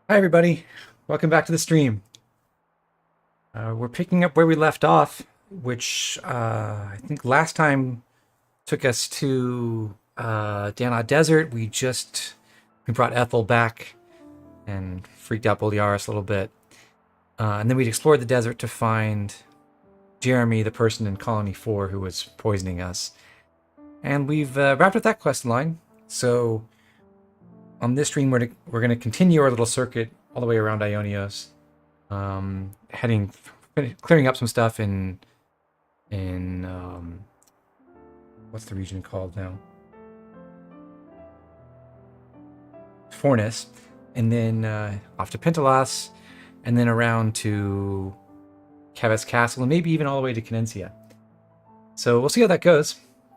Hi everybody, welcome back to the stream. We're picking up where we left off, which I think last time took us to Dannagh Desert. We brought Ethel back and freaked out Boliaris a little bit. And then we'd explored the desert to find Jeremy, the person in Colony 4 who was poisoning us. And we've wrapped up that quest line. So on this stream, we're going to continue our little circuit all the way around Aionios. Clearing up some stuff in what's the region called now? Fornis, and then off to Pentelas, and then around to Kevis Castle, and maybe even all the way to Canencia. So we'll see how that goes.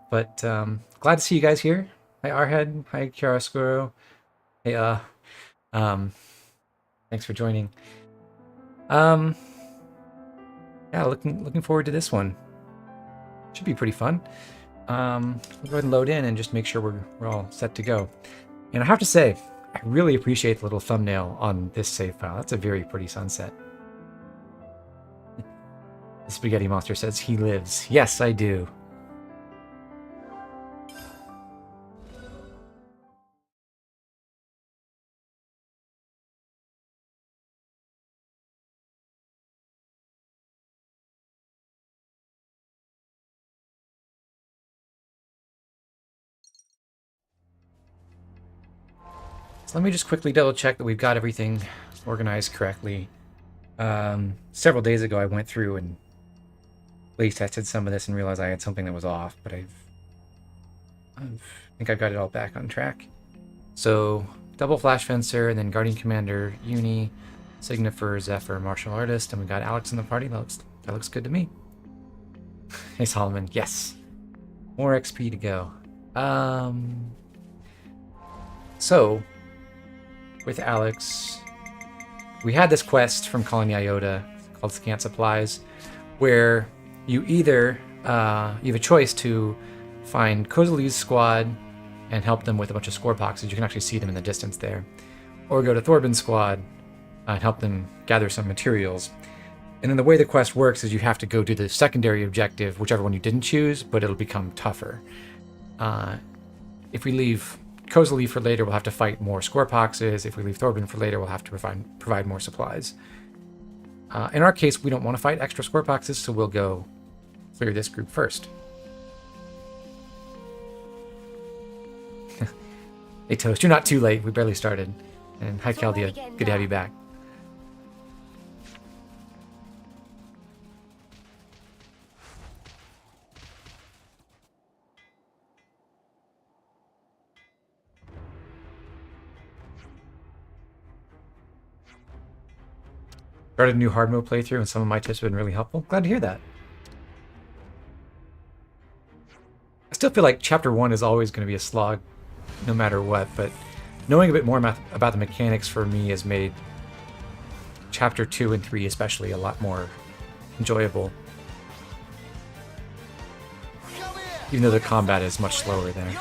But glad to see you guys here. Hi Arhead. Hi Chiaroscuro. Hey thanks for joining. Yeah, looking forward to this one. Should be pretty fun. We'll go ahead and load in and just make sure we're all set to go. And I have to say, I really appreciate the little thumbnail on this save file. That's a very pretty sunset. The Spaghetti Monster says he lives. Yes, I do. So let me just quickly double check that we've got everything organized correctly. Several days ago, I went through and play tested some of this and realized I had something that was off, but I think I've got it all back on track. So double Flash Fencer, and then Guardian Commander, Uni, Signifer, Zephyr, Martial Artist, and we got Alex in the party. That looks good to me. Hey Solomon, yes. More XP to go. So with Alex, we had this quest from Colony Iota called Scant Supplies, where you either you have a choice to find Kozali's squad and help them with a bunch of score boxes. You can actually see them in the distance there, or go to Thorbin's squad and help them gather some materials. And then the way the quest works is you have to go do the secondary objective, whichever one you didn't choose, but it'll become tougher. If we leave Kozali for later, we'll have to fight more score boxes. If we leave Thorbin for later, we'll have to provide more supplies. In our case, we don't want to fight extra score boxes, so we'll go clear this group first. Hey Toast, you're not too late. We barely started. And hi Caldia, good to have you back. Started a new hard mode playthrough, and some of my tips have been really helpful. Glad to hear that. I still feel like Chapter 1 is always going to be a slog, no matter what, but knowing a bit more about the mechanics for me has made Chapter 2 and 3 especially a lot more enjoyable. Even though the combat is much slower there.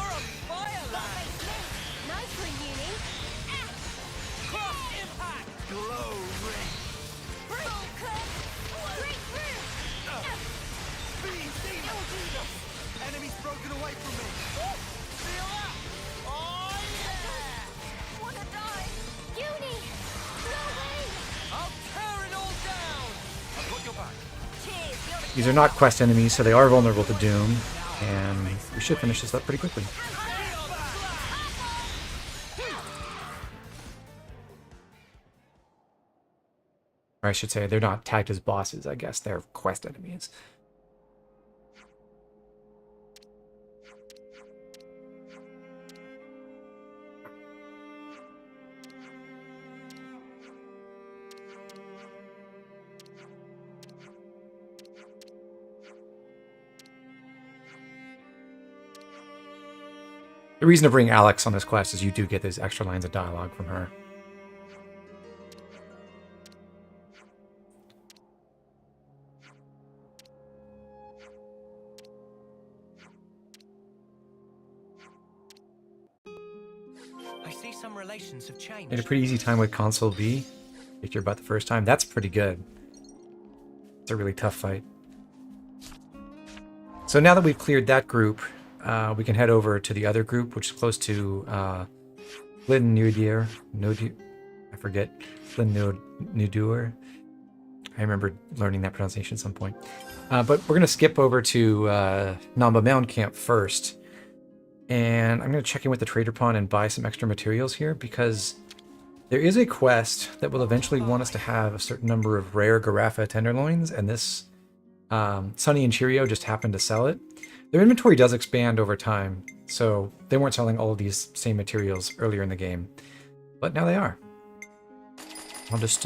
These are not quest enemies, so they are vulnerable to Doom, and we should finish this up pretty quickly. Or I should say, they're not tagged as bosses, I guess. They're quest enemies. The reason to bring Alex on this quest is you do get those extra lines of dialogue from her. I see some relations have changed. Made a pretty easy time with console B. Kicked your butt the first time. That's pretty good. It's a really tough fight. So now that we've cleared that group, we can head over to the other group, which is close to Glennudir. I forget. Glennudir. I remember learning that pronunciation at some point. But we're going to skip over to Namba Mound Camp first. And I'm going to check in with the trader pawn and buy some extra materials here, because there is a quest that will eventually want us to have a certain number of rare Garaffa tenderloins, and this Sunny and Cheerio just happened to sell it. Their inventory does expand over time, so they weren't selling all of these same materials earlier in the game, but now they are. I'll just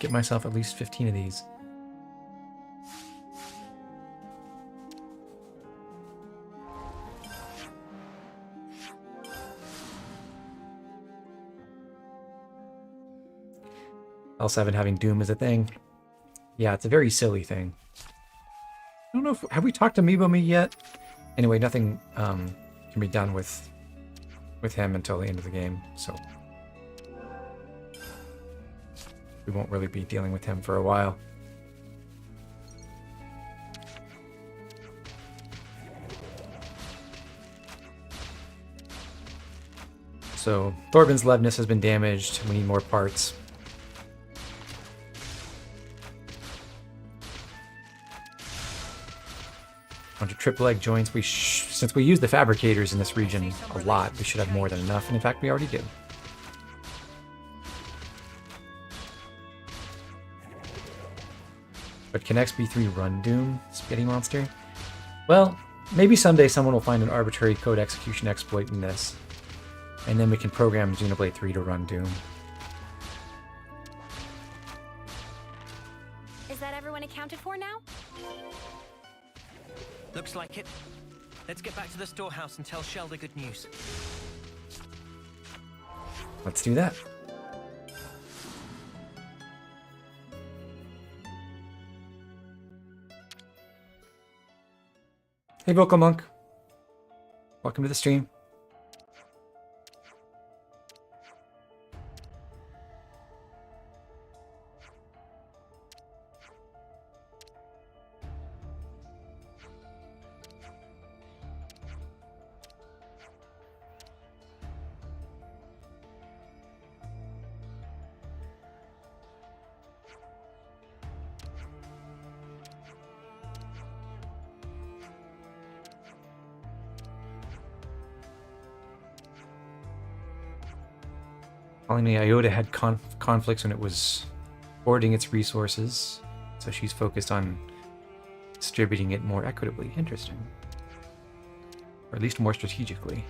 get myself at least 15 of these. L7 having Doom as a thing. Yeah, it's a very silly thing. I don't know if... Have we talked to Meebomi yet? Anyway, nothing can be done with him until the end of the game, so... we won't really be dealing with him for a while. So, Thorben's Levness has been damaged. We need more parts. Bunch of triple egg joints. Since we use the fabricators in this region a lot, we should have more than enough, and in fact we already do. But can XB3 run Doom, Spitting Monster? Well, maybe someday someone will find an arbitrary code execution exploit in this, and then we can program Xenoblade 3 to run Doom. Is that everyone accounted for now? Looks like it. Let's get back to the storehouse and tell Shell the good news. Let's do that. Hey, Vocal Monk. Welcome to the stream. Colony Iota had conflicts when it was hoarding its resources, so she's focused on distributing it more equitably. Interesting. Or at least more strategically.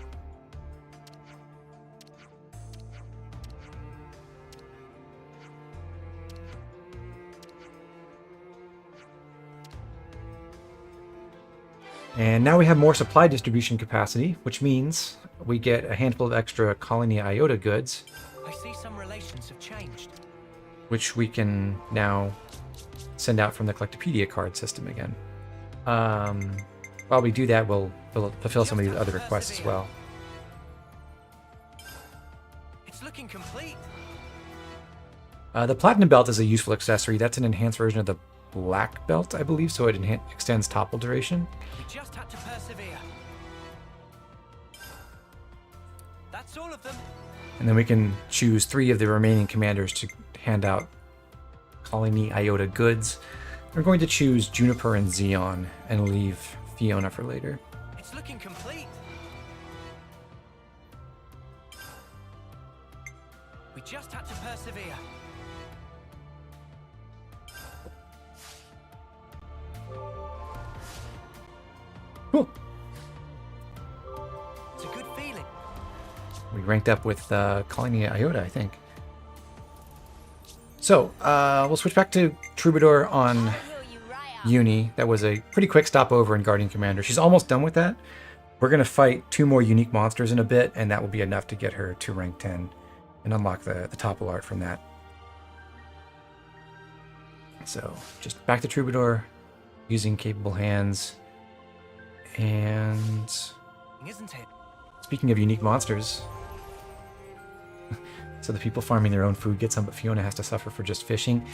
And now we have more supply distribution capacity, which means we get a handful of extra Colony Iota goods. I see some relations have changed. Which we can now send out from the Collectopedia card system again. While we do that, we'll fulfill some of these other requests as well. It's looking complete. The Platinum Belt is a useful accessory. That's an enhanced version of the Black Belt, I believe, so it extends topple duration. We just had to persevere. That's all of them. And then we can choose 3 of the remaining commanders to hand out Colony Iota goods. We're going to choose Juniper and Xeon and leave Fiona for later. It's looking complete. We just had to persevere. Cool. It's a good feeling. We ranked up with Colony Iota, I think. So, we'll switch back to Troubadour on Uni. That was a pretty quick stopover in Guardian Commander. She's almost done with that. We're going to fight 2 more unique monsters in a bit, and that will be enough to get her to rank 10 and unlock the topple art from that. So, just back to Troubadour, using capable hands. And Isn't it? speaking of unique monsters, So the people farming their own food get some, but Fiona has to suffer for just fishing.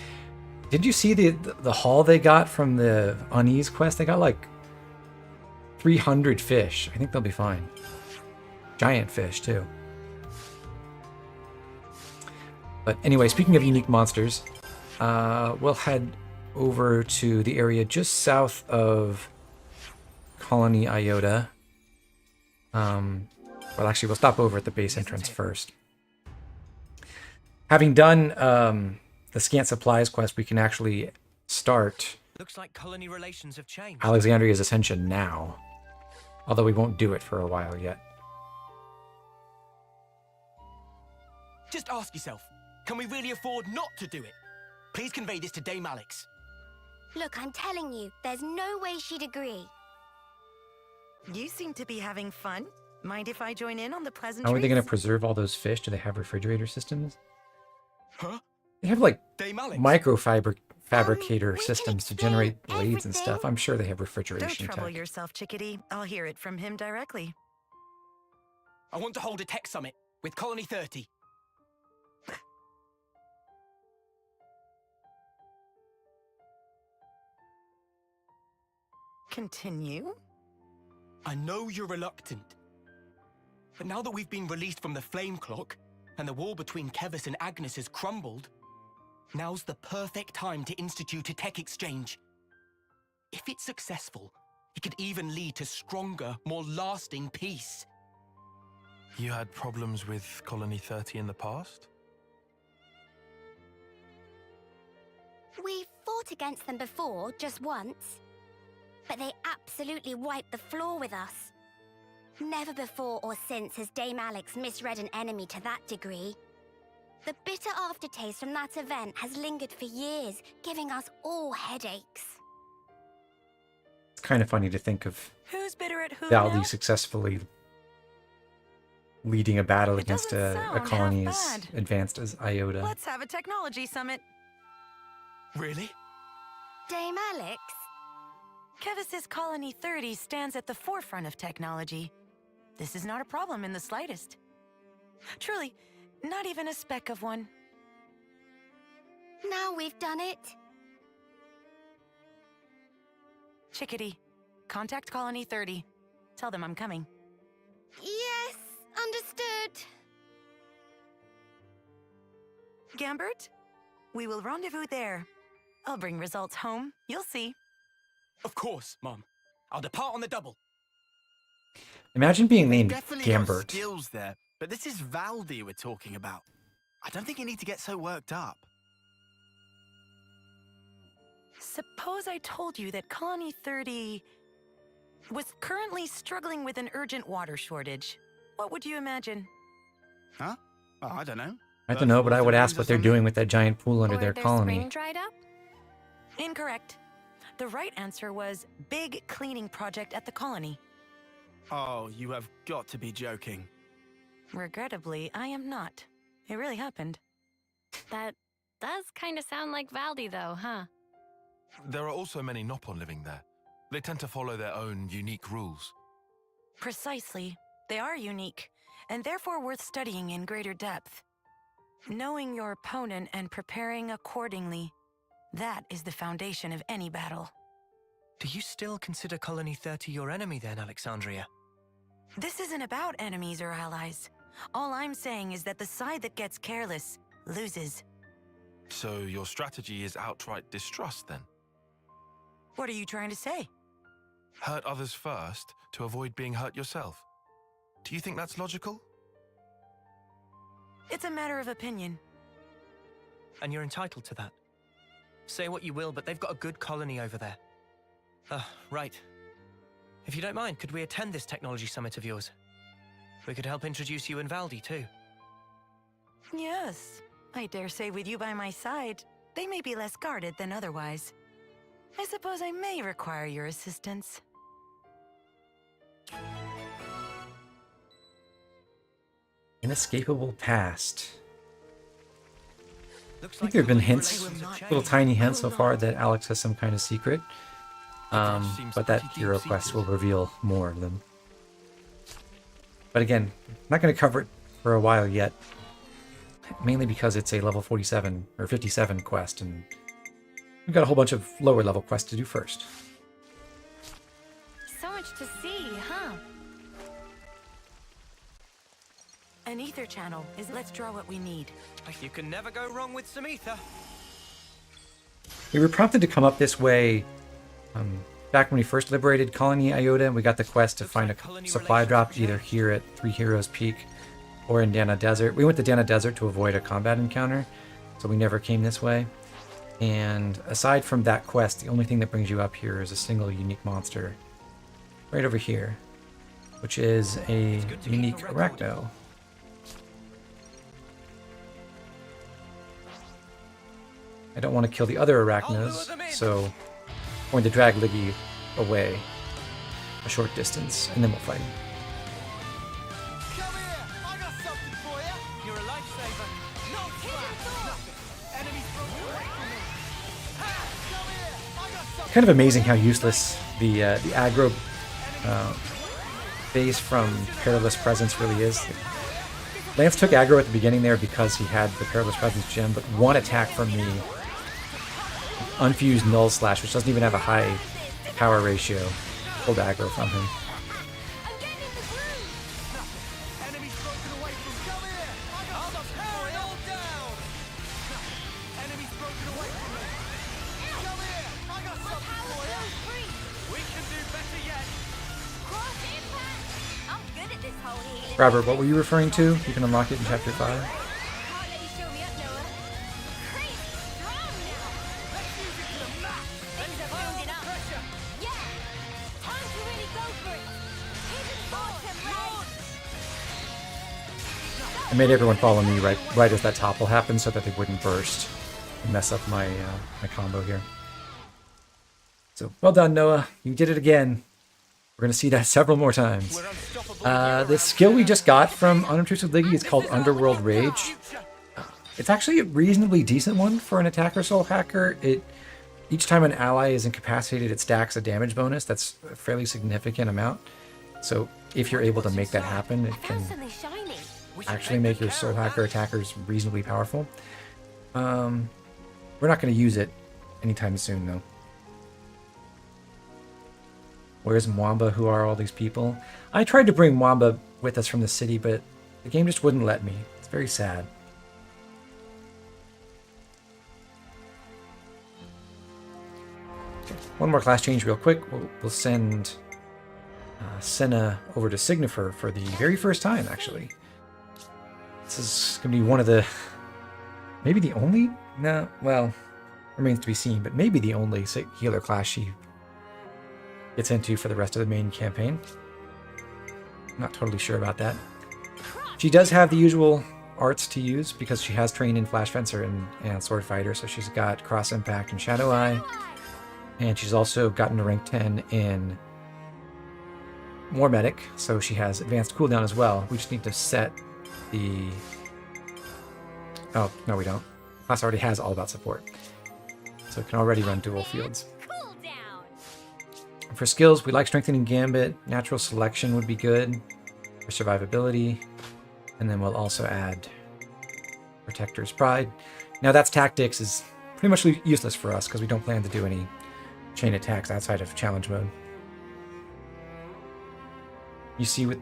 Did you see the haul they got from the unease quest? They got like 300 fish. I think they'll be fine. Giant fish too. But anyway, speaking of unique monsters, we'll head over to the area just south of Colony Iota. Well, actually, we'll stop over at the base entrance first. Having done the scant supplies quest, we can actually start Looks like colony relations have changed. Alexandria's Ascension now. Although we won't do it for a while yet. Just ask yourself, can we really afford not to do it? Please convey this to Dame Alex. Look, I'm telling you, there's no way she'd agree. You seem to be having fun. Mind if I join in on the How pleasantries? are they going to preserve all those fish? Do they have refrigerator systems? Huh? They have like Dame Alex? microfabricator we can systems to explain generate blades and everything. stuff. I'm sure they have Don't refrigeration trouble tech. yourself, chickadee. I'll hear it from him directly. I want to hold a tech summit with Colony 30. Continue? I know you're reluctant. But now that we've been released from the flame clock, and the wall between Kevis and Agnes has crumbled, now's the perfect time to institute a tech exchange. If it's successful, it could even lead to stronger, more lasting peace. You had problems with Colony 30 in the past? We fought against them before, just once. But they absolutely wiped the floor with us. Never before or since has Dame Alex misread an enemy to that degree. The bitter aftertaste from that event has lingered for years, giving us all headaches. It's kind of funny to think of Who's bitter at who Valdi now? successfully leading a battle It against doesn't a sound colony half as bad. advanced as Iota. Let's have a technology summit. Really? Dame Alex? Kevis's Colony 30 stands at the forefront of technology. This is not a problem in the slightest. Truly, not even a speck of one. Now we've done it. Chickadee, contact Colony 30. Tell them I'm coming. Yes, understood. Gambert, we will rendezvous there. I'll bring results home. You'll see. Of course, Mom. I'll depart on the double. Imagine being named Definitely got Gambert. skills there, but this is Valdi we're talking about. I don't think you need to get so worked up. Suppose I told you that Colony 30 was currently struggling with an urgent water shortage. What would you imagine? Huh? Oh, I don't know. I don't know, but I would ask what they're doing with that giant pool under Or their their colony. spring dried up? Incorrect. The right answer was big cleaning project at the colony. Oh, you have got to be joking. Regrettably, I am not. It really happened. That does kind of sound like Valdi, though, huh? There are also many Nopon living there. They tend to follow their own unique rules. Precisely. They are unique, and therefore worth studying in greater depth. Knowing your opponent and preparing accordingly, that is the foundation of any battle. Do you still consider Colony 30 your enemy then, Alexandria? This isn't about enemies or allies. All I'm saying is that the side that gets careless loses. So your strategy is outright distrust then? What are you trying to say? Hurt others first to avoid being hurt yourself. Do you think that's logical? It's a matter of opinion. And you're entitled to that. Say what you will, but they've got a good colony over there. Right. If you don't mind, could we attend this technology summit of yours? We could help introduce you and Valdi, too. Yes, I dare say with you by my side, they may be less guarded than otherwise. I suppose I may require your assistance. Inescapable past. Looks I think there have been hints, relations have little changed. tiny hints so far that Alex has some kind of secret. But that hero quest will reveal more of them. But again, not going to cover it for a while yet. mainly because it's a level 47 or 57 quest, and we've got a whole bunch of lower level quests to do first. So much to see, huh? An ether channel is. Let's draw what we need. You can never go wrong with some ether. We were prompted to come up this way back when we first liberated Colony Iota, and we got the quest to find a supply drop either here at Three Heroes Peak or in Dannagh Desert. We went to Dannagh Desert to avoid a combat encounter, so we never came this way. And aside from that quest, the only thing that brings you up here is a single unique monster right over here, which is a unique Arachno. I don't want to kill the other Arachnos, so I'm going to drag Liggy away a short distance, and then we'll fight him. Come here! I got something for you! You're a lifesaver. No flash! Enemies broken away from me! Ha! Come here! I got something! Kind of amazing how useless the aggro base from Perilous Presence really is. Lance took aggro at the beginning there because he had the Perilous Presence gem, but one attack from me, Unfused Null Slash, which doesn't even have a high power ratio, pulled aggro from him. I'm getting in the groove! Enemies broken away from me! Come here! I got something for you! All down! Enemies broken away from me! Come here! I got something for you! We can do better yet. Cross impact! I'm good at this whole healing. Robert, what were you referring to? You can unlock it in Chapter 5. Can't let you show me up, Noah. Crazy strong now! Let's use it to the max! Things are building up. Yeah! Time to really go for it! Hidden bottom right! I made everyone follow me right as that topple happened so that they wouldn't burst and mess up my my combo here. So well done, Noah. You did it again. We're going to see that several more times. We're unstoppable. The skill we just got from Unobtrusive Liggy is called Underworld Rage. It's actually a reasonably decent one for an attacker soul hacker. Each time an ally is incapacitated, it stacks a damage bonus. That's a fairly significant amount. So if you're able to make that happen, it can Found something shiny. actually make your soul hacker attackers reasonably powerful. We're not going to use it anytime soon, though. Where's Mwamba? Who are all these people? I tried to bring Mwamba with us from the city, but the game just wouldn't let me. It's very sad. Okay, one more class change real quick. We'll send Senna over to Signifer for the very first time, actually. This is going to be one of the... maybe the only? No, well, remains to be seen, but maybe the only healer class she gets into for the rest of the main campaign. Not totally sure about that. She does have the usual arts to use because she has trained in Flash Fencer and Sword Fighter, so she's got Cross Impact and Shadow Eye, and she's also gotten to rank 10 in War Medic, so she has advanced cooldown as well. We just need to set the... oh, no we don't. Class already has All About Support, so it can already run dual fields. Cool down! For skills, we like Strengthening Gambit. Natural Selection would be good for survivability. And then we'll also add Protector's Pride. Now that's Tactics is pretty much useless for us because we don't plan to do any chain attacks outside of challenge mode. You see the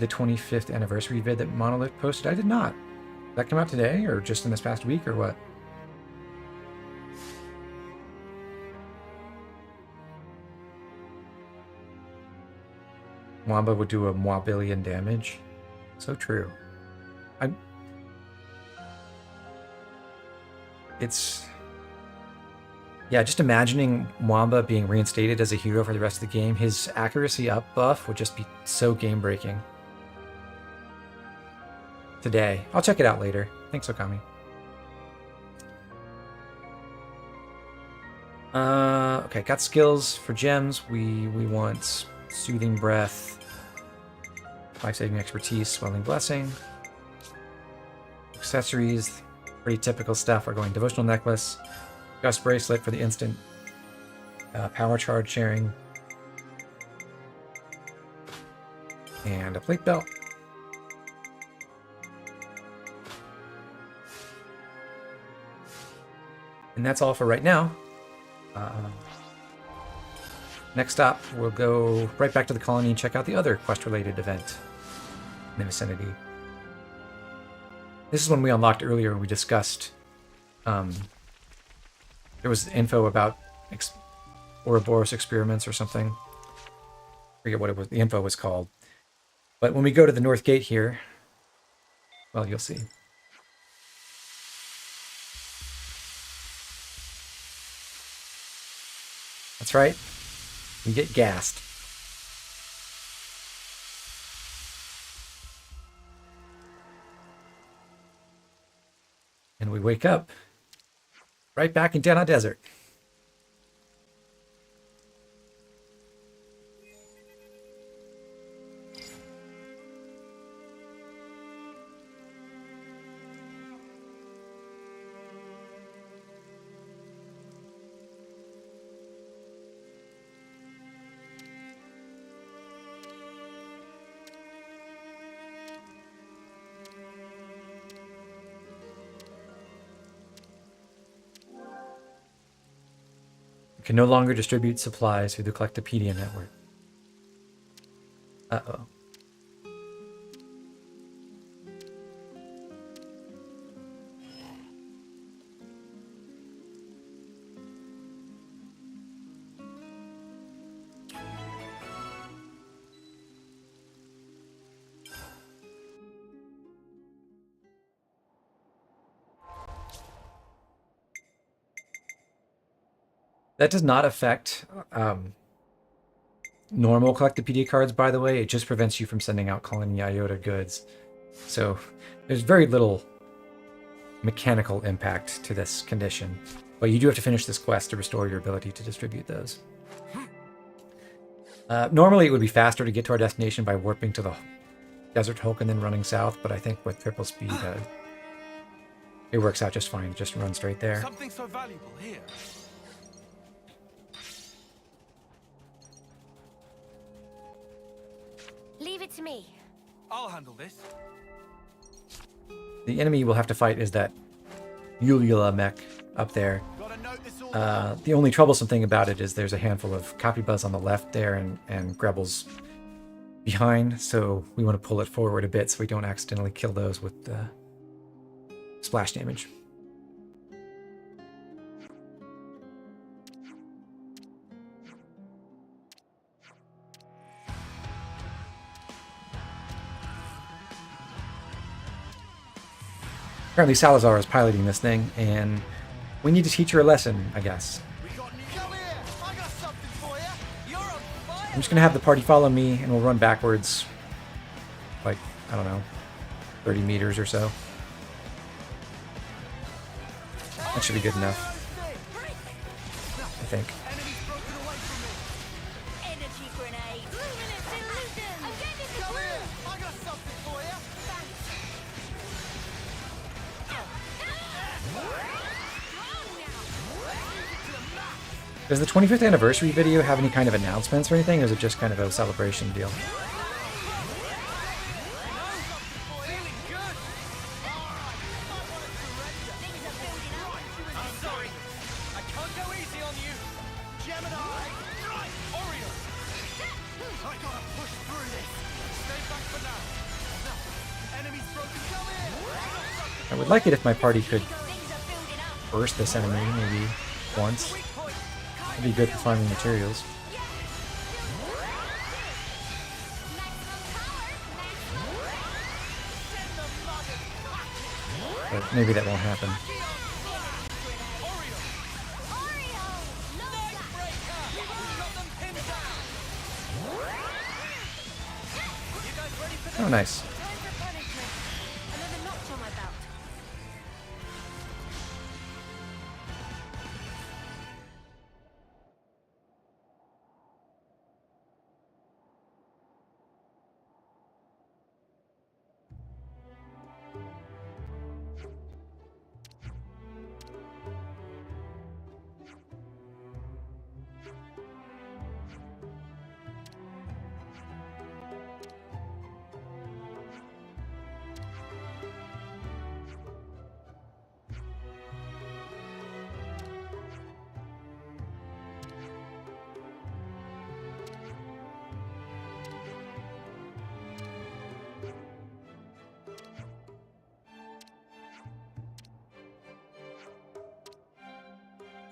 25th anniversary vid that Monolith posted? I did not. Did that come out today or just in this past week or what? Mwamba would do a Mwabillion damage. So true. It's... yeah, just imagining Mwamba being reinstated as a hero for the rest of the game, his accuracy up buff would just be so game-breaking. Today. I'll check it out later. Thanks, Okami. Okay, got skills for gems. We want Soothing Breath, Life-Saving Expertise, Swelling Blessing. Accessories, pretty typical stuff. We're going Devotional Necklace, Gust Bracelet for the instant power charge sharing, and a Plate Belt. And that's all for right now. Next stop, we'll go right back to the colony and check out the other quest-related event in the vicinity. This is one we unlocked earlier. We discussed. There was info about Ouroboros experiments or something. I forget what the info was called. But when we go to the north gate here, well, you'll see. That's right. We get gassed. And we wake up right back in Dannagh Desert. Can no longer distribute supplies through the Collectopedia network. Uh-oh. That does not affect normal Collectopedia cards, by the way. It just prevents you from sending out Colony Iota goods. So there's very little mechanical impact to this condition. But you do have to finish this quest to restore your ability to distribute those. Normally it would be faster to get to our destination by warping to the Desert Hulk and then running south, but I think with triple speed, it works out just fine. Just run straight there. Something so valuable here. Leave it to me. I'll handle this. The enemy we'll have to fight is that Ulula mech up there. Gotta note this all. The only troublesome thing about it is there's a handful of copybuzz on the left there and Grebels behind, so we want to pull it forward a bit so we don't accidentally kill those with splash damage. Apparently Salazar is piloting this thing, and we need to teach her a lesson, I guess. Come here. I got something for you. You're on fire. I'm just going to have the party follow me, and we'll run backwards, like, I don't know, 30 meters or so. That should be good enough, I think. Enemy's broken away from me. Energy grenade. Luminous illusion. I'm getting this Come here. through. I got something for you. Does the 25th anniversary video have any kind of announcements or anything, or is it just kind of a celebration deal? Feeling good. I'm sorry. I can't go easy on you. Gemini. Right. Oreo. I gotta push through this. Stay back for now. No. Enemy's broken. Come here. I would like it if my party could Things are building up. burst this enemy maybe once. It'd be good for farming materials. But maybe that won't happen. Oh, nice. Time for punishment. Another notch on my belt.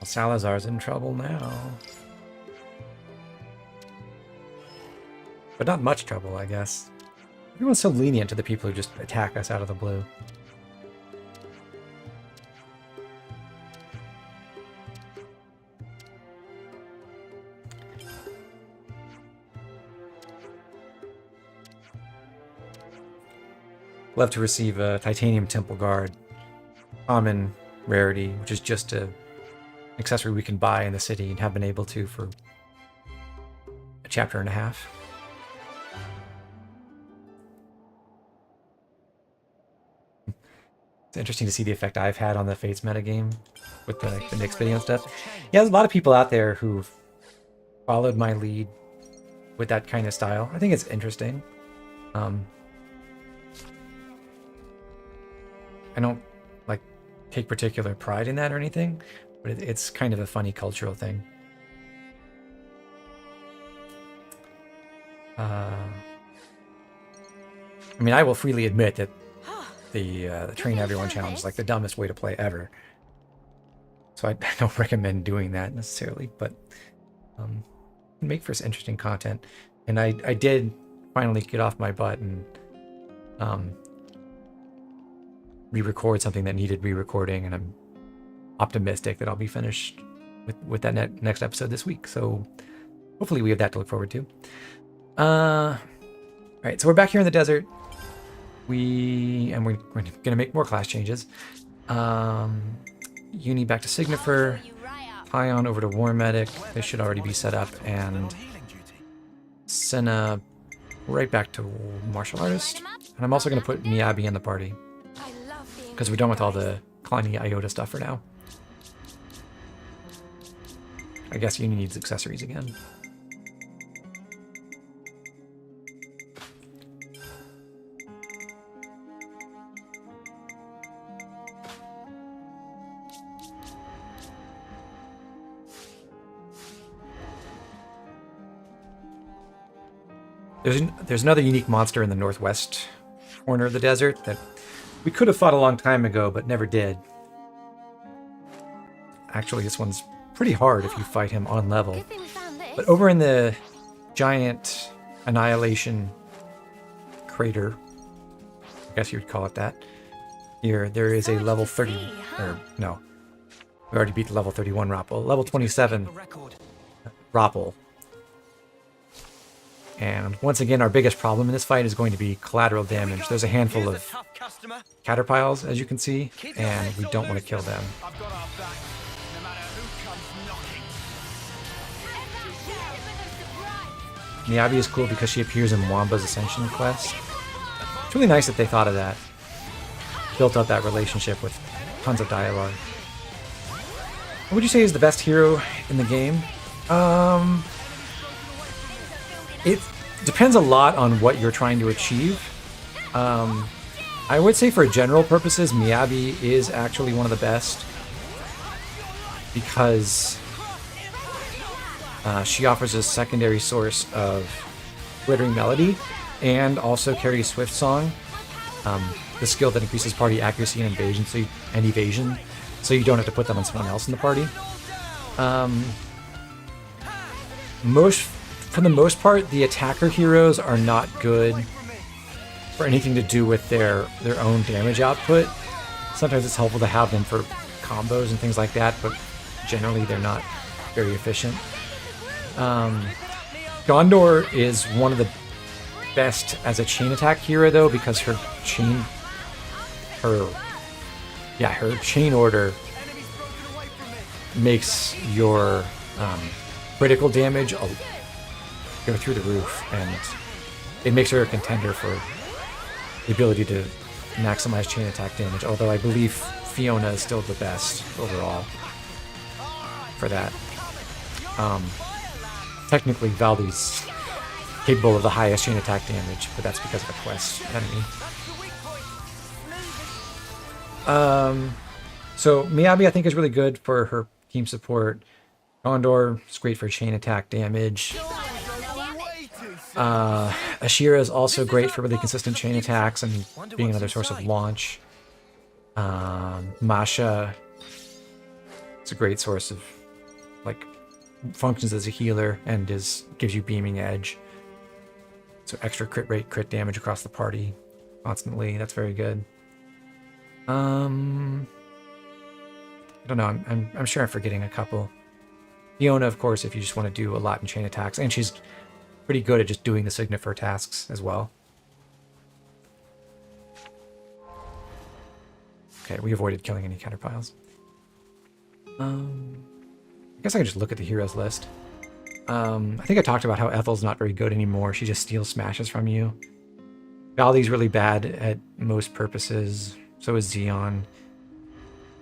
Well, Salazar's in trouble now. But not much trouble, I guess. Everyone's so lenient to the people who just attack us out of the blue. Love to receive a Titanium Temple Guard. Common rarity, which is just an accessory we can buy in the city and have been able to for a chapter and a half. It's interesting to see the effect I've had on the Fates metagame with the Nyx video and stuff. Yeah, there's a lot of people out there who've followed my lead with that kind of style. I think it's interesting. I don't like take particular pride in that or anything, but it's kind of a funny cultural thing. I mean, I will freely admit that the Train Everyone challenge is like the dumbest way to play ever. So I don't recommend doing that necessarily, but make for some interesting content. And I did finally get off my butt and re-record something that needed re-recording, and I'm optimistic that I'll be finished with that next episode this week. So hopefully we have that to look forward to. All right, so we're back here in the desert. We're gonna make more class changes. Uni back to Signifer. Pion over to War Medic. They should already be set up, and Senna right back to Martial Artist. And I'm also gonna put Miyabi in the party, because we're done with all the Kalani Iota stuff for now. I guess Uni needs accessories again. There's another unique monster in the northwest corner of the desert that we could have fought a long time ago, but never did. Actually, this one's pretty hard if you fight him on level. But over in the giant annihilation crater, I guess you would call it that, here, there is a level 30, or no, we already beat the level 31 Rappel, level 27 Rappel. And once again, our biggest problem in this fight is going to be collateral damage. There's a handful of caterpiles, as you can see, and we don't want to kill them. Miyabi is cool because she appears in Wamba's Ascension quest. It's really nice that they thought of that. Built up that relationship with tons of dialogue. What would you say is the best hero in the game? It depends a lot on what you're trying to achieve. I would say for general purposes, Miyabi is actually one of the best, because she offers a secondary source of glittering melody and also carries Swift Song, the skill that increases party accuracy and evasion, so you don't have to put them on someone else in the party. For the most part, the attacker heroes are not good for anything to do with their own damage output. Sometimes it's helpful to have them for combos and things like that, but generally they're not very efficient. Gondor is one of the best as a chain attack hero, though, because her chain order makes your critical damage go through the roof, and it makes her a contender for the ability to maximize chain attack damage, although I believe Fiona is still the best overall for that. Technically, Valdi's capable of the highest chain attack damage, but that's because of a quest enemy. So Miyabi, I think, is really good for her team support. Gondor is great for chain attack damage. Ashira is also great for really consistent chain attacks and being another source of launch. Masha It's a great source of, like, functions as a healer and gives you beaming edge. So extra crit rate, crit damage across the party constantly. That's very good. I don't know. I'm sure I'm forgetting a couple. Fiona, of course, if you just want to do a lot in chain attacks, and she's pretty good at just doing the Signifer tasks as well. Okay, we avoided killing any counterpiles. I guess I can just look at the heroes list. I think I talked about how Ethel's not very good anymore. She just steals smashes from you. Vali's really bad at most purposes. So is Xeon.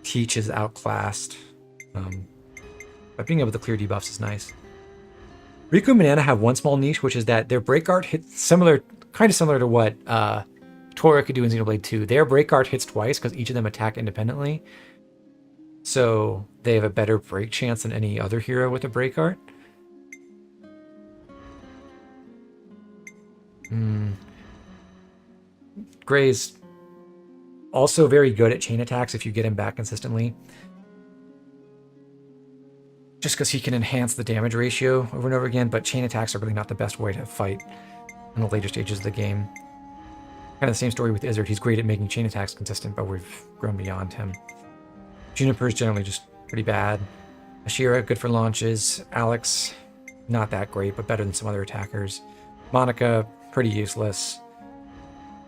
Teach is outclassed. But being able to clear debuffs is nice. Riku and Banana have one small niche, which is that their break art hits kind of similar to what Tora could do in Xenoblade 2. Their break art hits twice because each of them attack independently. So they have a better break chance than any other hero with a break art. Gray's also very good at chain attacks if you get him back consistently. Just because he can enhance the damage ratio over and over again, but chain attacks are really not the best way to fight in the later stages of the game. Kind of the same story with Izzard. He's great at making chain attacks consistent, but we've grown beyond him. Juniper is generally just pretty bad. Ashira, good for launches. Alex, not that great, but better than some other attackers. Monica, pretty useless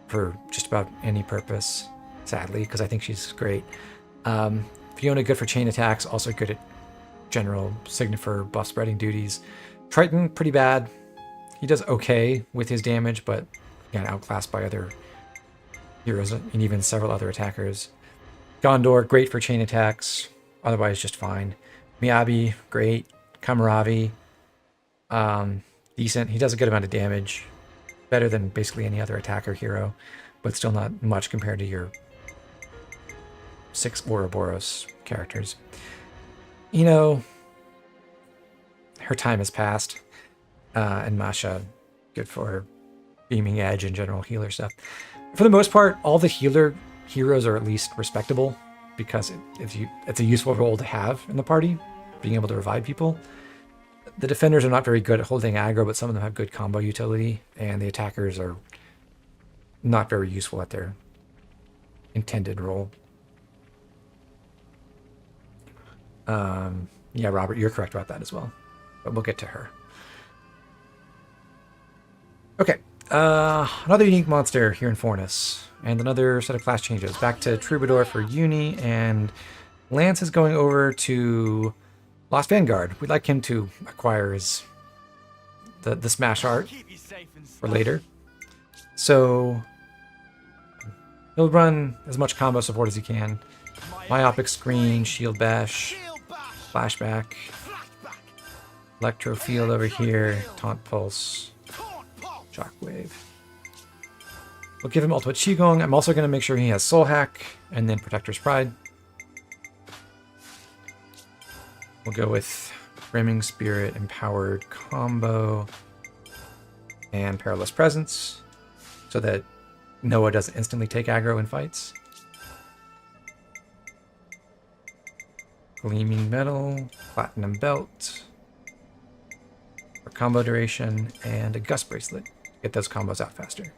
for just about any purpose, sadly, because I think she's great. Fiona, good for chain attacks, also good at general Signifer buff spreading duties. Triton, pretty bad. He does okay with his damage, but again, outclassed by other heroes and even several other attackers. Gondor, great for chain attacks, otherwise just fine. Miyabi, great. Kamaravi, decent. He does a good amount of damage. Better than basically any other attacker hero, but still not much compared to your 6 Ouroboros characters. You know, her time has passed. And Masha, good for beaming edge and general healer stuff. For the most part, all the healer heroes are at least respectable because it's a useful role to have in the party, being able to revive people. The defenders are not very good at holding aggro, but some of them have good combo utility, and the attackers are not very useful at their intended role. Yeah, Robert, you're correct about that as well, but we'll get to her. Okay, another unique monster here in Fornus, and another set of class changes. Back to Troubadour for Uni, and Lance is going over to Lost Vanguard. We'd like him to acquire the Smash art for later. So he'll run as much combo support as he can. Myopic Screen, Shield Bash, Flashback, Electro Field over here, Taunt Pulse, Shockwave. We'll give him Ultimate Qigong. I'm also going to make sure he has Soul Hack and then Protector's Pride. We'll go with Brimming Spirit, Empowered Combo, and Perilous Presence, so that Noah doesn't instantly take aggro in fights. Gleaming Metal, Platinum Belt, for combo duration, and a Gust Bracelet. Get those combos out faster.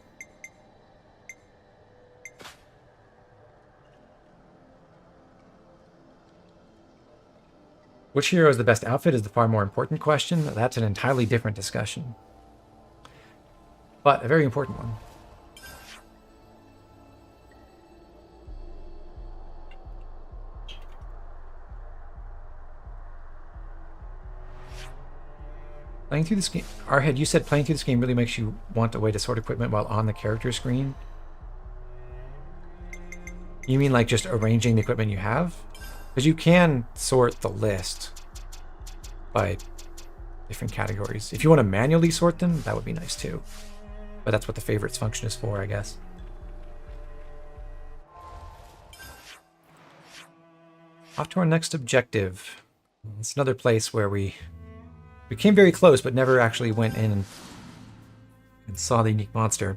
Which hero is the best outfit is the far more important question. That's an entirely different discussion, but a very important one. Playing through this game, Arhead, you said playing through this game really makes you want a way to sort equipment while on the character screen. You mean like just arranging the equipment you have? Because you can sort the list by different categories. If you want to manually sort them, that would be nice too. But that's what the favorites function is for, I guess. Off to our next objective. It's another place where we came very close, but never actually went in and saw the unique monster.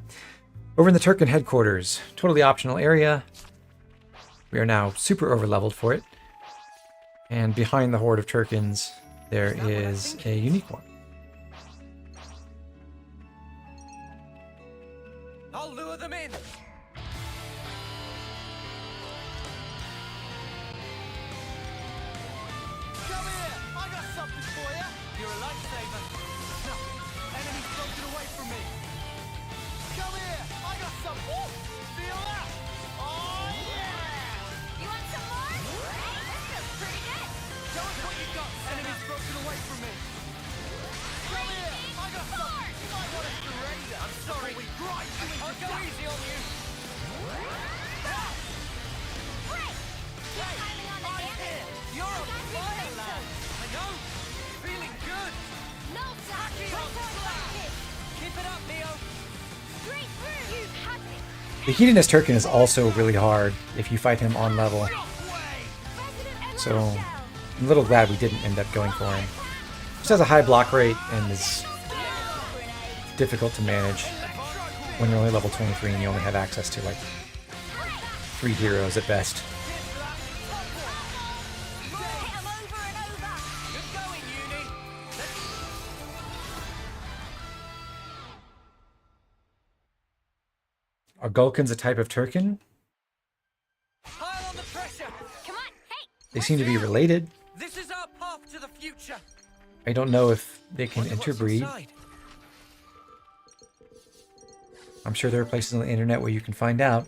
Over in the Turken headquarters, totally optional area. We are now super over-leveled for it. And behind the horde of Turkins, there is a unique one. I'll lure them in. Come here! I got something for you! You're a lifesaver. No! Enemy's broken away from me! Come here! I got some! Woo! Feel that? Oh yeah! You want some more? Hey, this feels pretty good. Show us what you got! Enemy's broken away from me! Come here! I got something! You might want a surrender! I'm sorry. We grind you into I'll go dust. easy on you. Great. Keep piling on the damage. You're a Got fire reflexes. lad. I know. Feeling good. No time. Keep it up, Neo. Straight through. You had me. The Hedonist Turkin is also really hard if you fight him on level, Resident so Shell. I'm a little glad we didn't end up going for him. Just has a high block rate and is difficult to manage when you're only level 23 and you only have access to like 3 heroes at best. Hit 'em over and over. Good going, Uni. Are Gulkins a type of Turkin? Pile on the pressure. Come on. Hey. They seem to be related. This is our path to the future. I don't know if they can Wonder what's interbreed. inside. I'm sure there are places on the internet where you can find out.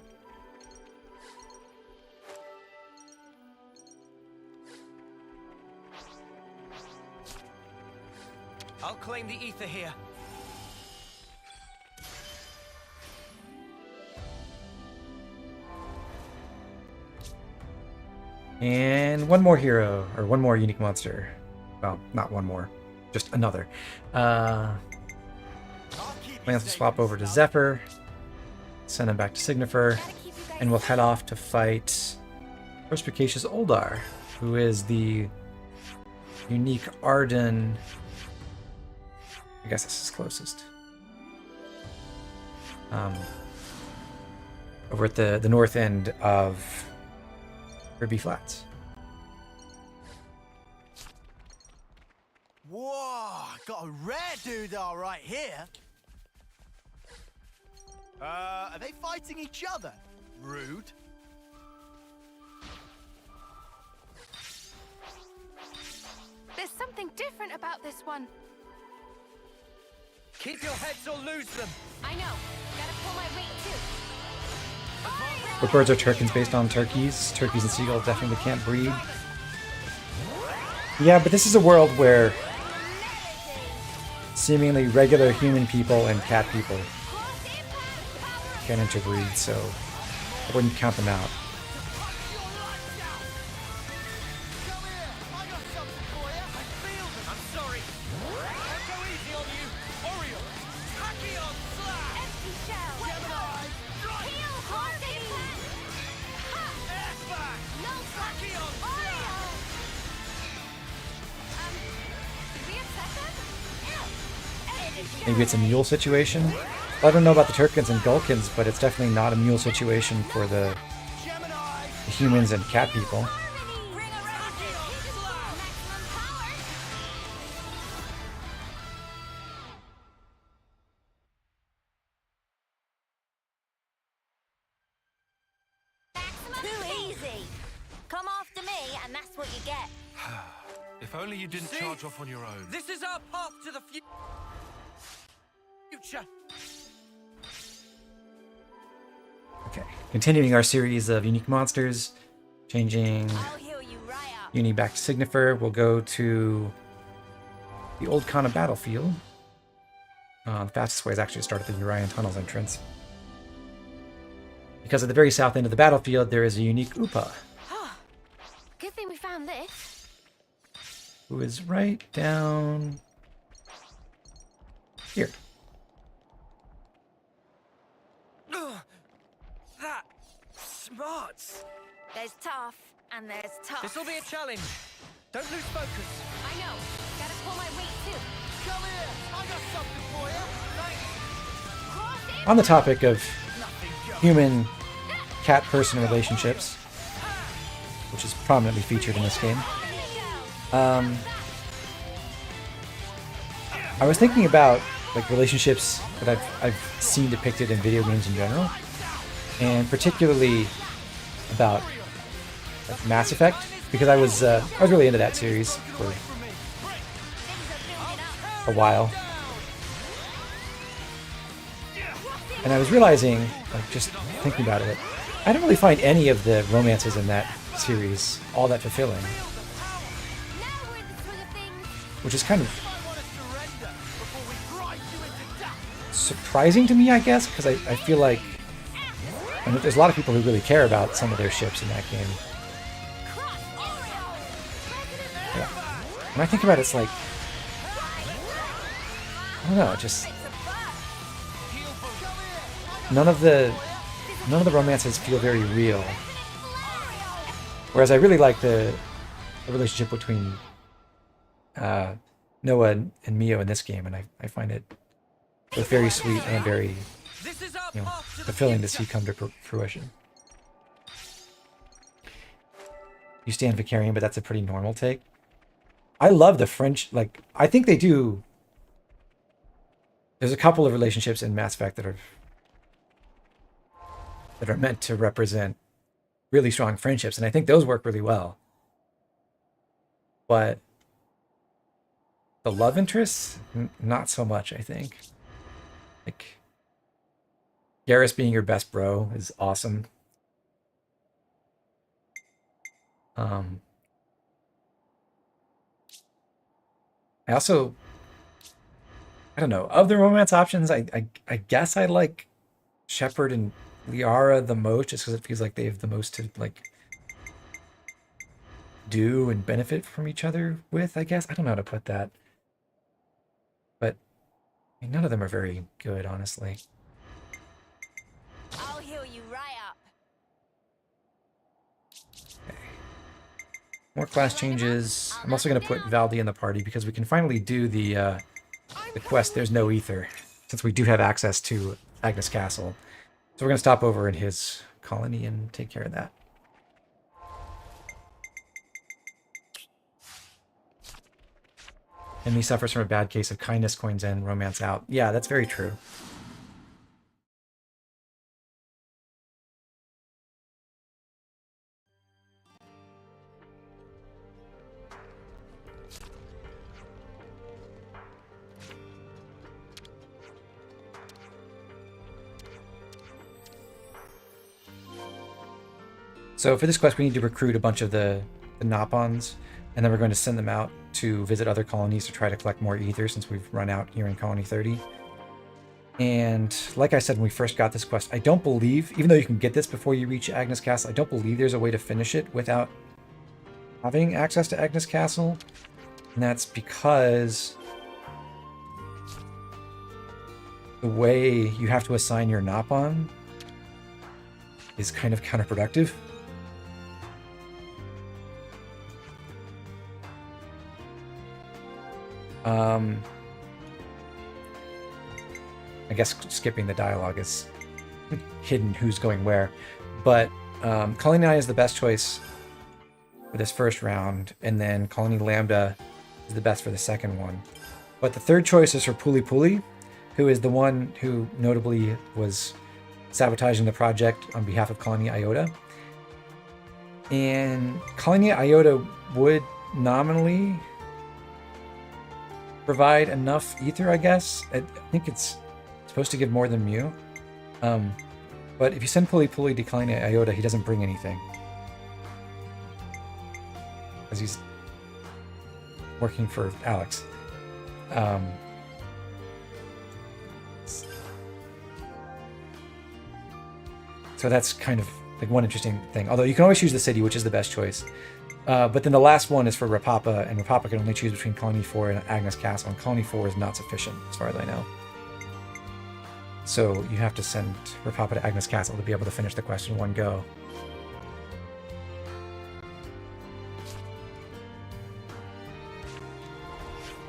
I'll claim the ether here. And one more hero, or one more unique monster. Well, not one more, just another. I'll keep you Lance will safe swap and over to stuff. Zephyr, send him back to Signifer, Gotta keep you guys and we'll safe. head off to fight Perspicacious Oldar, who is the unique Arden. I guess this is closest. Over at the north end of Ruby Flats. Whoa, got a rare doodah right here. Are they fighting each other? Rude. There's something different about this one. Keep your heads or lose them. I know. Gotta pull my weight too. What birds are Turkins based on turkeys? Turkeys and seagulls definitely can't breed. Yeah, but this is a world where seemingly regular human people and cat people can interbreed, so I wouldn't count them out. Come here, I got something for you. I feel them. I'm sorry. I'll go easy on you. Oriole. Tachyon slash. Empty shell. Gemini, Heal Harvey. Air back. No Tachyon Oreo. slash. Did we upset them? Ew. Maybe it's a mule situation? I don't know about the Turkins and Gulkins, but it's definitely not a mule situation for the Gemini. humans and cat people. Bring around maximum power. Maximum Too easy. Come after me, and that's what you get. If only you didn't See? charge off on your own. This is our path to the future. Okay, continuing our series of unique monsters, changing I'll heal you right up. Uni back to Signifer. We'll go to the Old Kana battlefield. The fastest way is actually to start at the Urian Tunnels entrance. Because at the very south end of the battlefield, there is a unique Upa, Good thing we found this. who is right down here. Ugh, that smarts. There's tough, and there's tough. This will be a challenge. Don't lose focus. I know. Gotta pull my weight too. Come here, I got something for you. Cross it. On the topic of Nothing goes. human cat-person relationships, which is prominently featured in this game, I was thinking about like relationships that I've seen depicted in video games in general, and particularly about like Mass Effect, because I was really into that series for a while, and I was realizing, like just thinking about it, I don't really find any of the romances in that series all that fulfilling, which is kind of surprising to me, I guess, because I feel like there's a lot of people who really care about some of their ships in that game. Yeah. When I think about it, it's like, I don't know, just none of the romances feel very real. Whereas I really like the relationship between Noah and Mio in this game, and I find it both very sweet and very, fulfilling to see come to fruition. You stand Vicarian, but that's a pretty normal take. I love the French, like, I think they do. There's a couple of relationships in Mass Effect that are meant to represent really strong friendships, and I think those work really well. But the love interests, not so much, I think. Like, Garrus being your best bro is awesome. I also, I don't know, of the romance options, I guess I like Shepard and Liara the most, just because it feels like they have the most to like do and benefit from each other with, I guess. I don't know how to put that. But I mean, none of them are very good, honestly. I'll heal you right up. Okay. More class changes. I'm also going to put Valdi in the party because we can finally do the quest There's No Ether, since we do have access to Agnes Castle. So we're going to stop over in his colony and take care of that. Enemy suffers from a bad case of kindness coins in, romance out. Yeah, that's very true. So for this quest, we need to recruit a bunch of the Nopons, and then we're going to send them out to visit other colonies to try to collect more ether, since we've run out here in Colony 30. And like I said when we first got this quest, I don't believe, even though you can get this before you reach Agnes Castle, I don't believe there's a way to finish it without having access to Agnes Castle. And that's because the way you have to assign your Nopon is kind of counterproductive. I guess skipping the dialogue is hidden who's going where, but Colony 9 is the best choice for this first round, and then Colony Lambda is the best for the second one. But the third choice is for Puli Puli, who is the one who notably was sabotaging the project on behalf of Colony Iota. And Colony Iota would nominally provide enough ether, I guess. I think it's supposed to give more than Mew. But if you send Puli Puli to Colony Iota, he doesn't bring anything, because he's working for Alex. So that's kind of like one interesting thing. Although you can always choose the city, which is the best choice. But then the last one is for Rapapa, and Rapapa can only choose between Colony 4 and Agnes Castle, and Colony 4 is not sufficient, as far as I know. So you have to send Rapapa to Agnes Castle to be able to finish the quest in one go.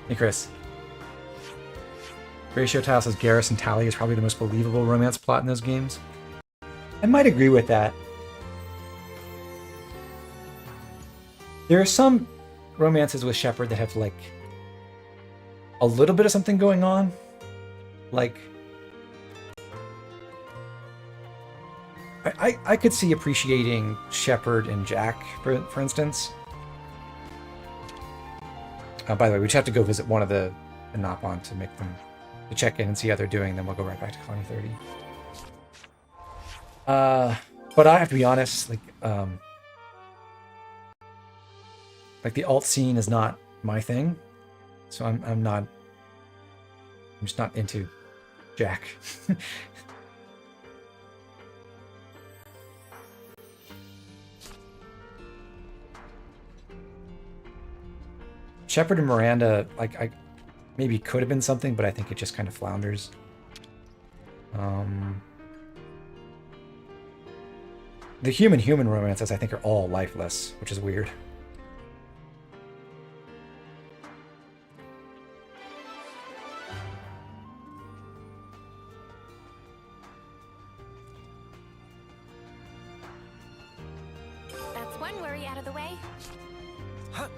Hey, Chris. Ratio Tile says Garrus and Tally is probably the most believable romance plot in those games. I might agree with that. There are some romances with Shepard that have like a little bit of something going on. Like I could see appreciating Shepard and Jack, for instance. By the way, we just have to go visit one of the Nopon to make them to check in and see how they're doing. Then we'll go right back to Colony 30. But I have to be honest, like the alt scene is not my thing, so I'm just not into Jack. Shepard and Miranda, like I maybe could have been something, but I think it just kind of flounders. The human romances I think are all lifeless, which is weird. That's one worry out of the way.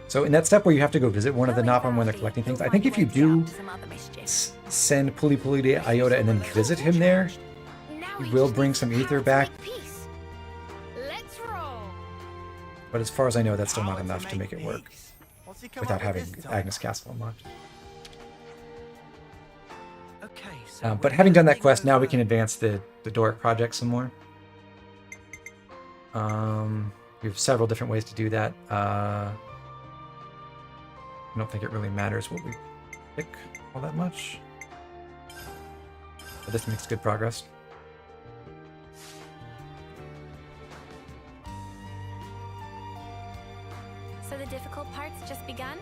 So in that step where you have to go visit one of the Nopon when they're collecting things, I think if you do send Puli Puli to Iota and then visit him there, he will bring some ether back. Let's roll. But as far as I know, that's still not enough to make it work without having Agnes Castle unlocked. Okay, so But having done that quest, now we can advance the Doric project some more. We have several different ways to do that. I don't think it really matters what we pick all that much. But this makes good progress. So the difficult part's just begun?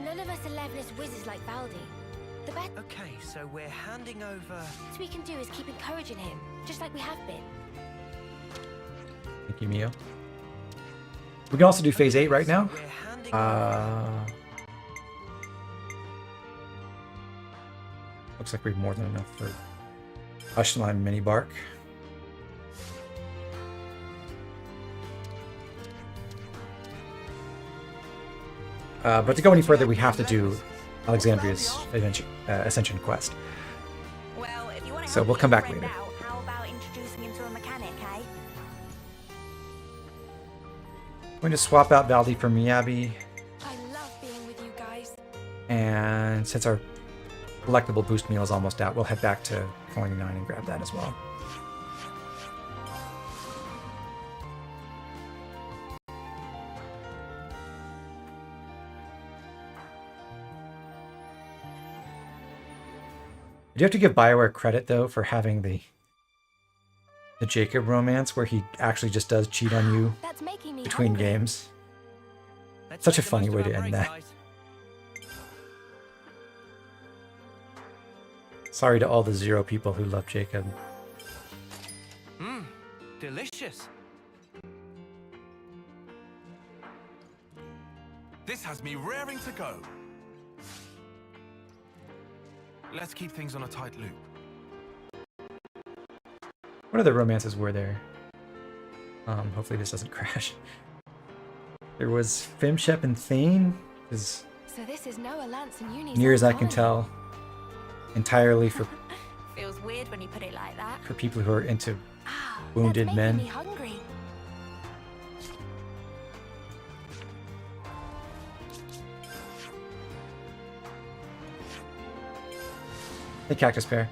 None of us are levelers wizards like Valdi. The best Okay, so we're handing over. we can do is keep encouraging him, just like we have been. Thank you, Mio. We can also do phase 8 right now. We're handing Looks like we have more than enough for Hushline Mini Bark. But to go any further, we have to do Alexandria's Ascension quest. Well, if you want to So we'll come back later. how about introducing him to a mechanic, eh? I'm going to swap out Valdi for Miyabi, I love being with you guys. and since our collectible boost meal is almost out, we'll head back to Colony 9 and grab that as well. I do have to give BioWare credit, though, for having the Jacob romance, where he actually just does cheat on you That's making me between hungry. games. Let's Such a make the funny most way of to our end break, that. guys. Sorry to all the 0 people who love Jacob. Mmm, delicious. This has me raring to go. Let's keep things on a tight loop. What other romances were there? Hopefully this doesn't crash. There was Fimshep and Thane, is So this is Noah, Lance, and Uni's near as I own can colony. tell, entirely for Feels weird when you put it like that. people who are into Ah, wounded that's men. making me hungry. Hey, Cactus Bear.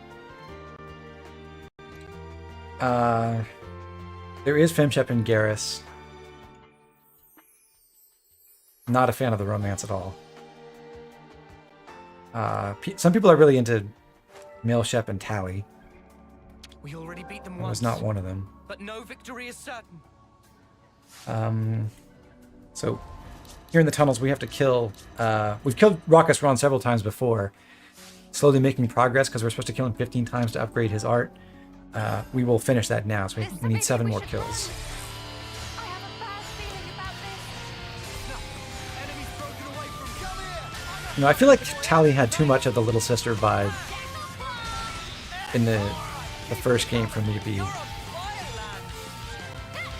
There is Fimshep and Garrus. Not a fan of the romance at all. Some people are really into Milshep and Tally. We already beat them I once. was not one of them. But no victory is certain. So here in the tunnels, we have to kill. We've killed Raucous Ron several times before, slowly making progress because we're supposed to kill him 15 times to upgrade his art. We will finish that now, so we need 7 more kills. I have a bad feeling about this. Enemies broken away from. Come here! You know, I feel like Tally had too much of the little sister vibe in the first game for me to be. I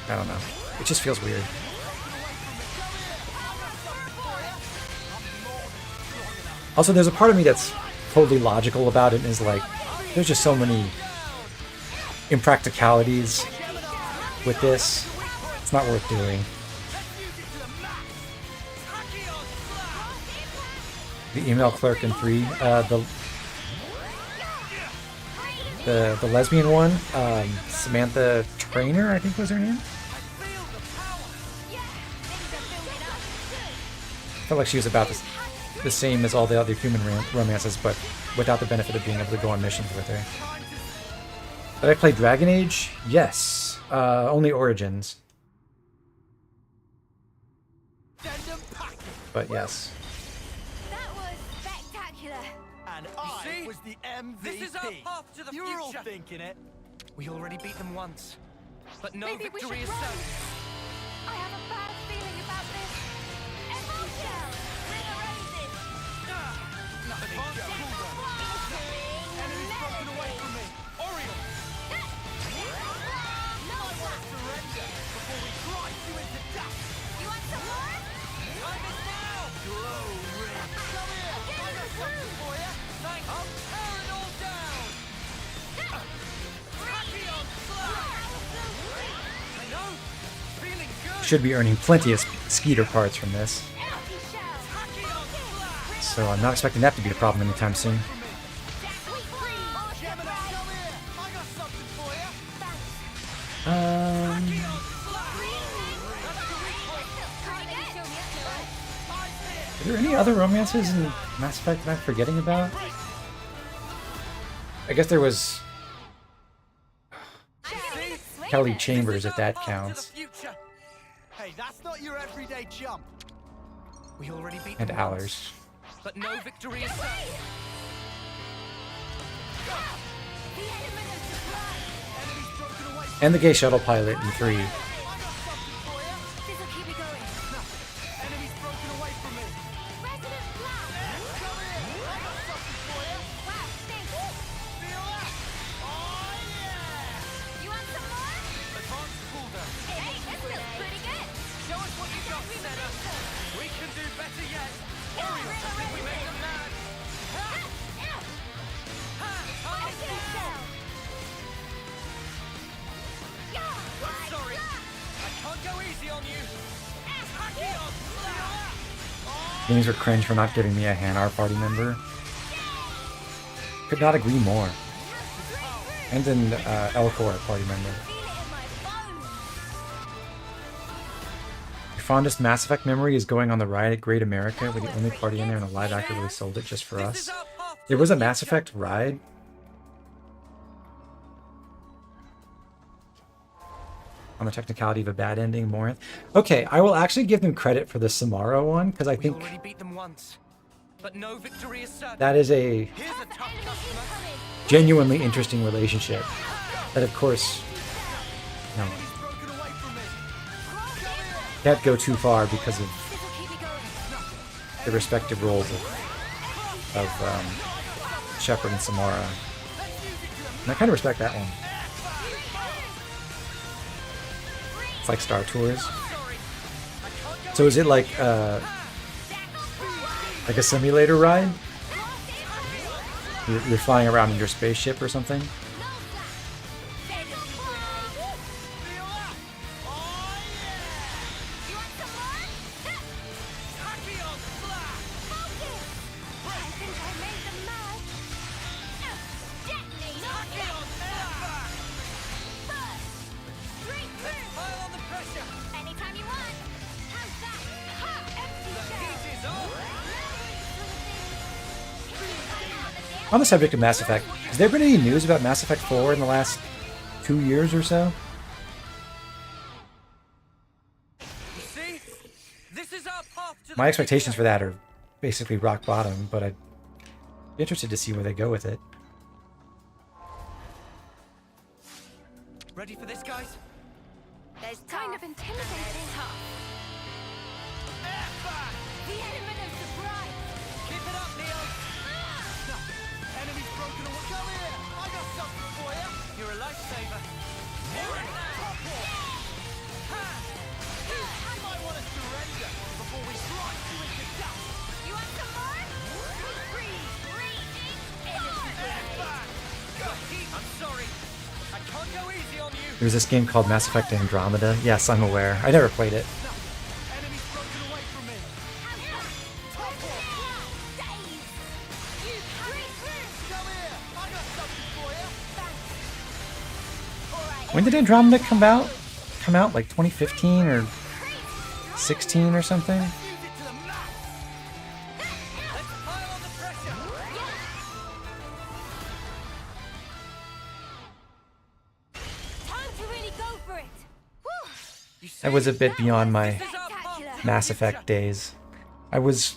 don't know. It just feels weird. Also, there's a part of me that's totally logical about it and is like, there's just so many impracticalities with this. It's not worth doing. The email clerk in 3, the lesbian one, Samantha Trainer, I think was her name. Felt like she was about the same as all the other human romances, but without the benefit of being able to go on missions with her. Did I play Dragon Age? Yes. Only Origins. But yes. That was spectacular. And see? I was the MVP. This is our path to the You're all future. thinking it. We already beat them once, but no Maybe we victory should is run. certain. I have a bad feeling about this. Emotion! Bring a roses! Advance cooldown. Enemies broken away from me. Orion, surrender before we grind you into dust. You want some more? Time is now! Glory. Come here. I got something for you. Thanks. I'll tear it all down. Tachyon Slash! I know! Feeling good! Should be earning plenty of Skeeter parts from this. Tachyon Slash! So I'm not expecting that to be a problem anytime soon. Gemini, come here. I got something for you. Are there any other romances in Mass Effect that I'm forgetting about? I guess there was Kelly Chambers, if that counts, Future. Hey, that's not your everyday chump. We already beat and them Allers. once, but no victory is certain. Enemies broken away from And the gay shuttle pilot in 3. I got something for you. This'll keep me going. Enemies broken away from me. Resonant blast! Come here. I got something for you. Wow, thanks. Feel that? Oh yeah. You want some more? Advance cooldown. Hey, this feels pretty good. Show us what you got, Senna. We can do better yet. Orion, we make them mad. Time is now. I'm sorry. I can't go easy on you. Tachyon Slash! Games were cringe for not giving me a Hanar party member. Could not agree more. And an Elcor party member. Feel it in my bones. Your fondest Mass Effect memory is going on the ride at Great America, where the only party in there and a live actor really sold it just for This us. is our path to There was the a Mass future. Effect ride on the technicality of a bad ending, Morinth. Okay, I will actually give them credit for the Samara one, because I We think already beat them once, but no victory is certain. that is a Here's a tough customer. genuinely interesting relationship. That, of course, you know, Broken away from me. can't go too far because of This'll keep me going. the respective roles of Shepard and Samara. And I kind of respect that one. It's like Star Tours. So is it like a simulator ride? You're flying around in your spaceship or something? Tachyon Slash! Tachyon Slash! Pile on the pressure. Anytime you want. How's that? Ha! Empty The shell. heat is on. On the subject of Mass Effect, has there been any news about Mass Effect 4 in the last 2 years or so? You see? This is our path to the My expectations for future. that are basically rock bottom, but I'd be interested to see where they go with it. Ready for this, guys? There's kind of intimidating. The element of surprise. Keep it up, Leon. Enemies broken away. Come here. I got something for you. You're a lifesaver. Here and now. Ha! There's this game called Mass Effect Andromeda. Yes, I'm aware. I never played it. Enemies broken away from me. Come here. I got something for you. When did Andromeda come out? Come out like 2015 or 16 or something? Use it to the max. Let's pile on the pressure. Time to really go for it. That was a bit beyond my Mass Effect days. I was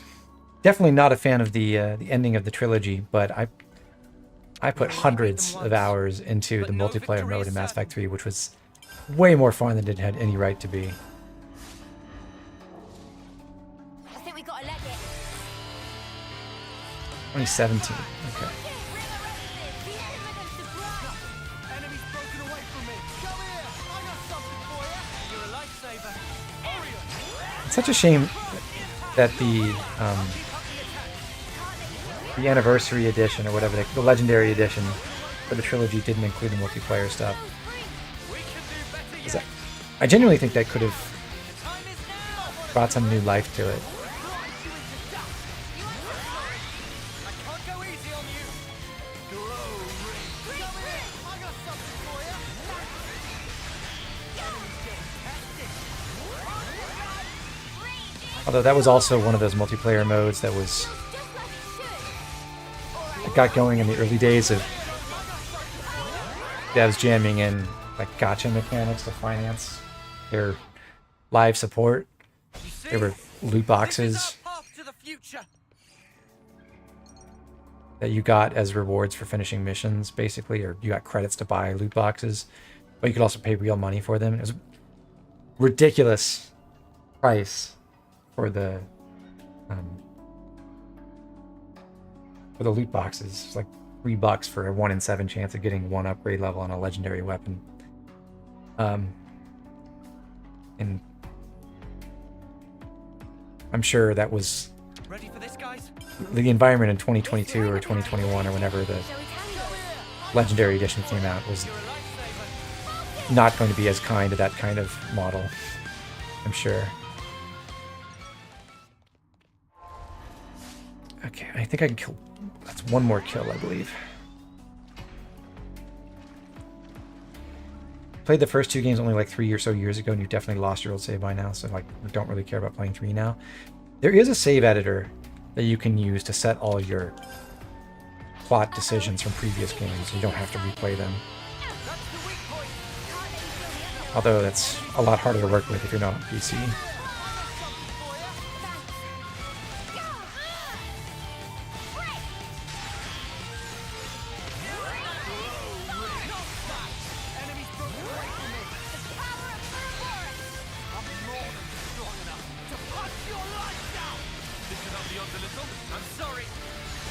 definitely not a fan of the ending of the trilogy, but I put hundreds of hours into the multiplayer mode in Mass Effect 3, which was way more fun than it had any right to be. I think we gotta let it. 2017. Okay. Enemies broken away from me. Come here. I got something for you. You're a lifesaver. Orion! It's such a shame that the anniversary edition or whatever, the legendary edition for the trilogy didn't include the multiplayer stuff. We can do better 'Cause yet. I genuinely think that could have Time is now! brought some new life to it. I can't go easy on you. Glory. Come here. I got something for you. Although that was also one of those multiplayer modes that was that got going in the early days of devs jamming in like gotcha mechanics to finance their live support. There were loot boxes Path to the future. that you got as rewards for finishing missions, basically, or you got credits to buy loot boxes, but you could also pay real money for them. It was a ridiculous price for the loot boxes. It's like $3 for a 1 in 7 chance of getting one upgrade level on a legendary weapon. And I'm sure that was Ready for this, guys? the environment in 2022 or 2021 or whenever the legendary edition came out was You're a lifesaver. not going to be as kind to that kind of model, I'm sure. Okay, I think I can kill. That's one more kill, I believe. Played the first 2 games only like 3 or so years ago, and you've definitely lost your old save by now, so like don't really care about playing 3 now. There is a save editor that you can use to set all your plot decisions from previous games. You don't have to replay them. Although that's a lot harder to work with if you're not on PC. Enemies broken away from me. I'm more than strong enough to punch your life out. Listen up, the odds a little. I'm sorry.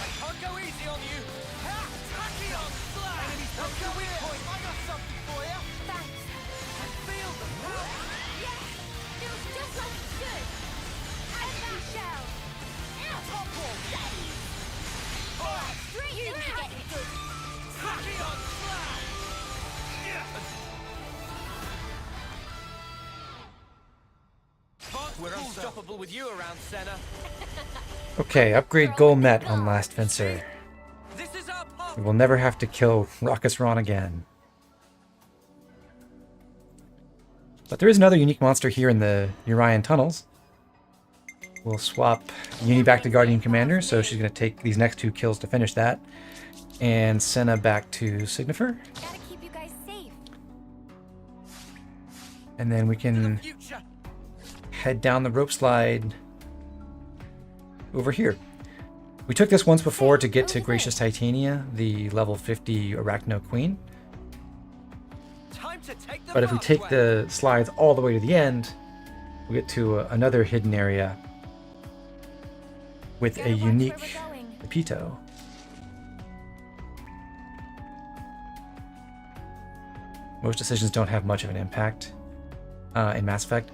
I can't go easy on you. Ha! Tachyon Slash! Enemies broken away. I got something for you. Thanks. I feel the power. Yes! Feels just like it should. And that shell. Top ball. Alright, straight you to get it good. Tachyon Slash! We're unstoppable with you around, Senna. Okay, upgrade goal met on Last Fencer. This is our path. We will never have to kill Raucous Ron again. But there is another unique monster here in the Urian tunnels. We'll swap Uni back to Guardian Commander, so she's going to take these next 2 kills to finish that. And Senna back to Signifer. Gotta keep you guys safe. And then we can Future. head down the rope slide over here. We took this once before to get to Gracious Titania, the level 50 Arachno Queen. Time to take the But if we take the slides all the way to the end, we get to another hidden area with a Gotta watch where unique we're going. Pepito. Most decisions don't have much of an impact in Mass Effect.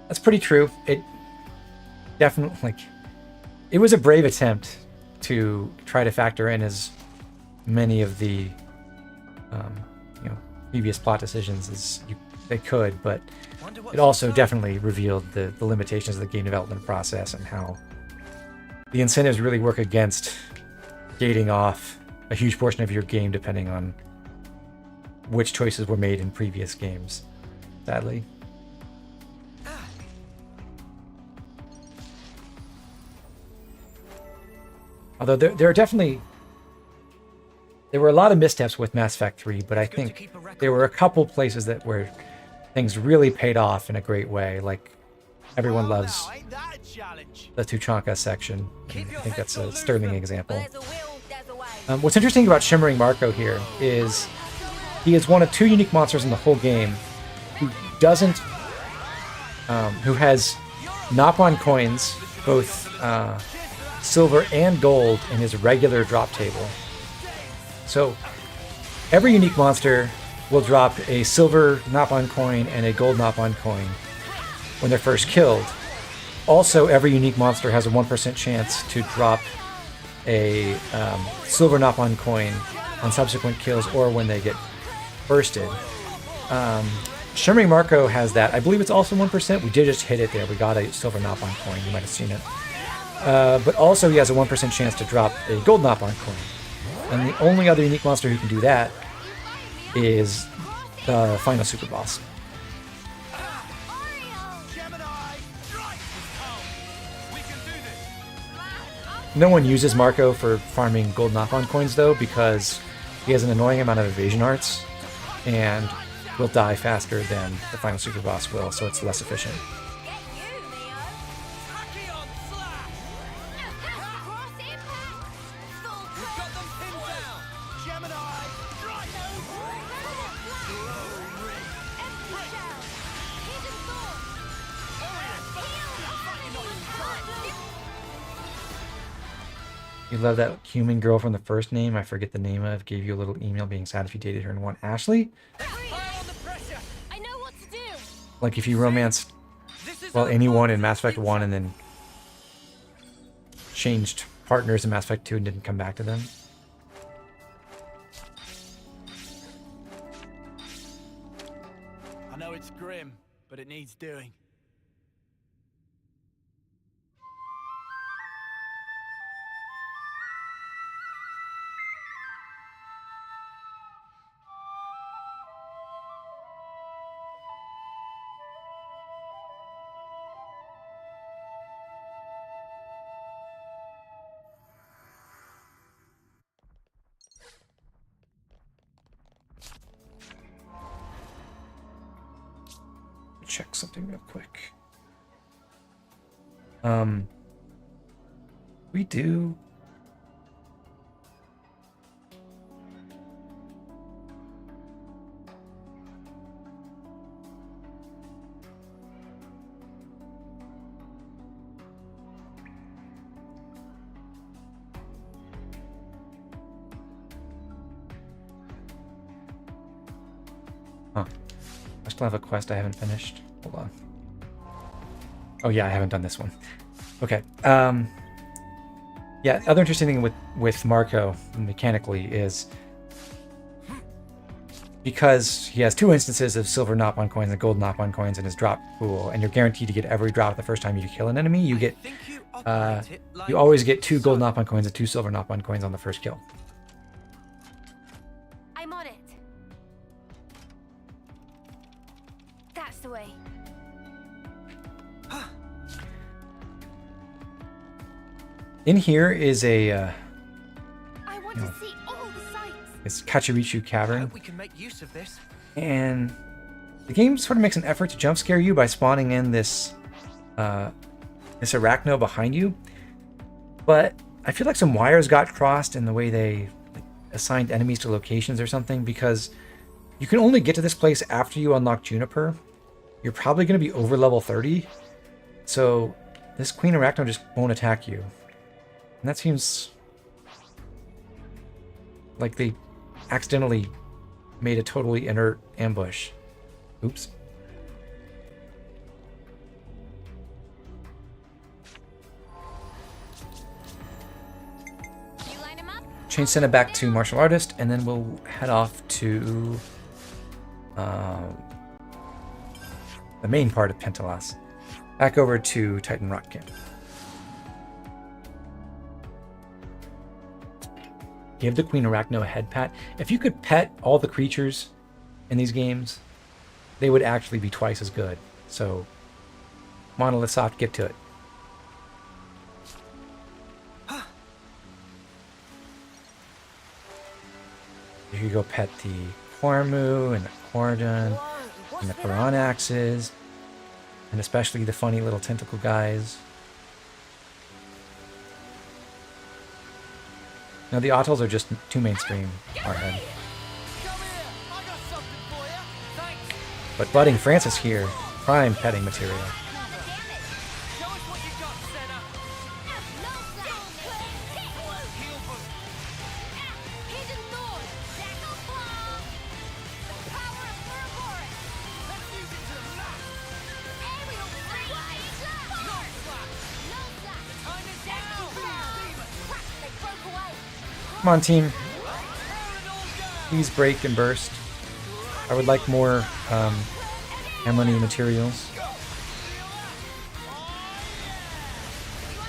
That's pretty true. It definitely, like, it was a brave attempt to try to factor in as many of the, previous plot decisions as they could, but Wonder what's it also inside. definitely revealed the limitations of the game development process and how the incentives really work against gating off a huge portion of your game depending on which choices were made in previous games, sadly. Although there were a lot of missteps with Mass Effect 3, but I Good to think keep a record. there were a couple places where things really paid off in a great way. Like everyone Well, loves now, ain't that a challenge? the Tuchanka section. Keep I your think head that's to a loose sterling them. example. There's a will, there's a way. What's interesting about Shimmering Marco here is he is one of two unique monsters in the whole game who has Nopon coins, both silver and gold, in his regular drop table. So every unique monster will drop a silver Nopon coin and a gold Nopon coin when they're first killed. Also, every unique monster has a 1% chance to drop a silver Nopon coin on subsequent kills or when they get bursted. Shimmering Marco has that. I believe it's also 1%. We did just hit it there. We got a silver Nopon coin. You might have seen it. But also he has a 1% chance to drop a gold Nopon coin. And the only other unique monster who can do that is the final super boss. Gemini! Right! We can do this! No one uses Marco for farming gold Nopon coins though, because he has an annoying amount of evasion arts and will die faster than the final super boss will, so it's less efficient. Get you, Neo. Tacky on slash! Cross impact. Full We've got them pinned down! Gemini! Right! empty shell. Hidden thought. You love that human girl from the first name, I forget the name of, gave you a little email being sad if you dated her and want Ashley? I know what to do. Like if you romanced, This is well, our anyone moment in for Mass Effect the 1 and then changed partners in Mass Effect 2 and didn't come back to them. I know it's grim, but it needs doing. Check something real quick. We do. Huh. I still have a quest I haven't finished. Hold on. Oh yeah, I haven't done this one. Okay. Yeah, other interesting thing with Marco mechanically is because he has two instances of silver Nopon coins and gold Nopon coins in his drop pool, and you're guaranteed to get every drop the first time you kill an enemy, you get Think you operate it like you always get two gold so. Nopon coins and two silver Nopon coins on the first kill. I'm on it. That's the way. In here is a I want to see all the sights. it's Kachirichu I Cavern. hope we can make use of this. And the game sort of makes an effort to jump scare you by spawning in this arachno behind you. But I feel like some wires got crossed in the way they assigned enemies to locations or something, because you can only get to this place after you unlock Juniper. You're probably going to be over level 30. So this Queen Arachno just won't attack you. And that seems like they accidentally made a totally inert ambush. Oops. You line 'em up? Change Senna back to martial artist, and then we'll head off to the main part of Pentelas. Back over to Titan Rock Camp. Give the Queen Arachno a head pat. If you could pet all the creatures in these games, they would actually be twice as good. So, Monolith Soft, get to it. You could go pet the Cormu and the Cordon and the Piranaxes, and especially the funny little tentacle guys. Now the Autols are just too mainstream, Arhead. But Budding Francis here, prime petting material. Show us what you got, Senna. Hidden Thorn! Jackal Claw! The power of Ouroboros! Let's use it to the max. Aerial Slide! Fire! No slack! Time is Jackal now. Claw! Crack! They broke away! Come on, team. Please break and burst. I would like more Emily materials.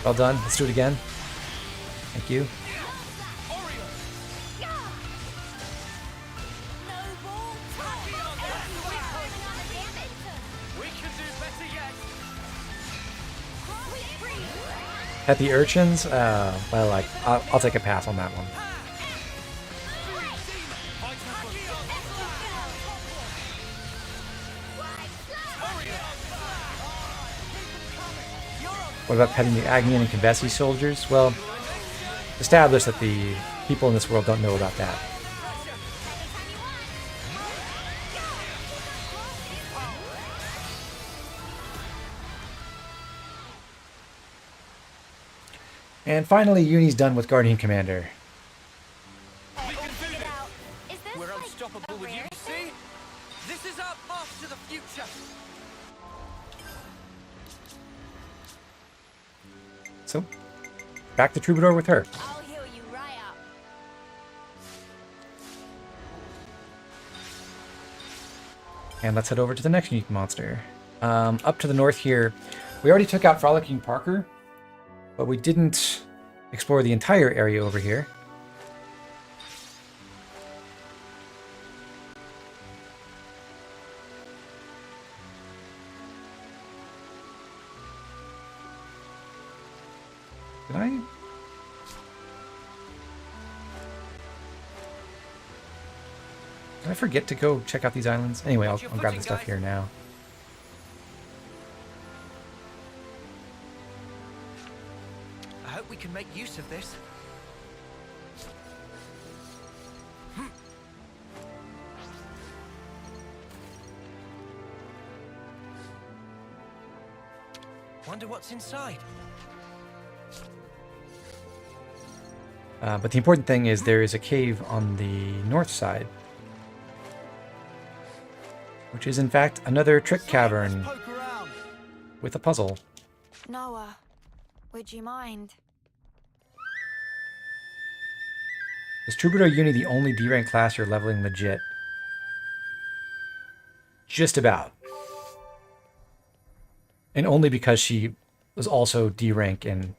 Well done. Let's do it again. Thank you. We can do better yet. At the urchins, well, like I'll take a pass on that one. What about petting the Agnian and Kavesi soldiers? Well, establish that the people in this world don't know about that. And finally, Uni's done with Guardian Commander. We can do it. Is this We're like unstoppable a with you, rare see? This is our path to the future. So, back to Troubadour with her. I'll heal you right up. And let's head over to the next unique monster. Up to the north here, we already took out Frolicking Parker, but we didn't explore the entire area over here. Did I? Did I forget to go check out these islands? Anyway, I'll grab the stuff here now. I hope we can make use of this. Wonder what's inside. But the important thing is there is a cave on the north side, which is in fact another trick cavern Poke around. with a puzzle. Noah, would you mind? Is Troubadour Uni the only D-rank class you're leveling legit? Just about. And only because she was also D-rank in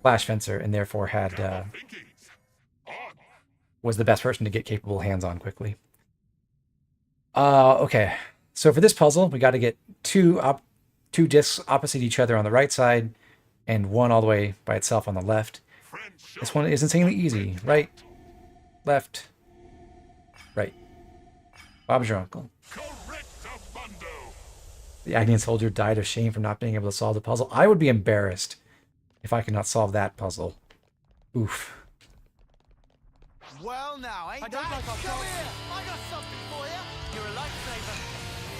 Flash Fencer and therefore had was the best person to get capable hands on quickly. Okay, so for this puzzle, we got to get two discs opposite each other on the right side and one all the way by itself on the left. This one is insanely easy. Right, left, right. Bob's your uncle. The Agnian soldier died of shame for not being able to solve the puzzle. I would be embarrassed if I could not solve that puzzle. Oof. Well, now, ain't that? Come here. I got something for you. You're a lifesaver.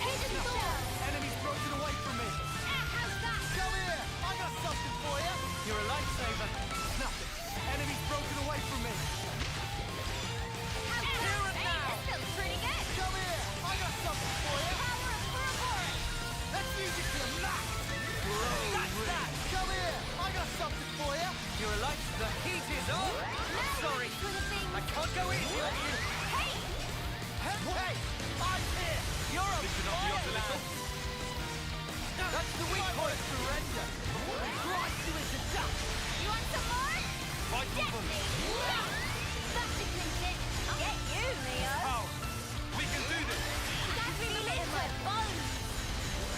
Hidden Thorn! Enemy's broken away from me. How's that? Come here. I got something for you. You're a lifesaver. Nothing. Enemy's broken away from me. Here and now! This feels pretty good! Come here. I got something for you. Power of Ouroboros! Let's use it to the max. That's that. Come here. I got something for you. You're a life. The heat is on. I'm sorry. I can't go easy on you. Hey! Hey, I'm here! You're a fire man! That's the weak point! Surrender! Right to his attack! You want some more? Fight for them! That completes it. I'll get you, Leo. How? We can do this! That's really lit in my bones.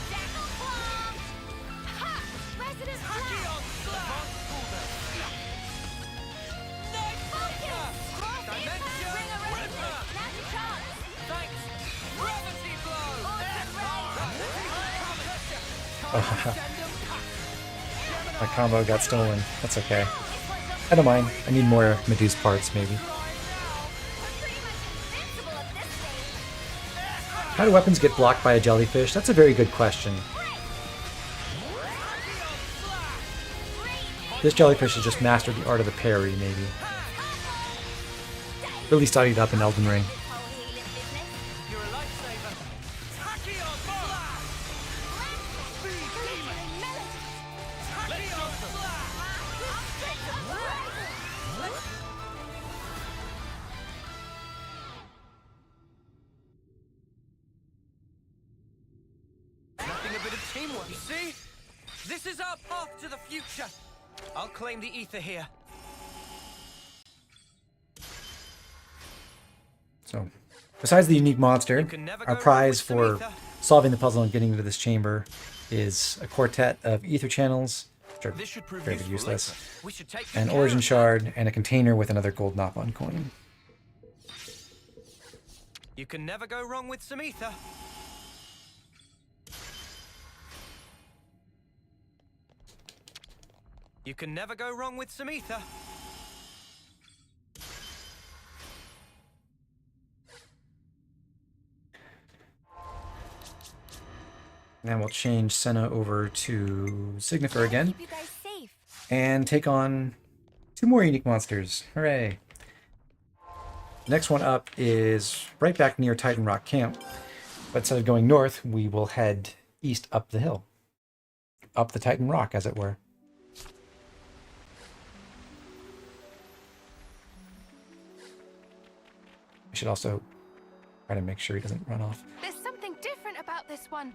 Jackal Claw! Ha! President Black! Advance pull them! Nice Focus! Cross Dimension impact! Ring around Ripper! it. Now's your chance. Thanks! Gravity blow! My combo got stolen. That's okay. I don't mind. I need more Medusa parts, maybe. How do weapons get blocked by a jellyfish? That's a very good question. This jellyfish has just mastered the art of the parry, maybe. Really studied up in Elden Ring. You're a lifesaver! Tachyon Blast! Speed Demon! Tachyon Blast! Nothing a bit of teamwork. You see? This is our path to the future. I'll claim the ether here. So, besides the unique monster, can never our go prize wrong with for some ether. solving the puzzle and getting into this chamber is a quartet of ether channels, which are This should prove fairly useful useless, We should take an care origin of that. shard, and a container with another gold Nopon coin. You can never go wrong with some ether. You can never go wrong with some ether. Then we'll change Senna over to Signifer again Keep you guys safe. and take on 2 more unique monsters. Hooray! Next one up is right back near Titan Rock Camp, but instead of going north, we will head east up the hill. Up the Titan Rock, as it were. I should also try to make sure he doesn't run off. There's something different about this one.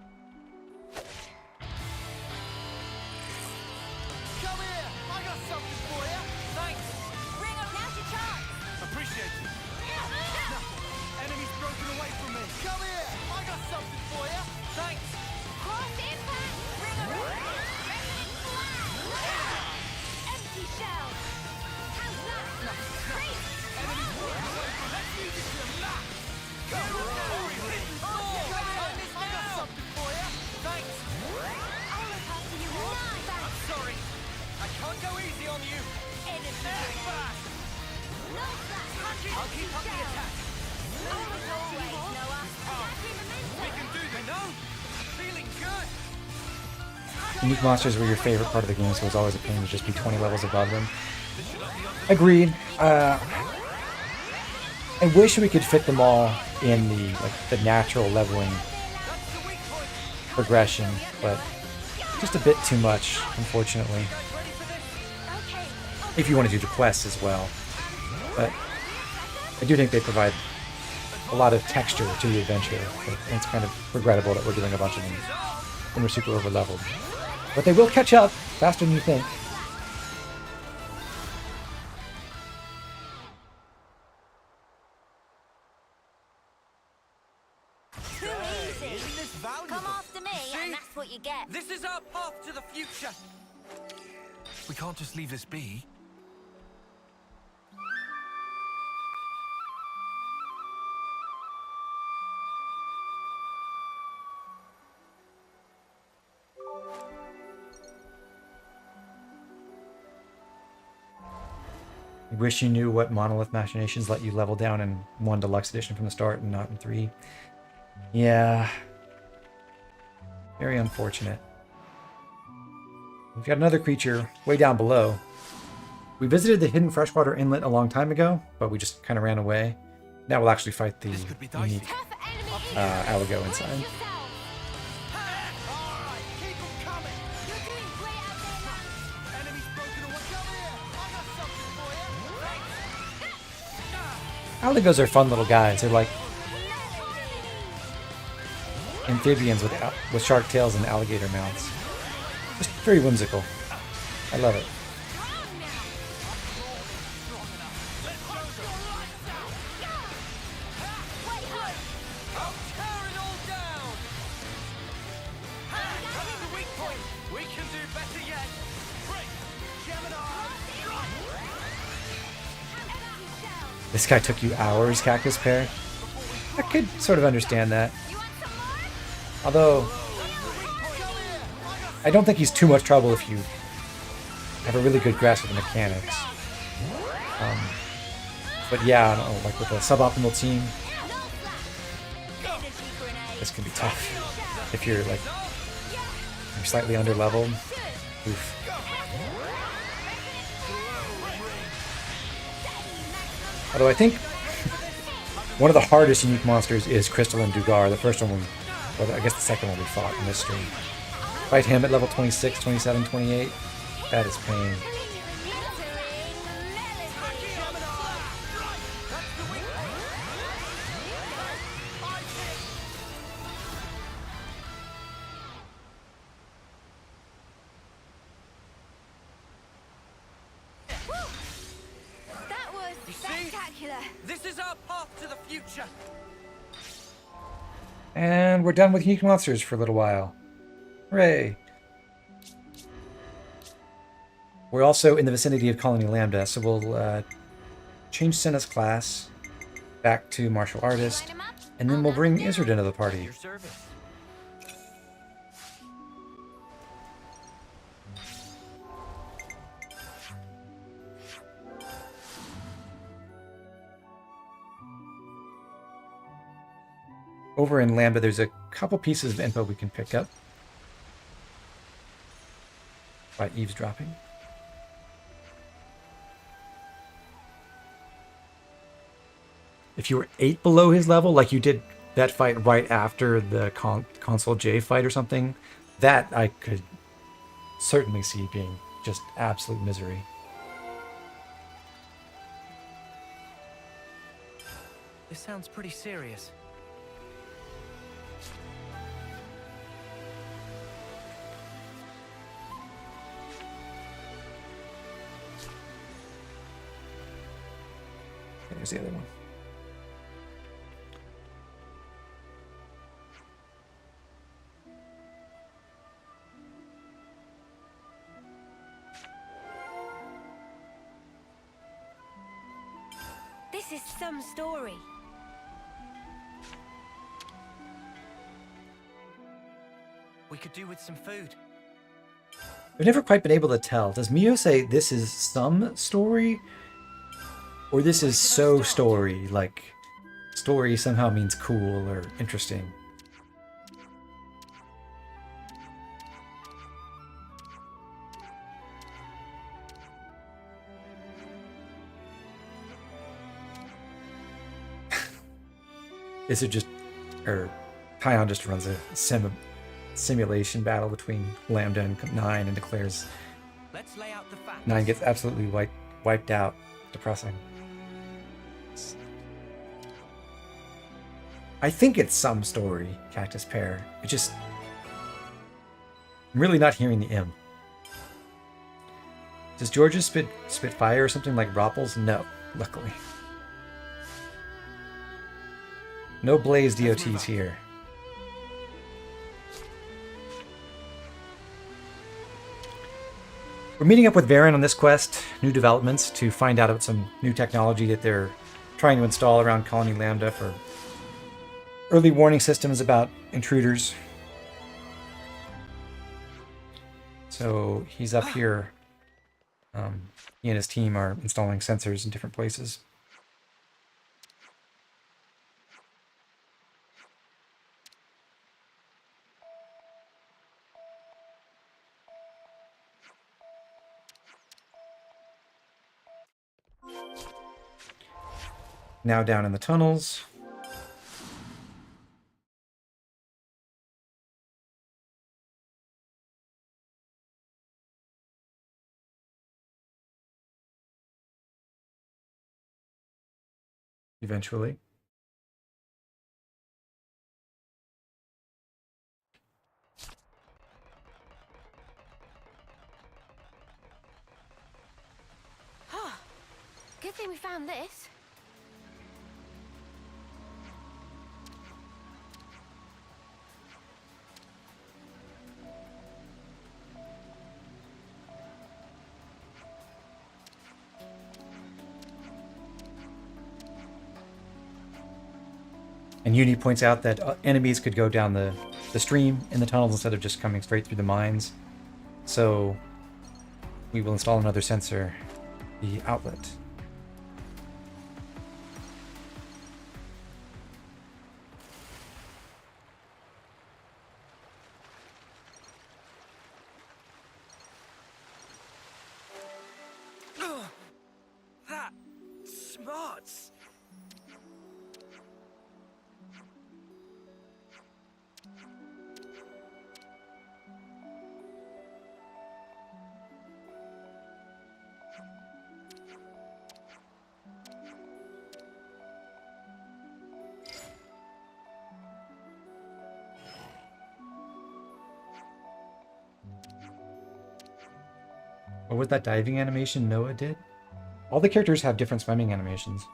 Come here! I got something for you! Thanks! Ring up. Now's your chance. Appreciate it! Enemy's broken away from me! Come here! I got something for you! Thanks! Cross impact. Ring around. President Black! Empty shell. How's that? Great. Enemy's broken away from me! Let's use it to lock! Go! I got something for you! Thanks! I'll look after you all. I'm sorry! I can't go easy on you! Energy Air grenade. fast! No flash. I'll keep up the attack! I'll look after you all. Noah. We can do this! No! Feeling good! Unique monsters were your favorite part of the game, so it's always a pain to just be 20 levels above them. Agreed. I wish we could fit them all in the natural leveling progression, but just a bit too much, unfortunately. If you want to do the quests as well. But I do think they provide a lot of texture to the adventure. And it's kind of regrettable that we're doing a bunch of them when we're super over leveled. But they will catch up faster than you think. Too easy. Isn't this valuable? Come after me, See? and that's what you get. This is our path to the future! We can't just leave this be. I wish you knew what Monolith Machinations let you level down in 1 Deluxe Edition from the start and not in 3. Yeah. Very unfortunate. We've got another creature way down below. We visited the hidden freshwater inlet a long time ago, but we just kind of ran away. Now we'll actually fight the This could be dicey. unique Tough enemy Aligo inside. yourself. Alright, keep them coming! You're doing great out there, lads. Enemy's broken away! Come here! I got something for you! Thanks! Aligos are fun little guys. They're like amphibians with shark tails and alligator mouths. Just very whimsical. I love it. This guy took you hours, Cactus Pear. I could sort of understand that. Although, I don't think he's too much trouble if you have a really good grasp of the mechanics. But yeah, I don't know, like with a suboptimal team, this can be tough. If you're like, you're slightly under-leveled. Oof. Although I think one of the hardest unique monsters is Crystalline Dugar, the first one well, I guess the second one we fought in this stream. Fight him at level 26, 27, 28. That is pain. That was spectacular. This is our path to the future. And we're done with unique monsters for a little while. Hooray! We're also in the vicinity of Colony Lambda, so we'll change Senna's class back to Martial Artist, and then we'll bring Izzard into the party. Your service. Over in Lambda, there's a couple pieces of info we can pick up by eavesdropping. If you were 8 below his level, like you did that fight right after the Console J fight or something, that I could certainly see being just absolute misery. This sounds pretty serious. There's the other one. This is some story. We could do with some food. I've never quite been able to tell. Does Mio say this is some story? Or this is so story, like story somehow means cool or interesting. Is it just, or Pion just runs a simulation battle between Lambda and 9 and declares Let's lay out the facts. 9 gets absolutely wiped out. Depressing. I think it's some story, Cactus Pear. It just... I'm really not hearing the M. Does Georgia spit fire or something like Ropples? No, luckily. No Blaze DOTs here. We're meeting up with Varen on this quest, new developments, to find out about some new technology that they're trying to install around Colony Lambda for early warning systems about intruders. So he's up here. He and his team are installing sensors in different places. Now down in the tunnels. Eventually. thing we found this. And Uni points out that enemies could go down the stream in the tunnels instead of just coming straight through the mines. So we will install another sensor, the outlet. That smarts. What was that diving animation Noah did? All the characters have different swimming animations.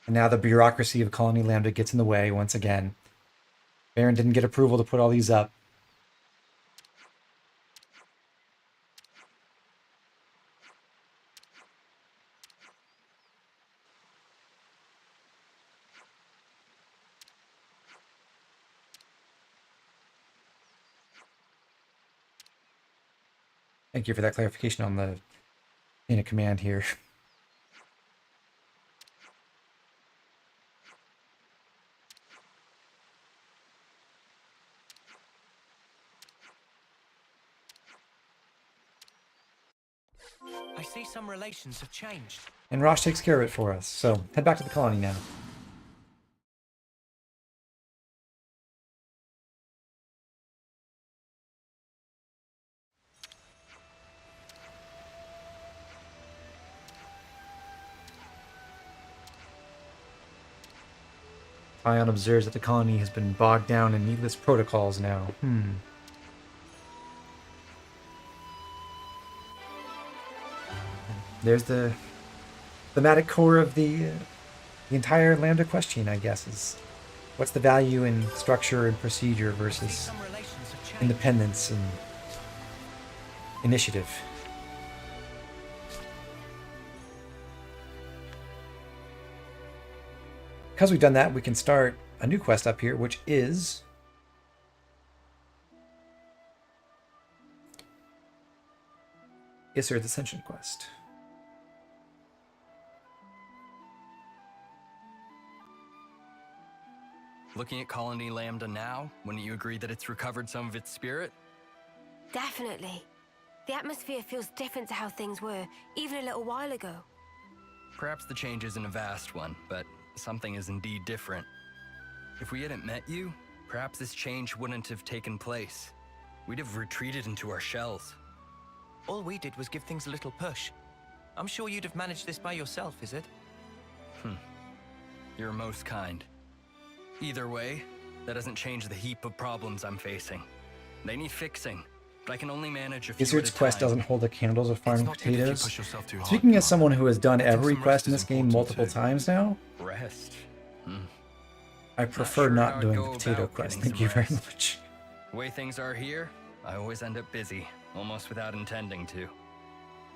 And now the bureaucracy of Colony Lambda gets in the way once again. Baron didn't get approval to put all these up. Thank you for that clarification on the chain of command here. I see some relations have changed. And Rosh takes care of it for us. So head back to the colony now. Aion observes that the colony has been bogged down in needless protocols now. There's the thematic core of the entire Lambda question, I guess, is what's the value in structure and procedure versus Some relations have changed. independence and initiative. Because we've done that, we can start a new quest up here, which is Isser's Ascension quest. Looking at Colony Lambda now, wouldn't you agree that it's recovered some of its spirit? Definitely. The atmosphere feels different to how things were, even a little while ago. Perhaps the change isn't a vast one, but something is indeed different. If we hadn't met you, perhaps this change wouldn't have taken place. We'd have retreated into our shells. All we did was give things a little push. I'm sure you'd have managed this by yourself, is it? You're most kind. Either way, that doesn't change the heap of problems I'm facing. They need fixing, but I can only manage a few Isser's at a quest time. doesn't hold the candles of farming It's not good if you potatoes. push yourself too hard, Speaking as Clark. someone who has done Getting every some quest in rest this is game important multiple too. times now, Rest. I prefer sure not how I'd doing the go potato about quest. getting Thank some you very rest. much. The way things are here, I always end up busy, almost without intending to.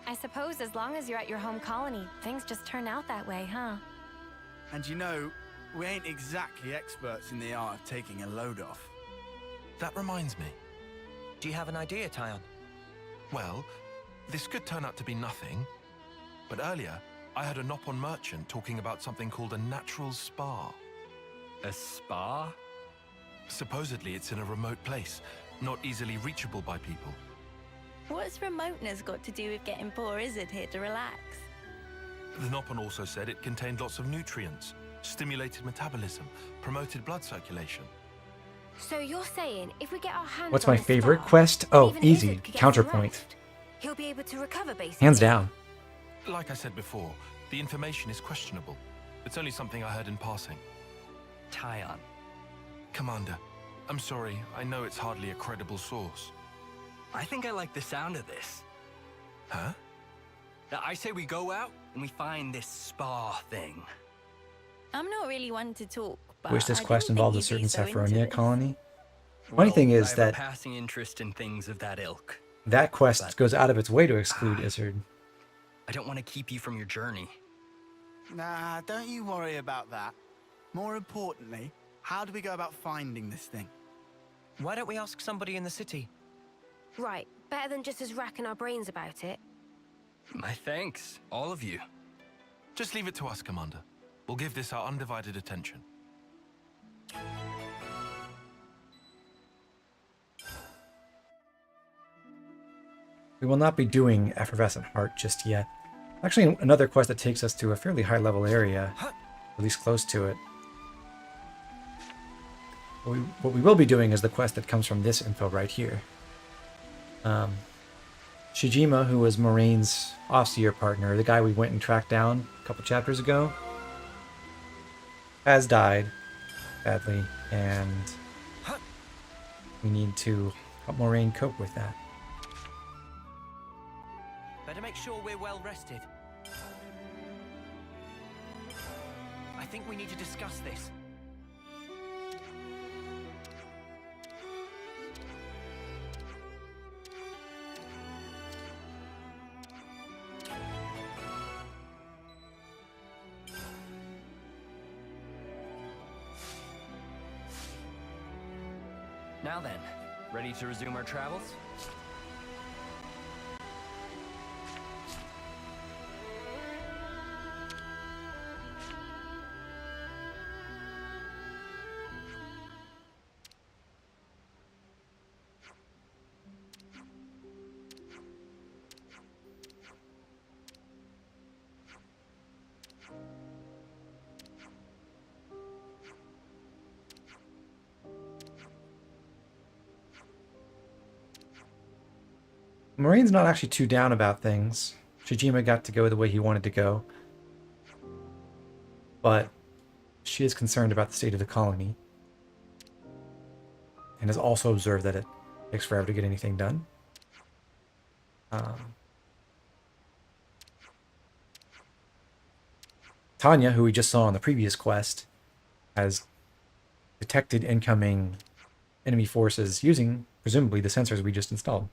I suppose as long as you're at your home colony, things just turn out that way, huh? And you know, we ain't exactly experts in the art of taking a load off. That reminds me. Do you have an idea, Tyon? Well, this could turn out to be nothing, but earlier I heard a Nopon merchant talking about something called a natural spa. A spa? Supposedly it's in a remote place, not easily reachable by people. What's remoteness got to do with getting poor Izzard here to relax? The Nopon also said it contained lots of nutrients, stimulated metabolism, promoted blood circulation. So you're saying if we get our hands What's on my the favorite star, quest? then Oh, even easy. Izzard could get some Counterpoint. rest? He'll be able to recover, basically. Hands down. Like I said before, the information is questionable. It's only something I heard in passing. Tyon. Commander, I'm sorry, I know it's hardly a credible source. I think I like the sound of this. Huh? Now, I say we go out and we find this spa thing. I'm not really one to talk, but Wish this I quest didn't involved a think you'd certain be so into Saffronia this. colony. Funny thing is I have that a passing interest in things of that ilk. that quest But- goes out of its way to exclude Izzard. I don't want to keep you from your journey. Nah, don't you worry about that. More importantly, how do we go about finding this thing? Why don't we ask somebody in the city? Right, better than just us racking our brains about it. My thanks, all of you. Just leave it to us, Commander. We'll give this our undivided attention. We will not be doing Effervescent Heart just yet. Actually, another quest that takes us to a fairly high level area, at least close to it. What we will be doing is the quest that comes from this info right here. Shijima, who was Moraine's Offseer partner, the guy we went and tracked down a couple chapters ago, has died, sadly, and we need to help Moraine cope with that. Better make sure we're well rested. I think we need to discuss this. Now then, ready to resume our travels? Moraine's not actually too down about things. Shijima got to go the way he wanted to go. But she is concerned about the state of the colony. And has also observed that it takes forever to get anything done. Tanya, who we just saw on the previous quest, has detected incoming enemy forces using, presumably, the sensors we just installed.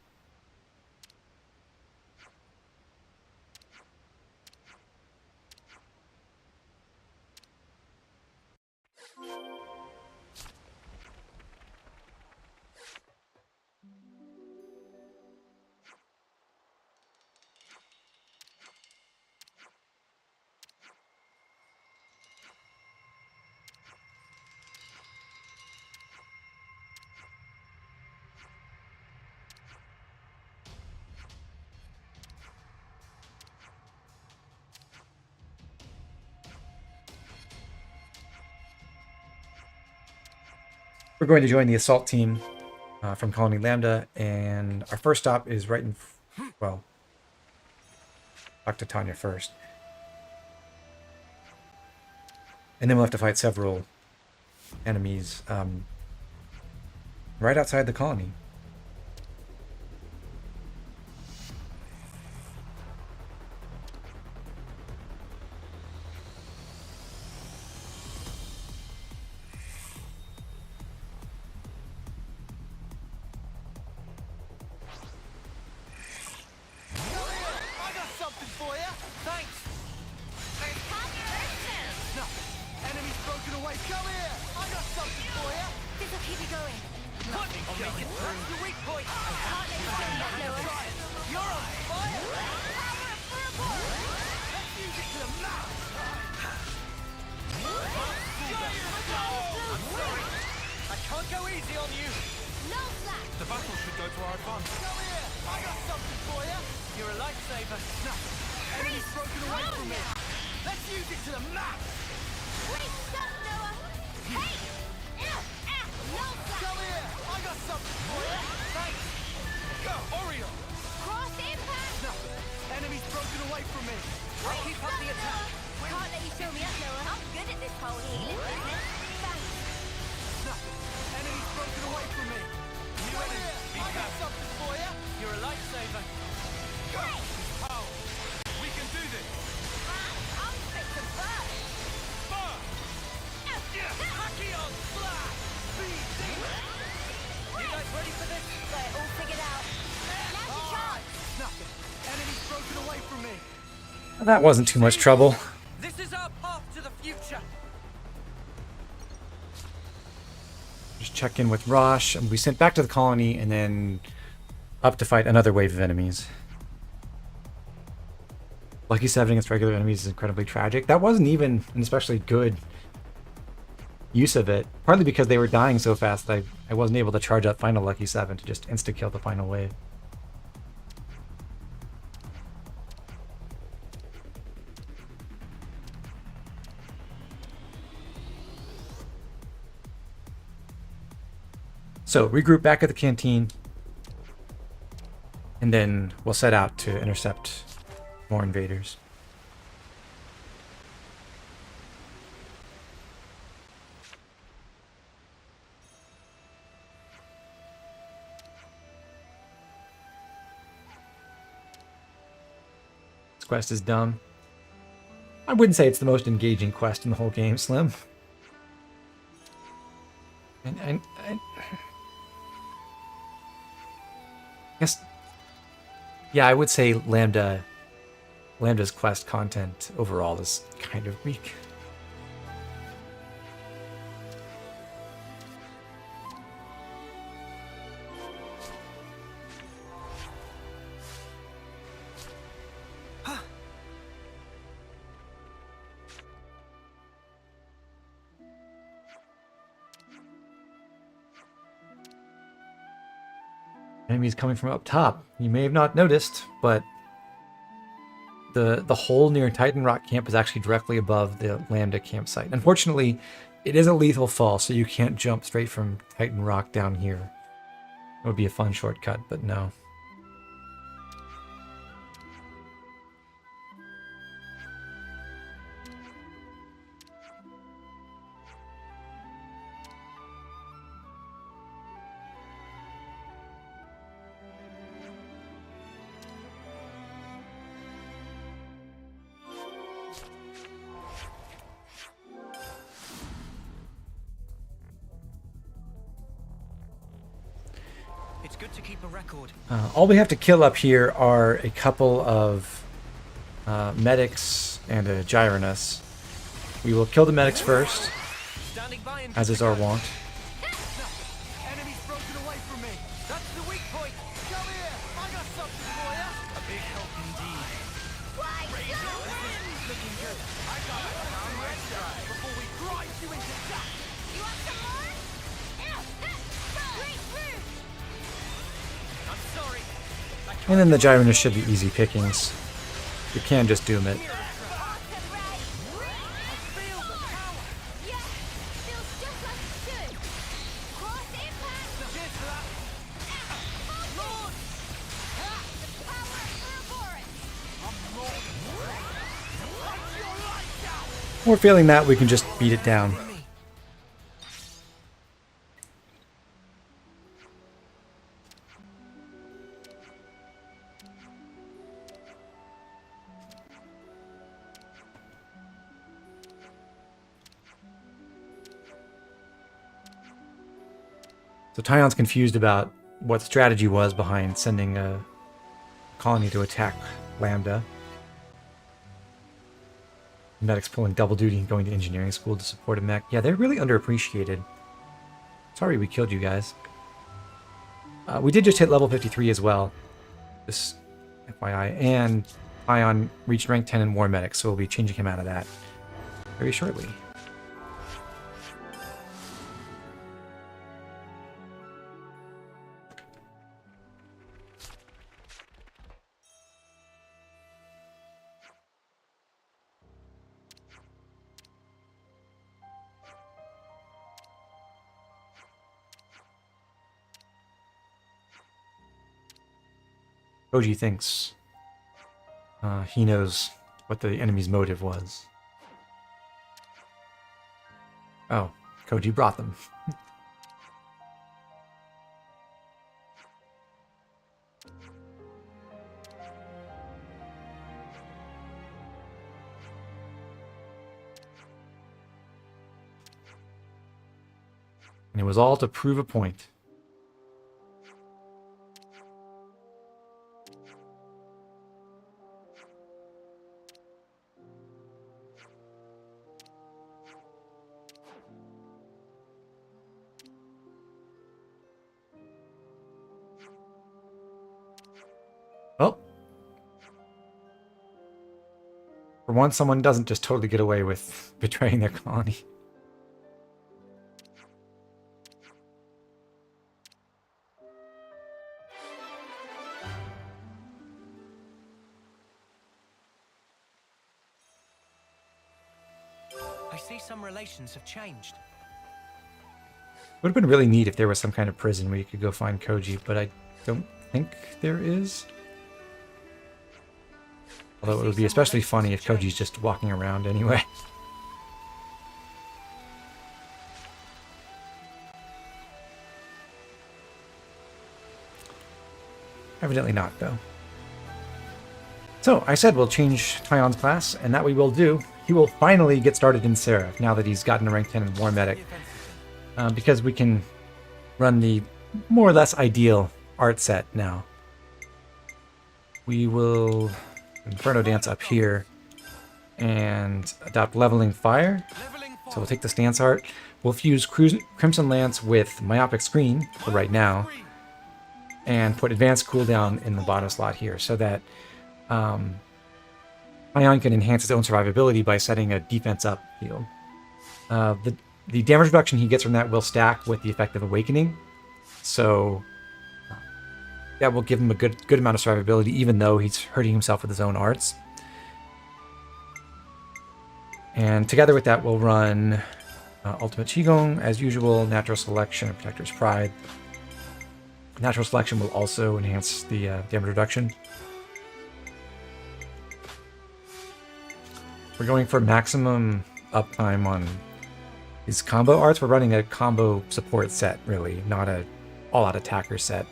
We're going to join the assault team from Colony Lambda, and our first stop is right in, well, talk to Tanya first. And then we'll have to fight several enemies right outside the colony. I got something for you. Thanks. First come, first served. No, enemy's broken away. Come here. I got something for you. This'll keep you going. I'll make it through. lightsaber. No. Enemy's broken away from me. Let's use it to the max. Great stuff, Noah! Hey! No Come here. I got something for you. Thanks. Go, Oreo. Cross impact! No. Enemy's broken away from me. I'll keep up the attack. Can't let you show me up, Noah. I'm good at this whole healing business. Thanks. No. Enemy's broken away from me. New enemy. I got something for you. You're a lightsaber. Go. How? We can do this. I'm fit to burn. Burn. Hackion slash. BD. You guys ready for this? Got it all figured out. Now's your chance. Nothing. Enemy's broken away from me. That wasn't too much trouble. This is our path to the future. Just check in with Rosh, and we sent back to the colony and then up to fight another wave of enemies. Lucky 7 against regular enemies is incredibly tragic. That wasn't even an especially good use of it, partly because they were dying so fast that I wasn't able to charge up final Lucky 7 to just insta-kill the final wave. So, regroup back at the canteen, and then we'll set out to intercept more invaders. This quest is dumb. I wouldn't say it's the most engaging quest in the whole game, Slim. And I guess, yeah, I would say Lambda's quest content overall is kind of weak. Enemies coming from up top. You may have not noticed, but the hole near Titan Rock camp is actually directly above the Lambda campsite. Unfortunately, it is a lethal fall, so you can't jump straight from Titan Rock down here. It would be a fun shortcut, but no. It's good to keep a record. All we have to kill up here are a couple of medics and a Gyronus. We will kill the medics first, Standing by and as is our want. Enemy's broken away from me. That's the weak point. Come here. I got something for you. A big help indeed. Looking good. I got it. I'm ready before we grind you into dust. You want some more? Great fruit! I'm sorry. And then the Gyronus should be easy pickings. You can just doom it. Awesome, Ray! Feel the power. Yeah! Feels just like it should! Cross impact! Cheers for that. Lord! The power of Ouroboros! We're feeling that we can just beat it down. So Tyon's confused about what the strategy was behind sending a colony to attack Lambda. Medics pulling double duty and going to engineering school to support a mech. Yeah, they're really underappreciated. Sorry we killed you guys. We did just hit level 53 as well. This FYI. And Ion reached rank 10 in War Medic, so we'll be changing him out of that very shortly. Koji thinks he knows what the enemy's motive was. Oh, Koji brought them. And it was all to prove a point. Well, for once, someone doesn't just totally get away with betraying their colony. I see some relations have changed. Would have been really neat if there was some kind of prison where you could go find Koji, but I don't think there is. Although it would be especially funny if Koji's just walking around anyway. Evidently not, though. So, I said we'll change Tyon's class, and that we will do. He will finally get started in Seraph, now that he's gotten a rank 10 in War Medic. Because we can run the more or less ideal art set now. We will Inferno Dance up here and adopt Leveling Fire. So we'll take the stance art. We'll fuse Crimson Lance with Myopic Screen for right now. And put Advanced Cooldown in the bottom slot here so that Aion can enhance his own survivability by setting a defense up field. The damage reduction he gets from that will stack with the effect of Awakening. So that will give him a good amount of survivability, even though he's hurting himself with his own arts. And together with that, we'll run Ultimate Qigong, as usual, Natural Selection, and Protector's Pride. Natural Selection will also enhance the damage reduction. We're going for maximum uptime on these combo arts. We're running a combo support set, really, not a all-out attacker set.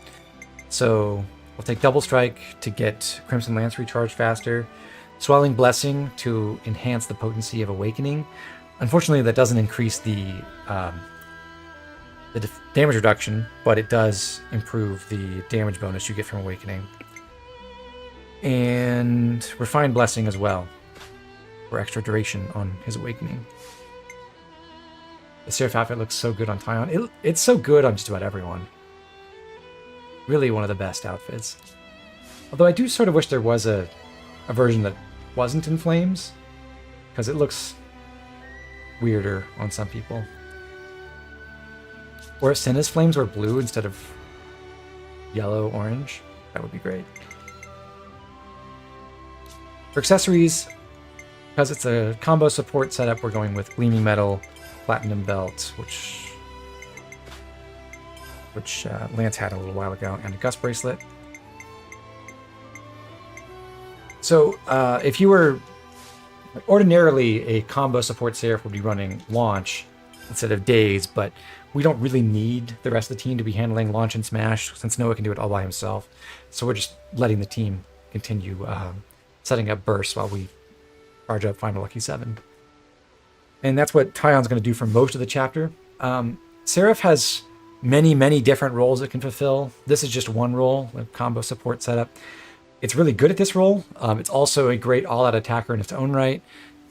So we'll take Double Strike to get Crimson Lance recharged faster, Swelling Blessing to enhance the potency of Awakening. Unfortunately, that doesn't increase the damage reduction, but it does improve the damage bonus you get from Awakening. And Refined Blessing as well, for extra duration on his Awakening. The Seraph outfit looks so good on Tyon. It's so good on just about everyone. Really one of the best outfits. Although I do sort of wish there was a version that wasn't in flames, because it looks weirder on some people. Or if Senna's flames were blue instead of yellow-orange, that would be great. For accessories, because it's a combo support setup, we're going with Gleaming Metal, Platinum Belt, which Lance had a little while ago, and a Gust Bracelet. So if you were ordinarily a combo support Seraph would be running Launch instead of Daze, but we don't really need the rest of the team to be handling Launch and Smash since Noah can do it all by himself. So we're just letting the team continue setting up bursts while we charge up Final Lucky 7. And that's what Tyon's going to do for most of the chapter. Seraph has many different roles it can fulfill. This is just one role, a combo support setup. It's really good at this role. It's also a great all-out attacker in its own right,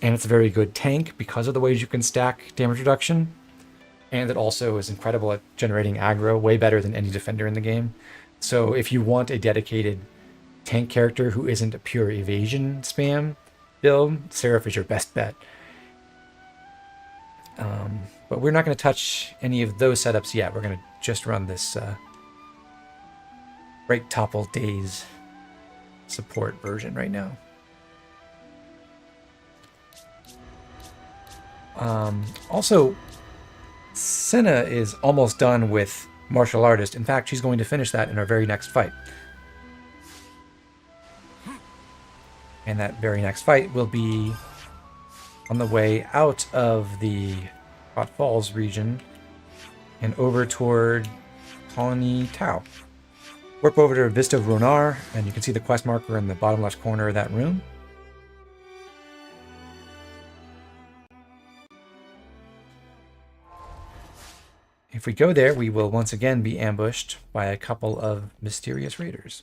and it's a very good tank because of the ways you can stack damage reduction. And it also is incredible at generating aggro, way better than any defender in the game. So if you want a dedicated tank character who isn't a pure evasion spam build, Seraph is your best bet. But we're not going to touch any of those setups yet. We're going to just run this Break Topple Daze support version right now. Also, Senna is almost done with Martial Artist. In fact, she's going to finish that in our very next fight. And that very next fight will be on the way out of the Hot Falls region and over toward Colony Tau. Warp over to Vista of Ronar, and you can see the quest marker in the bottom left corner of that room. If we go there, we will once again be ambushed by a couple of mysterious raiders.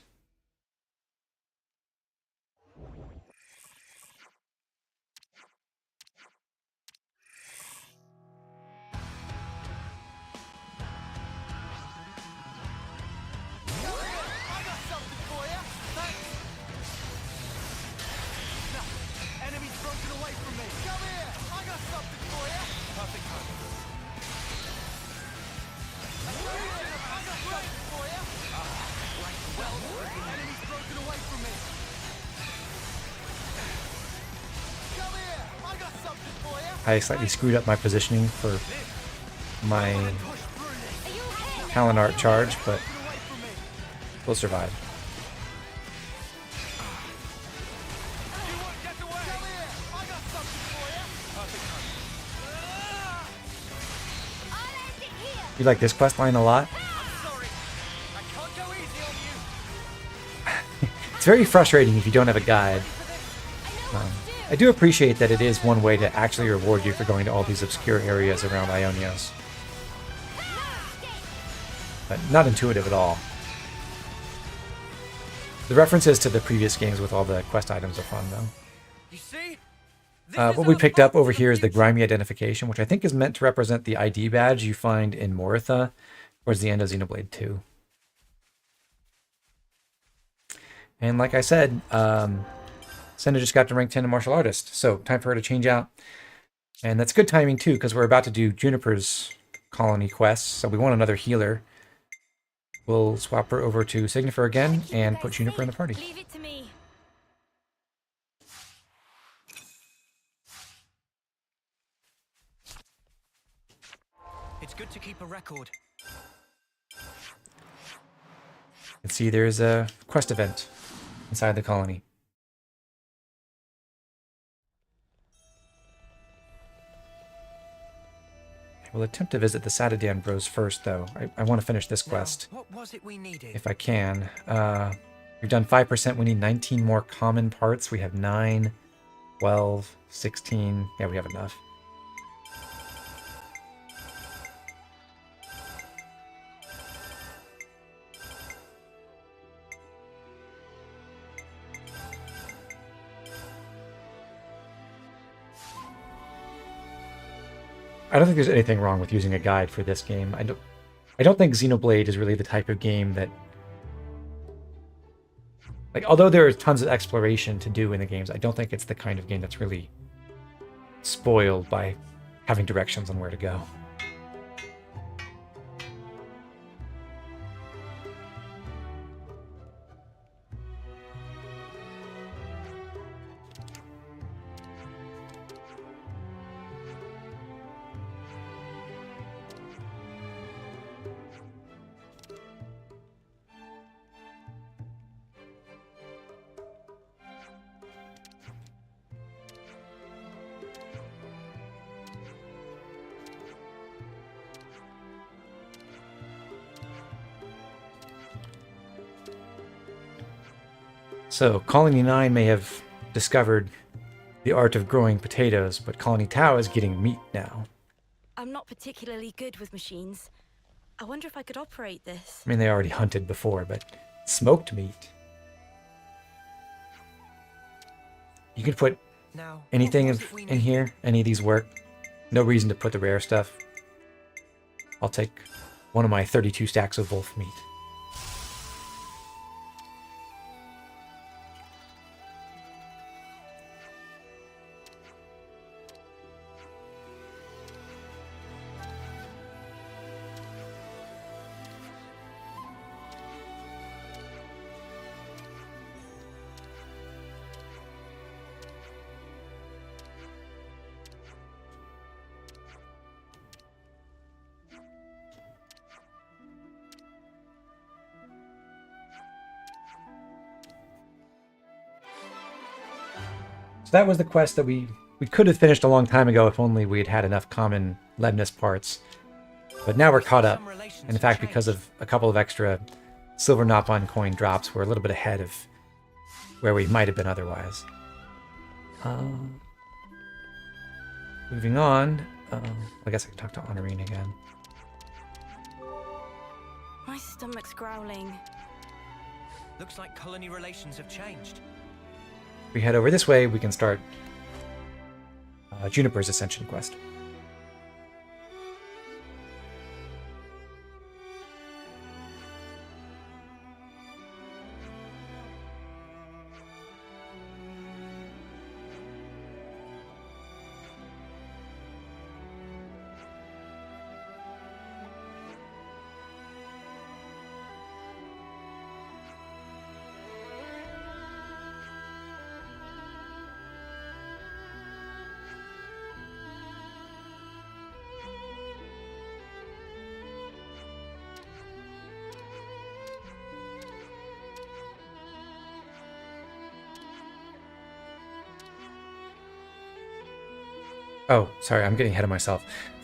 I got something for you. Thanks. No, enemy's broken away from me. Come here. I got something for you. Perfect timing. I got something for you. Right. Well, enemy's broken away from me. Come here. I got something for you. I slightly screwed up my positioning for my Push through this. Are you okay? Talon Art charge, but Broken away from me. we'll survive. You won't get away. Come here. I got something for you. Perfect timing. I'll end it here. You like this quest line a lot? I'm sorry. I can't go easy on you. It's very frustrating if you don't have a guide. I know what to do. I do appreciate that it is one way to actually reward you for going to all these obscure areas around Aionios. But not intuitive at all. The references to the previous games with all the quest items are fun, though. You see? What we picked up over here is the grimy identification, which I think is meant to represent the ID badge you find in Moritha towards the end of Xenoblade 2. And like I said, Senna just got to rank 10 in Martial Artist, so time for her to change out. And that's good timing, too, because we're about to do Juniper's colony quests, so we want another healer. We'll swap her over to Signifer again and put Juniper in the party. Leave it to me. It's good to keep a record. You can see there's a quest event inside the colony. We'll attempt to visit the Satadan Bros first, though. I want to finish this quest, Now, what was it we needed? if I can. We've done 5%. We need 19 more common parts. We have 9, 12, 16. Yeah, we have enough. I don't think there's anything wrong with using a guide for this game. I don't think Xenoblade is really the type of game that, like, although there is tons of exploration to do in the games, I don't think it's the kind of game that's really spoiled by having directions on where to go. So, Colony 9 may have discovered the art of growing potatoes, but Colony Tau is getting meat now. I'm not particularly good with machines. I wonder if I could operate this. I mean, they already hunted before, but smoked meat. You could put Now, anything what was it we in needed? here, any of these work. No reason to put the rare stuff. I'll take one of my 32 stacks of wolf meat. that was the quest that we could have finished a long time ago if only we had had enough common Lemnis parts. But now we're caught up. And in fact, because of a couple of extra silver Nopon coin drops, we're a little bit ahead of where we might have been otherwise. Moving on. I guess I can talk to Honorine again. My stomach's growling. Looks like colony relations have changed. If we head over this way, we can start Juniper's Ascension quest. Oh, sorry, I'm getting ahead of myself.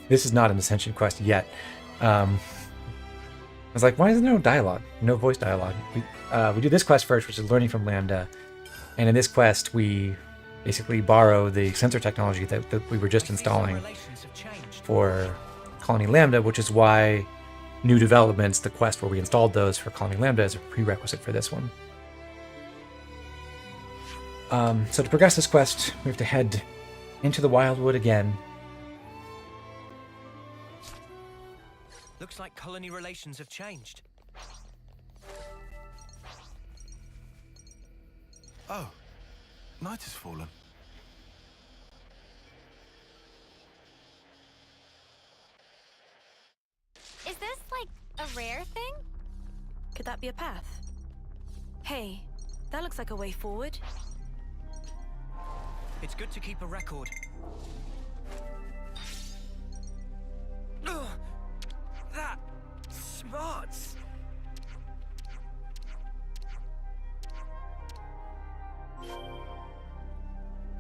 This is not an Ascension quest yet. I was like, why is there no dialogue? No voice dialogue? We do this quest first, which is learning from Lambda. And in this quest, we basically borrow the sensor technology that we were just installing for Colony Lambda, which is why new developments, the quest where we installed those for Colony Lambda, is a prerequisite for this one. So to progress this quest, we have to head into the Wildwood again. Looks like colony relations have changed. Oh, night has fallen. Is this like a rare thing? Could that be a path? Hey, that looks like a way forward. It's good to keep a record. Ugh, that smarts.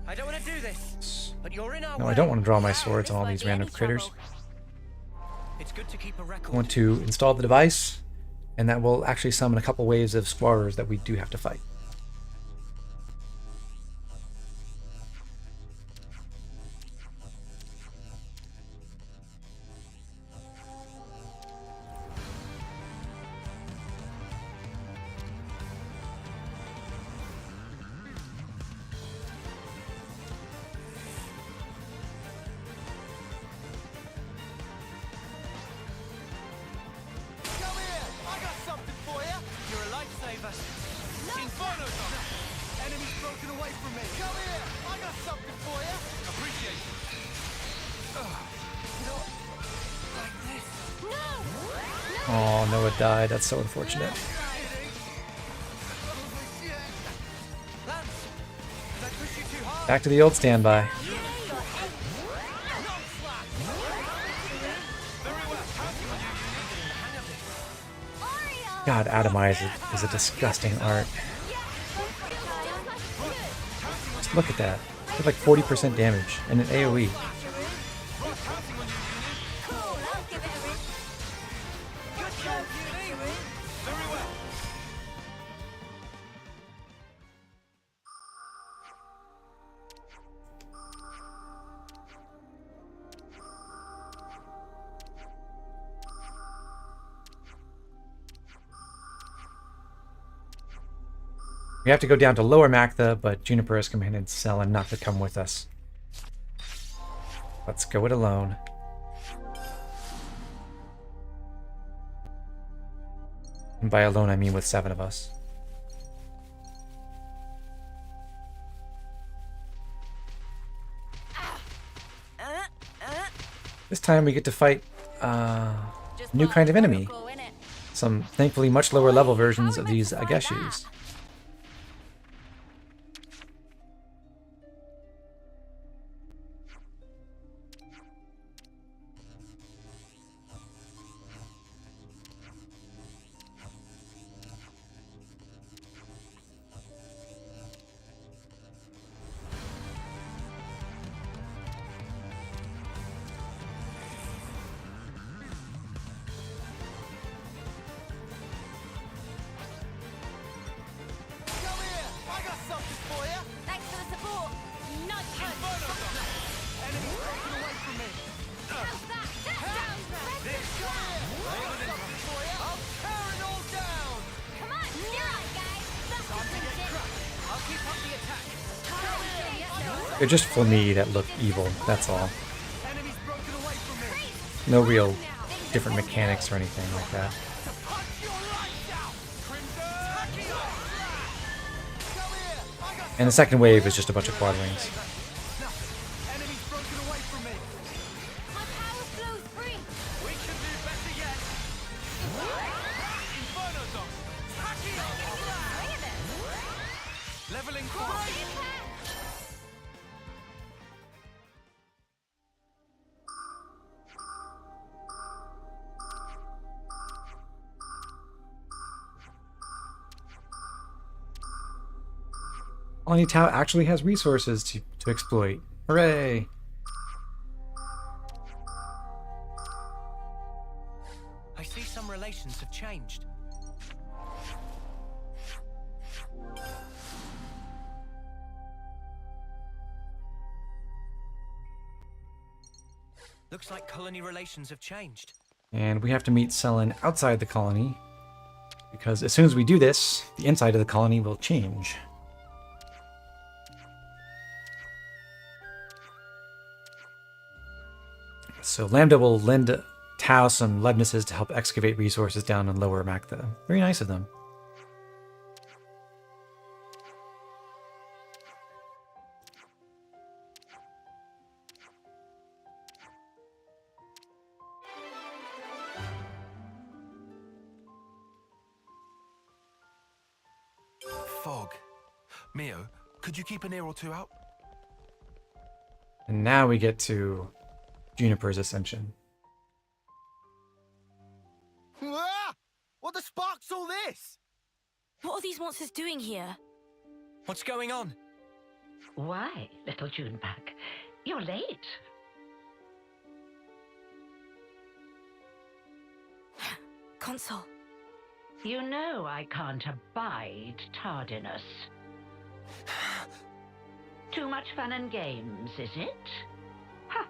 I don't want to do this, but you're in our way. No, I don't want to draw my swords on all these random critters. It's good to keep a record. I want to install the device, and that will actually summon a couple waves of squirrels that we do have to fight. Oh, Noah died. That's so unfortunate. Back to the old standby. God, Atomize is a disgusting art. Just look at that. It's like 40% damage and an AoE. We have to go down to Lower Mactha, but Juniper has commanded Selen not to come with us. Let's go it alone. And by alone, I mean with 7 of us. This time we get to fight a new kind of enemy. Some, thankfully, much lower level versions of these Ageshus. They're just for me that look evil, that's all. Enemies broken away from me. No real different mechanics or anything like that. To punch your lights out. Crimson. Come here. I got And the second wave is just a bunch of quad wings. Now, enemies broken away from me. My power flows free. We can do better yet. Inferno Zone. Swing of it. Leveling force. Colony Tau actually has resources to exploit. Hooray! I see some relations have changed. Looks like colony relations have changed. And we have to meet Selen outside the colony, because as soon as we do this, the inside of the colony will change. So Lambda will lend Tau some Leibnizes to help excavate resources down in Lower Mactha. Very nice of them. Fog. Mio, could you keep an ear or two out? And now we get to Juniper's Ascension. Ah! What the spark's all this? What are these monsters doing here? What's going on? Why, little Junebug? You're late. Consul. You know I can't abide tardiness. Too much fun and games, is it? Ha!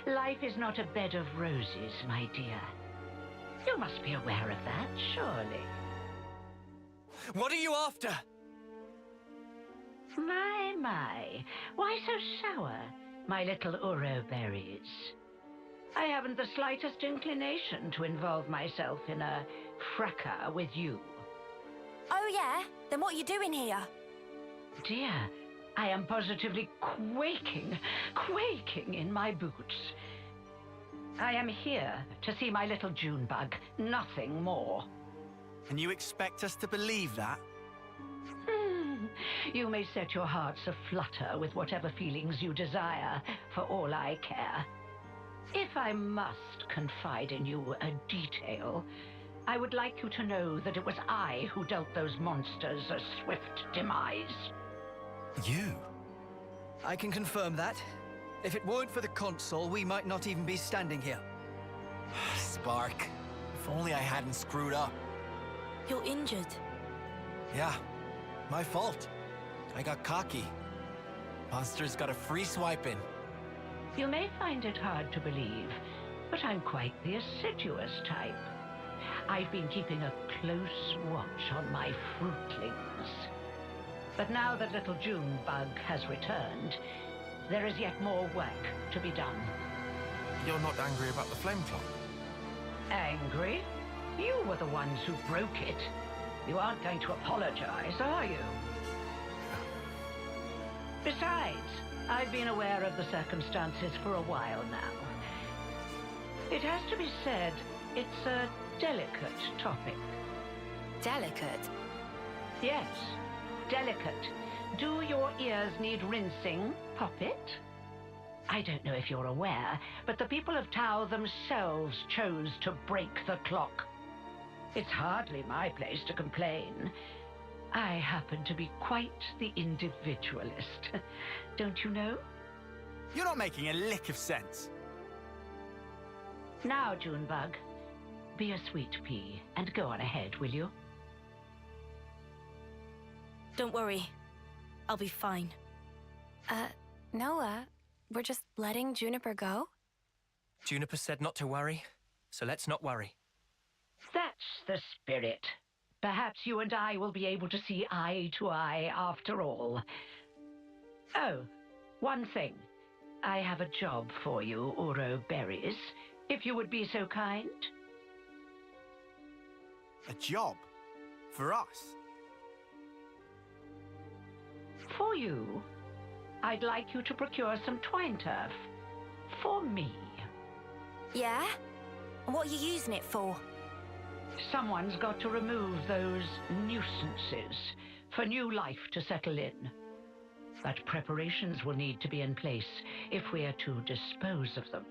Life is not a bed of roses, my dear. You must be aware of that, surely. What are you after? My. Why so sour, my little Uro berries? I haven't the slightest inclination to involve myself in a fracas with you. Oh yeah? Then what are you doing here? Dear, I am positively quaking in my boots. I am here to see my little Junebug, nothing more. And you expect us to believe that? You may set your hearts aflutter with whatever feelings you desire, for all I care. If I must confide in you a detail, I would like you to know that it was I who dealt those monsters a swift demise. You? I can confirm that. If it weren't for the console, we might not even be standing here. Spark. If only I hadn't screwed up. You're injured. Yeah, my fault. I got cocky. Monsters got a free swipe in. You may find it hard to believe, but I'm quite the assiduous type. I've been keeping a close watch on my fruitlings. But now that little Junebug has returned, there is yet more work to be done. You're not angry about the flame clock? Angry? You were the ones who broke it. You aren't going to apologize, are you? Besides, I've been aware of the circumstances for a while now. It has to be said, it's a delicate topic. Delicate? Yes, delicate. Do your ears need rinsing, Poppet? I don't know if you're aware, but the people of Tau themselves chose to break the clock. It's hardly my place to complain. I happen to be quite the individualist. Don't you know? You're not making a lick of sense. Now, Junebug, be a sweet pea and go on ahead, will you? Don't worry. I'll be fine. Noah, we're just letting Juniper go? Juniper said not to worry, so let's not worry. That's the spirit. Perhaps you and I will be able to see eye to eye after all. Oh, One thing. I have a job for you, Uro Berries, if you would be so kind. A job? For us? For you, I'd like you to procure some twine turf. For me. Yeah? What are you using it for? Someone's got to remove those nuisances for new life to settle in. But preparations will need to be in place if we are to dispose of them.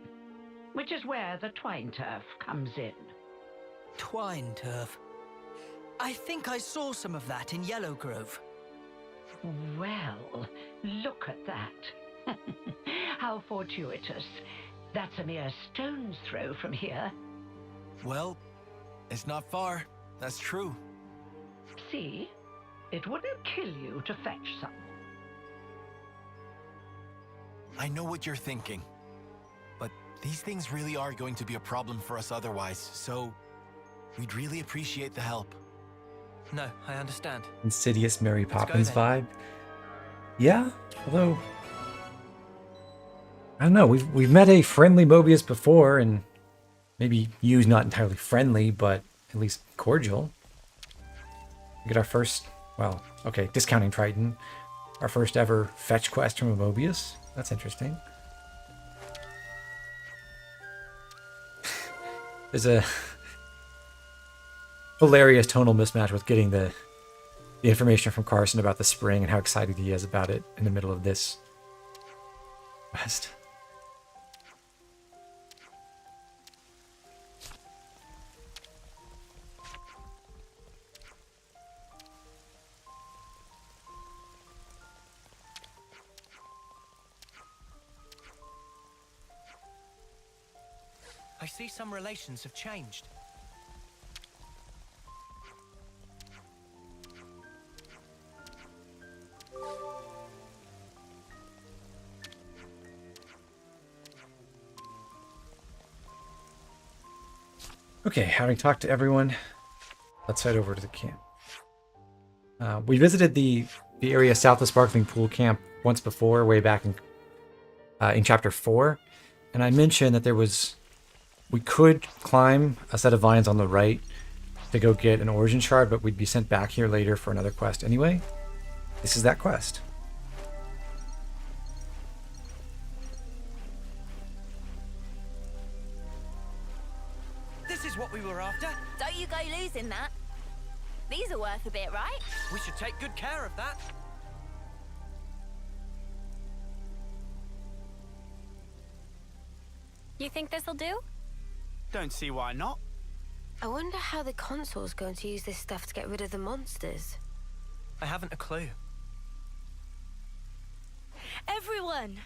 Which is where the twine turf comes in. Twine turf. I think I saw some of that in Yellow Grove. Well, look at that. How fortuitous. That's a mere stone's throw from here. Well, it's not far. That's true. See? It wouldn't kill you to fetch some. I know what you're thinking. But these things really are going to be a problem for us otherwise, so we'd really appreciate the help. No, I understand. Insidious Mary Poppins then. vibe. Yeah, although I don't know. We've met a friendly Mobius before, and maybe Yu's not entirely friendly, but at least cordial. We get our first, well, okay, discounting Triton, our first ever fetch quest from a Mobius. That's interesting. There's a hilarious tonal mismatch with getting the information from Carson about the spring and how excited he is about it in the middle of this quest. I see some relations have changed. Okay, having talked to everyone, let's head over to the camp. We visited the area south of Sparkling Pool Camp once before, way back in Chapter 4, and I mentioned that we could climb a set of vines on the right to go get an origin shard, but we'd be sent back here later for another quest anyway. This is that quest. This is what we were after. Don't you go losing that. These are worth a bit, right? We should take good care of that. You think this'll do? Don't see why not. I wonder how the console's going to use this stuff to get rid of the monsters. I haven't a clue. Everyone!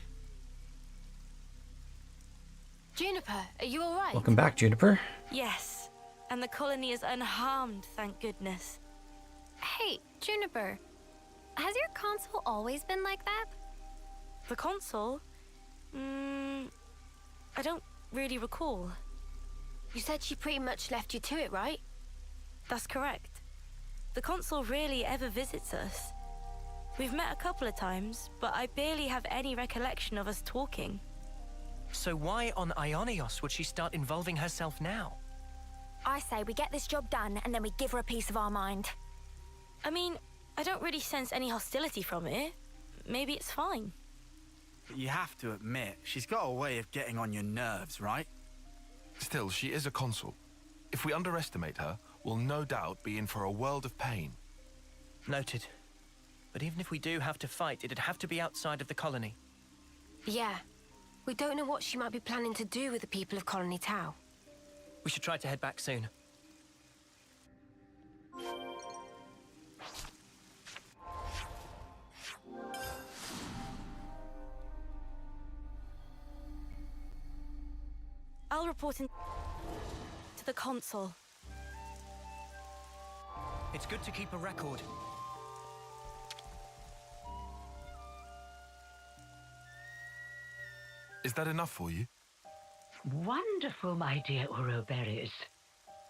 Juniper, are you alright? Welcome back, Juniper. Yes, and the colony is unharmed, thank goodness. Hey, Juniper. Has your console always been like that? The console? I don't really recall. You said she pretty much left you to it, right? That's correct. The console rarely ever visits us. We've met a couple of times, but I barely have any recollection of us talking. So why on Aionios would she start involving herself now? I say we get this job done and then we give her a piece of our mind. I mean, I don't really sense any hostility from it. Maybe it's fine. But you have to admit, she's got a way of getting on your nerves, right? Still, she is a consul. If we underestimate her, we'll no doubt be in for a world of pain. Noted. But even if we do have to fight, it'd have to be outside of the colony. Yeah. We don't know what she might be planning to do with the people of Colony Tau. We should try to head back soon. I'll report in to the console. It's good to keep a record. Is that enough for you? Wonderful, my dear Uro Berries.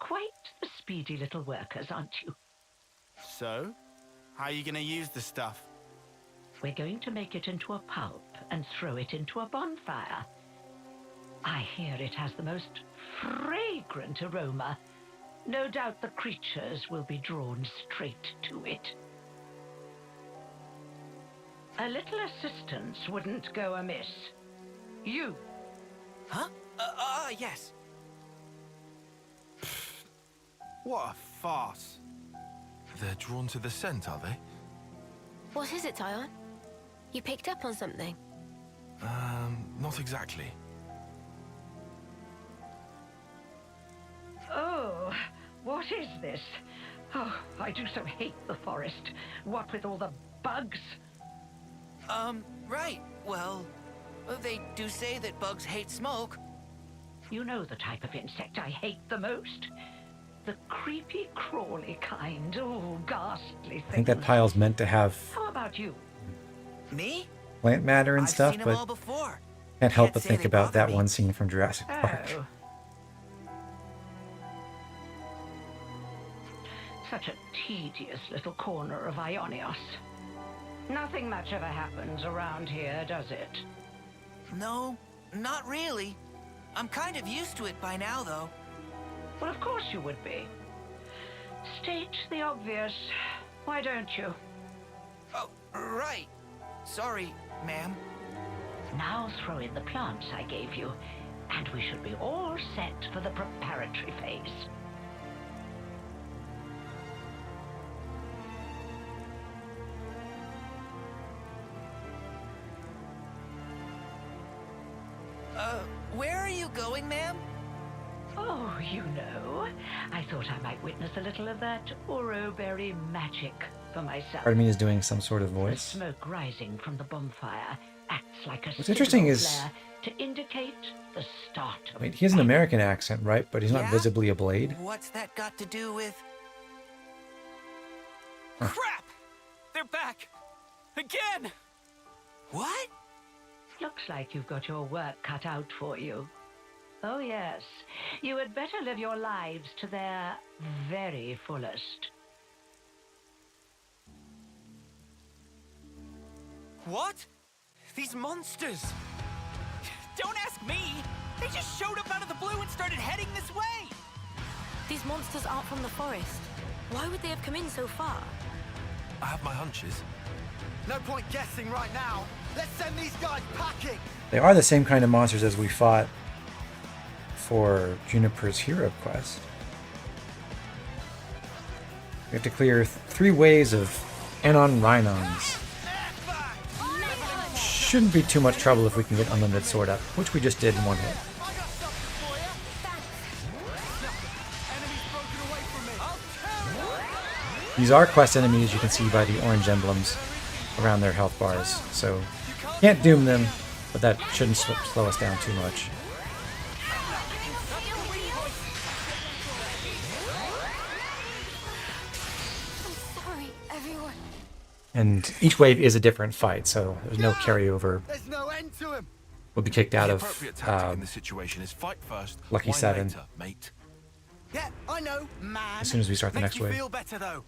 Quite the speedy little workers, aren't you? So, how are you going to use the stuff? We're going to make it into a pulp and throw it into a bonfire. I hear it has the most fragrant aroma. No doubt the creatures will be drawn straight to it. A little assistance wouldn't go amiss. You. Huh? Yes. What a farce. They're drawn to the scent, are they? What is it, Tyon? You picked up on something? Not exactly. Oh, what is this? Oh, I do so hate the forest. What with all the bugs? Right. Well, they do say that bugs hate smoke. You know the type of insect I hate the most? The creepy, crawly kind. Oh, ghastly things. I think that pile's meant to have How about you? Me? plant matter and I've stuff, seen 'em all but before. can't help Can't but say think they about bother that me. one scene from Jurassic Park. Oh. Such a tedious little corner of Aionios. Nothing much ever happens around here, does it? No, not really. I'm kind of used to it by now, though. Well, of course you would be. State the obvious. Why don't you? Oh, right. Sorry, ma'am. Now throw in the plants I gave you, and we should be all set for the preparatory phase. Where are you going, ma'am? Oh, you know, I thought I might witness a little of that Ouroberry magic for myself. Part of me is doing some sort of The voice. smoke rising from the bonfire acts like a What's interesting signal is- flare to indicate the start of Wait, he has an American accent, right? But he's not Yeah? visibly a blade. What's that got to do with... Huh. Crap! They're back! Again! What? Looks like you've got your work cut out for you. Oh yes, you had better live your lives to their very fullest. What? These monsters! Don't ask me! They just showed up out of the blue and started heading this way! These monsters aren't from the forest. Why would they have come in so far? I have my hunches. No point guessing right now. Let's send these guys packing! They are the same kind of monsters as we fought for Juniper's hero quest. We have to clear 3 waves of Anon Rhinons. Shouldn't be too much trouble if we can get unlimited sword up, which we just did in one hit. I got something for you! Enemy's broken away from me! I'll tear These are quest enemies, you can see by the orange emblems around their health bars, so can't doom them, but that shouldn't slow us down too much. I'm sorry, everyone. And each wave is a different fight, so there's no carryover. There's no end to him! We'll be kicked out The of appropriate tactic in this situation is fight first, Lucky whine 7. later, mate. Yeah, I know, man. as soon as we start the Makes next me wave. feel better, though.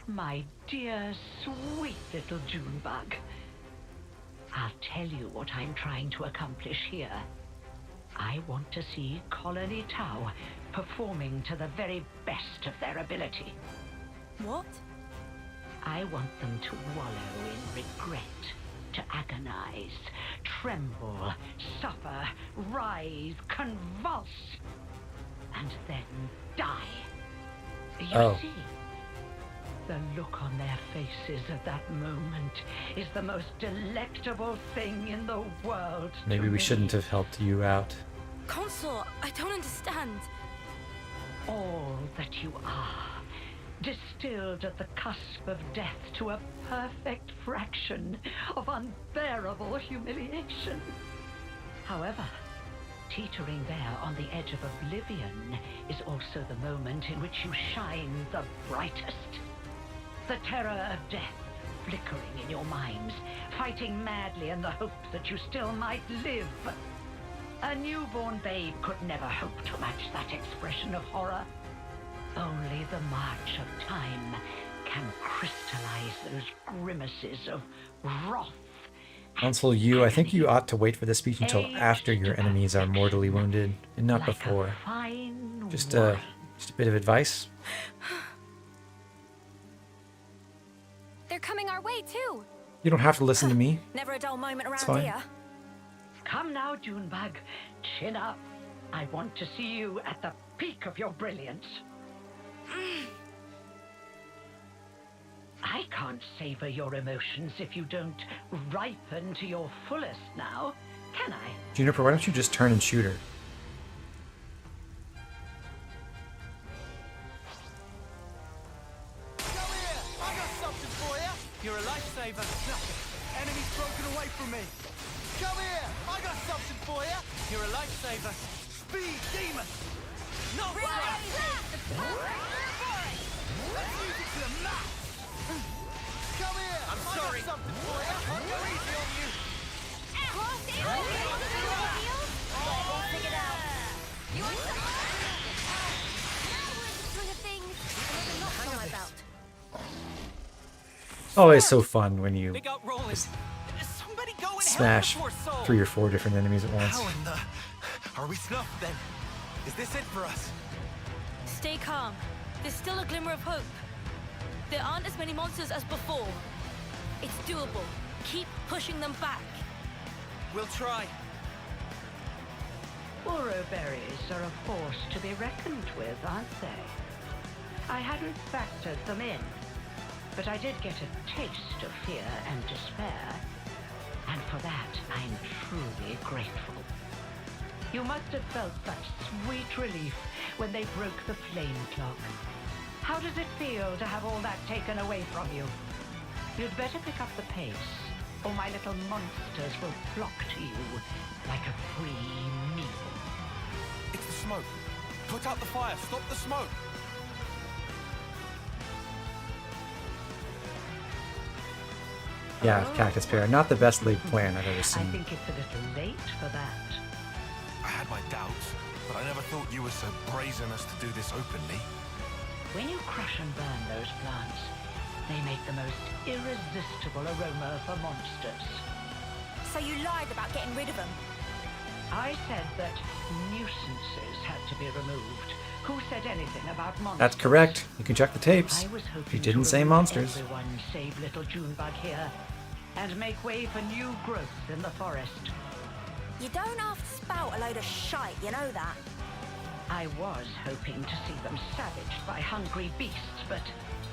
My dear, sweet little Junebug. I'll tell you what I'm trying to accomplish here. I want to see Colony Tau performing to the very best of their ability. What? I want them to wallow in regret, to agonize, tremble, suffer, rise, convulse, and then die. You see, the look on their faces at that moment is the most delectable thing in the world. Maybe to we me. shouldn't have helped you out. Consort, I don't understand. All that you are, distilled at the cusp of death to a perfect fraction of unbearable humiliation. However, teetering there on the edge of oblivion is also the moment in which you shine the brightest. The terror of death flickering in your minds, fighting madly in the hope that you still might live. A newborn babe could never hope to match that expression of horror. Only the march of time can crystallize those grimaces of wrath. Council you, I think you ought to wait for this speech until after your enemies are mortally wounded, and not before. Just a bit of advice. They're coming our way, too. You don't have to listen to me. Never a dull moment It's around fine. here. Come now, Junebug. Chin up. I want to see you at the peak of your brilliance. I can't savor your emotions if you don't ripen to your fullest now, can I? Juniper, why don't you just turn and shoot her? Come here! I got something for you! You're a lifesaver. Enemy's broken away from me! Come here! I got something for you! You're a lifesaver. Speed demon! Not right. Let's use it to the max! Come here! I'm I sorry. got something for you! Can't go easy on you. Always so fun when you They got rolling. Is somebody going smash hell before soul? 3 or 4 different enemies at once. How in the... Are we snuffed then? Is this it for us? Stay calm. There's still a glimmer of hope. There aren't as many monsters as before. It's doable. Keep pushing them back. We'll try. Uro berries are a force to be reckoned with, aren't they? I hadn't factored them in, but I did get a taste of fear and despair, and for that I'm truly grateful. You must have felt such sweet relief when they broke the flame clock. How does it feel to have all that taken away from you? You'd better pick up the pace, or my little monsters will flock to you like a free meal. It's the smoke. Put out the fire. Stop the smoke. Yeah, Cactus Pear. Not the best laid plan I've ever I seen. think it's a little late for that. I had my doubts, but I never thought you were so brazen as to do this openly. When you crush and burn those plants, they make the most irresistible aroma for monsters. So you lied about getting rid of them? I said that nuisances had to be removed. Who said anything about monsters? That's correct. You can check the tapes. I was hoping You didn't to say remove monsters. Everyone save little Junebug here, and make way for new growth in the forest. You don't have to spout a load of shite, you know that? I was hoping to see them savaged by hungry beasts, but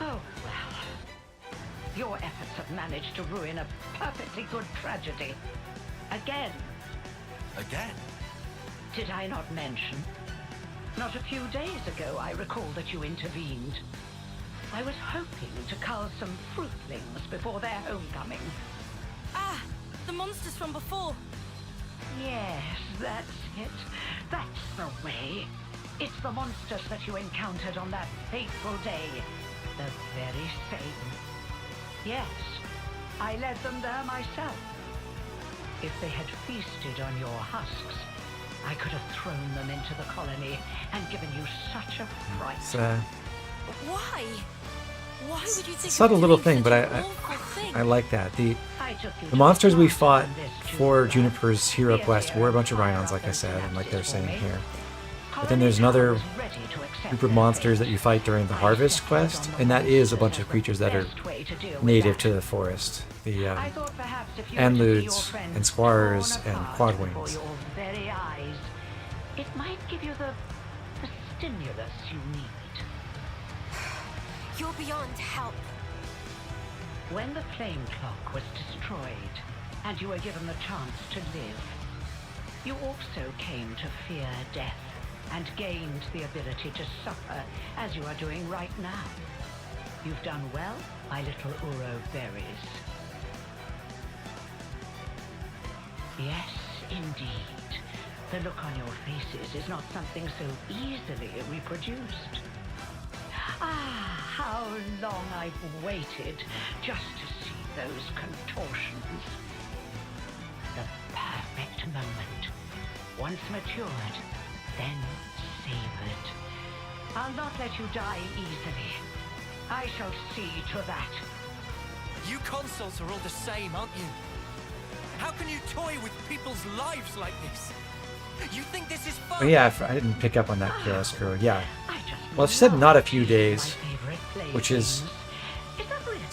oh well. Your efforts have managed to ruin a perfectly good tragedy. Again. Again? Did I not mention? Not a few days ago, I recall that you intervened. I was hoping to cull some fruitlings before their homecoming. Ah, the monsters from before. Yes, that's it. That's the way. It's the monsters that you encountered on that fateful day. The very same. Yes, I led them there myself. If they had feasted on your husks, I could have thrown them into the colony and given you such a fright. It's Why? Why would you think subtle of little doing thing, such but an awful thing? I like that. The I took you the to monsters we farm fought on this for Junebug. Juniper's hero Here quest they were a are, bunch of fire Rhinons, off like I those said, and like they're synapses for saying me. here. But Colony then there's another was ready to accept group of their monsters fate. that you fight during the harvest quest, and that is a bunch of creatures that are Best way to deal with native that. to the forest. The I thought perhaps if you were to see your Anludes friends and Squires torn and apart before Quadwings. your very eyes, it might give you the stimulus you need. You're beyond help. When the flame clock was destroyed, and you were given the chance to live, you also came to fear death, and gained the ability to suffer, as you are doing right now. You've done well, my little Uro berries. Yes, indeed. The look on your faces is not something so easily reproduced. Ah, how long I've waited just to see those contortions. The perfect moment. Once matured, then savored. I'll not let you die easily. I shall see to that. You consoles are all the same, aren't you? How can you toy with people's lives like this? You think this is fun? Oh yeah, I didn't pick up on that, Chaos Girl. Yeah. Well, she said not a few days, which is,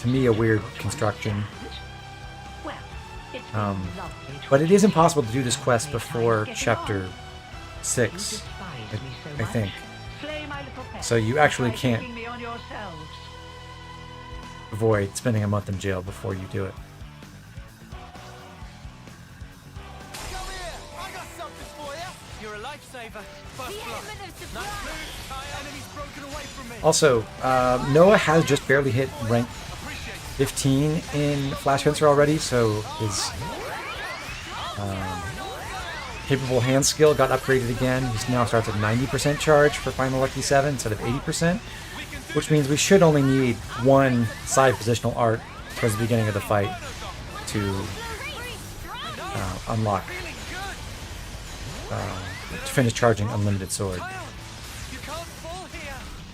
to me, a weird construction. But it is impossible to do this quest before chapter 6, I think. So you actually can't avoid spending a month in jail before you do it. You're a lifesaver. First blood. Nice move, Kaya. Enemy's broken away from me. Also, Noah has just barely hit rank 15 in Flash Fencer already, so his capable hand skill got upgraded again. He now starts at 90% charge for Final Lucky 7 instead of 80%, which means we should only need one side positional art towards the beginning of the fight to unlock, to finish charging Unlimited Sword.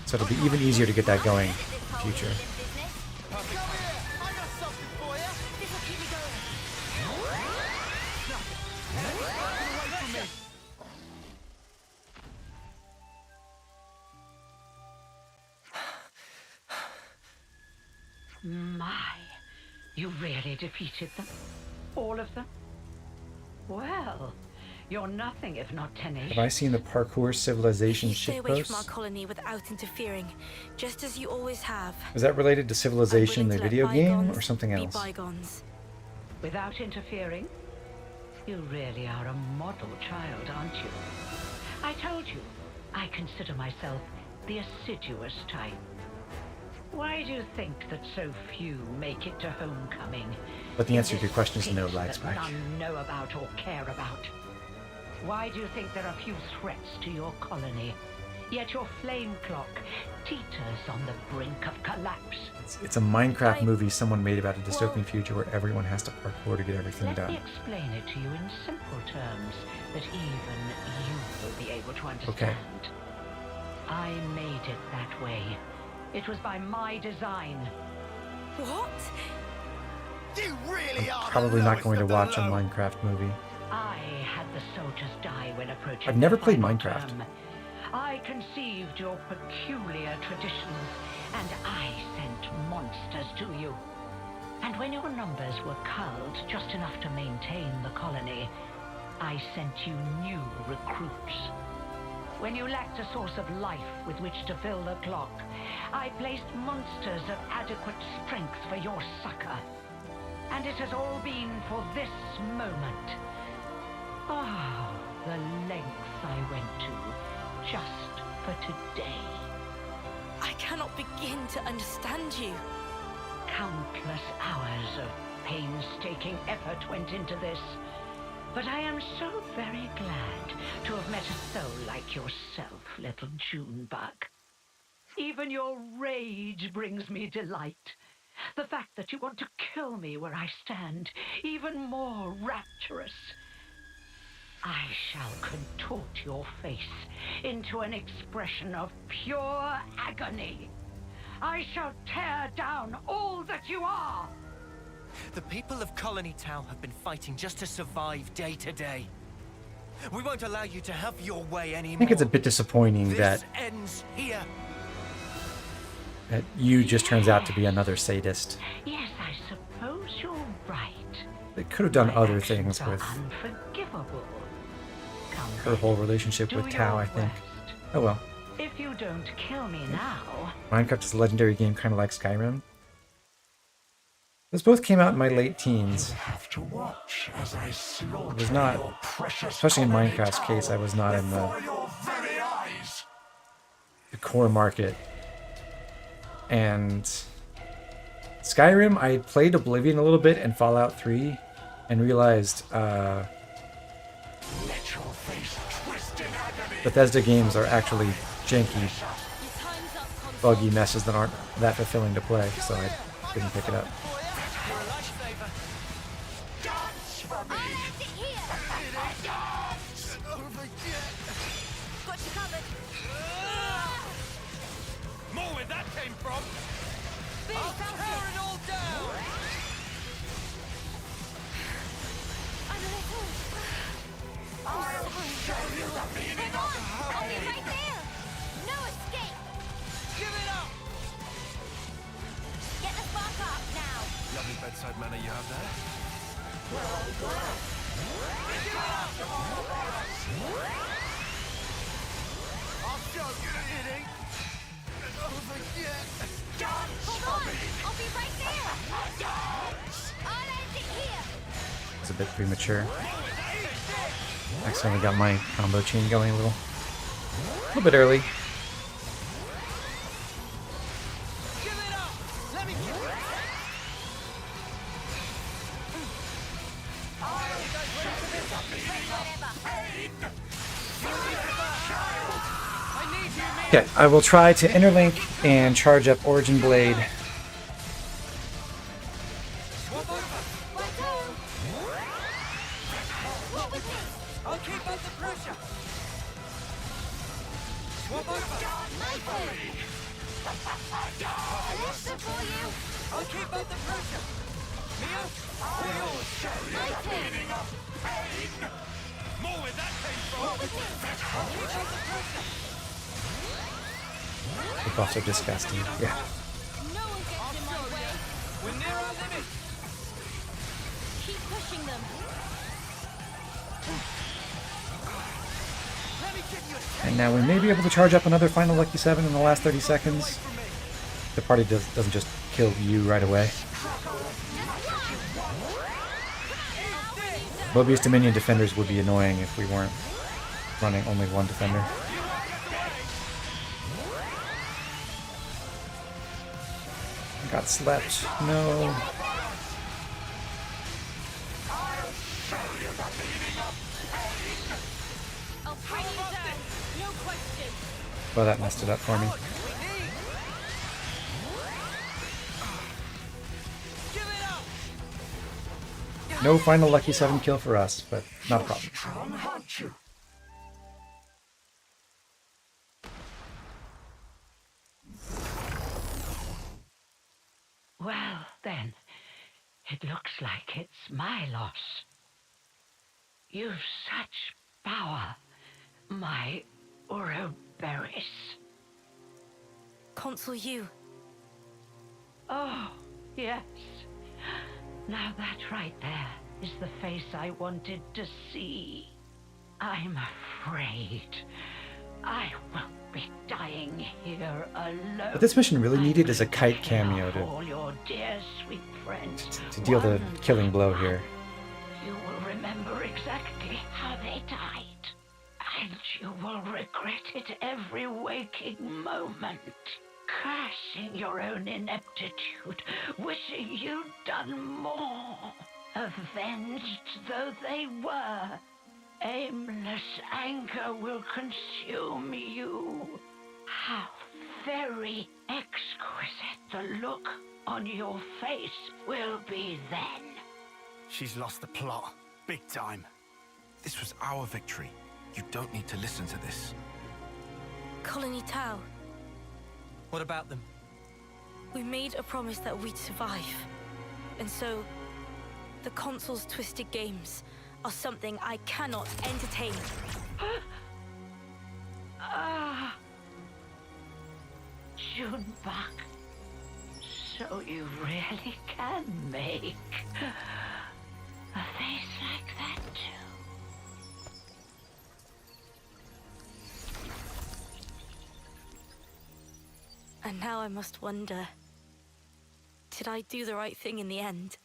So it'll be even easier to get that going in the future. My, you really defeated them? All of them? Well, you're nothing if not tenacious. Have I seen the parkour civilization Stay away shitpost? from our colony without interfering, just as you always have. Is that related to Civilization, the video game, or something Be else? bygones. Without interfering? You really are a model child, aren't you? I told you, I consider myself the assiduous type. Why do you think that so few make it to homecoming? But the answer to your question is no, Lagspike. None know about or care about. Why do you think there are few threats to your colony? Yet your flame clock teeters on the brink of collapse. It's a Minecraft movie someone made about a dystopian future where everyone has to parkour to get everything Let done. me explain it to you in simple terms that even you will be able to understand. Okay. I made it that way. It was by my design. What? You really are Probably not going to watch a Minecraft movie. I had the soldiers die when approaching. I've never their played final Minecraft. term. I conceived your peculiar traditions, and I sent monsters to you. And when your numbers were culled just enough to maintain the colony, I sent you new recruits. When you lacked a source of life with which to fill the clock, I placed monsters of adequate strength for your succor. And it has all been for this moment. Oh, the lengths I went to just for today. I cannot begin to understand you. Countless hours of painstaking effort went into this. But I am so very glad to have met a soul like yourself, little Junebug. Even your rage brings me delight. The fact that you want to kill me where I stand, even more rapturous. I shall contort your face into an expression of pure agony. I shall tear down all that you are. The people of Colony Town have been fighting just to survive day to day. We won't allow you to have your way anymore. I think it's a bit disappointing This that ends here. you just turns out to be another sadist. Yes, I suppose you're right. They could have done My other actions things are with unforgivable. Come her whole relationship do with Tao, your I think. best. Oh well. If you don't kill me now, Minecraft is a legendary game kind of like Skyrim. Those both came out in my late teens. It was not, especially in Minecraft's case, I was not in the core market. And Skyrim, I played Oblivion a little bit and Fallout 3 and realized Bethesda games are actually janky, buggy messes that aren't that fulfilling to play, so I didn't pick it up. More where that came from. I'll tear it all down! I'll show you the meaning of I'll be right there! No escape! Give it up! Get the spark up now! Lovely bedside manner you have there. I'll show you that it ain't over yet. Hold on! I'll be right there! I'll end it here! It's a bit premature. Accidentally got my combo chain going a little bit early. Give it up! Let me get it! I need you, man! Okay, I will try to interlink and charge up Origin Blade. I'll keep up the pressure! Swap over! Listen for you! I'll keep up the pressure! Mia, all yours! More where that came from! I'll keep up the pressure! The buffs are disgusting. Yeah. No one gets in my way. We're near our limit! Keep pushing them. Let me give you a And now we may be able to charge up another final Lucky 7 in the last 30 seconds. The party doesn't just kill you right away. Mobius Dominion defenders would be annoying if we weren't running only one defender. Got slept. No. I'll bring you down. No question. Well, that messed it up for me. No final Lucky 7 kill for us, but not a problem. Well, then, it looks like it's my loss. You've such power, my Ouroboros. Consul you. Oh, yes. Now that right there is the face I wanted to see. I'm afraid I will be dying here alone. What this mission really needed is a kite cameo All your dear sweet friends. to deal the One killing blow here. You will remember exactly how they died. And you will regret it every waking moment. Cursing your own ineptitude, wishing you'd done more. Avenged though they were, aimless anger will consume you. How very exquisite the look on your face will be then. She's lost the plot. Big time. This was our victory. You don't need to listen to this. Colony Tau. What about them? We made a promise that we'd survive. And so, the Consul's twisted games are something I cannot entertain. Ah, Junebug. So you really can make a face like that too. And now I must wonder, did I do the right thing in the end?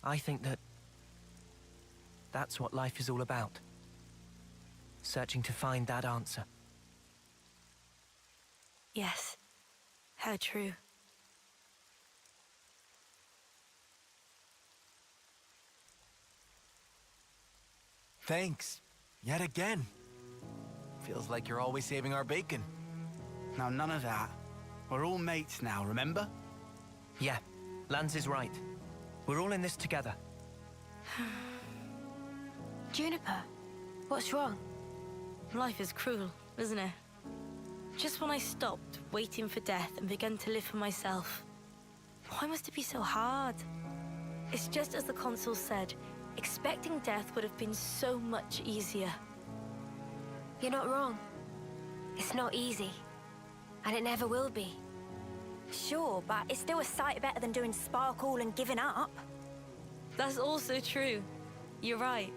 I think that's what life is all about. Searching to find that answer. Yes, how true. Thanks. Yet again. Feels like you're always saving our bacon. Now, none of that. We're all mates now, remember? Yeah, Lance is right. We're all in this together. Juniper, what's wrong? Life is cruel, isn't it? Just when I stopped waiting for death and began to live for myself. Why must it be so hard? It's just as the consul said, expecting death would have been so much easier. You're not wrong. It's not easy. And it never will be. Sure, but it's still a sight better than doing sparkle and giving up. That's also true. You're right.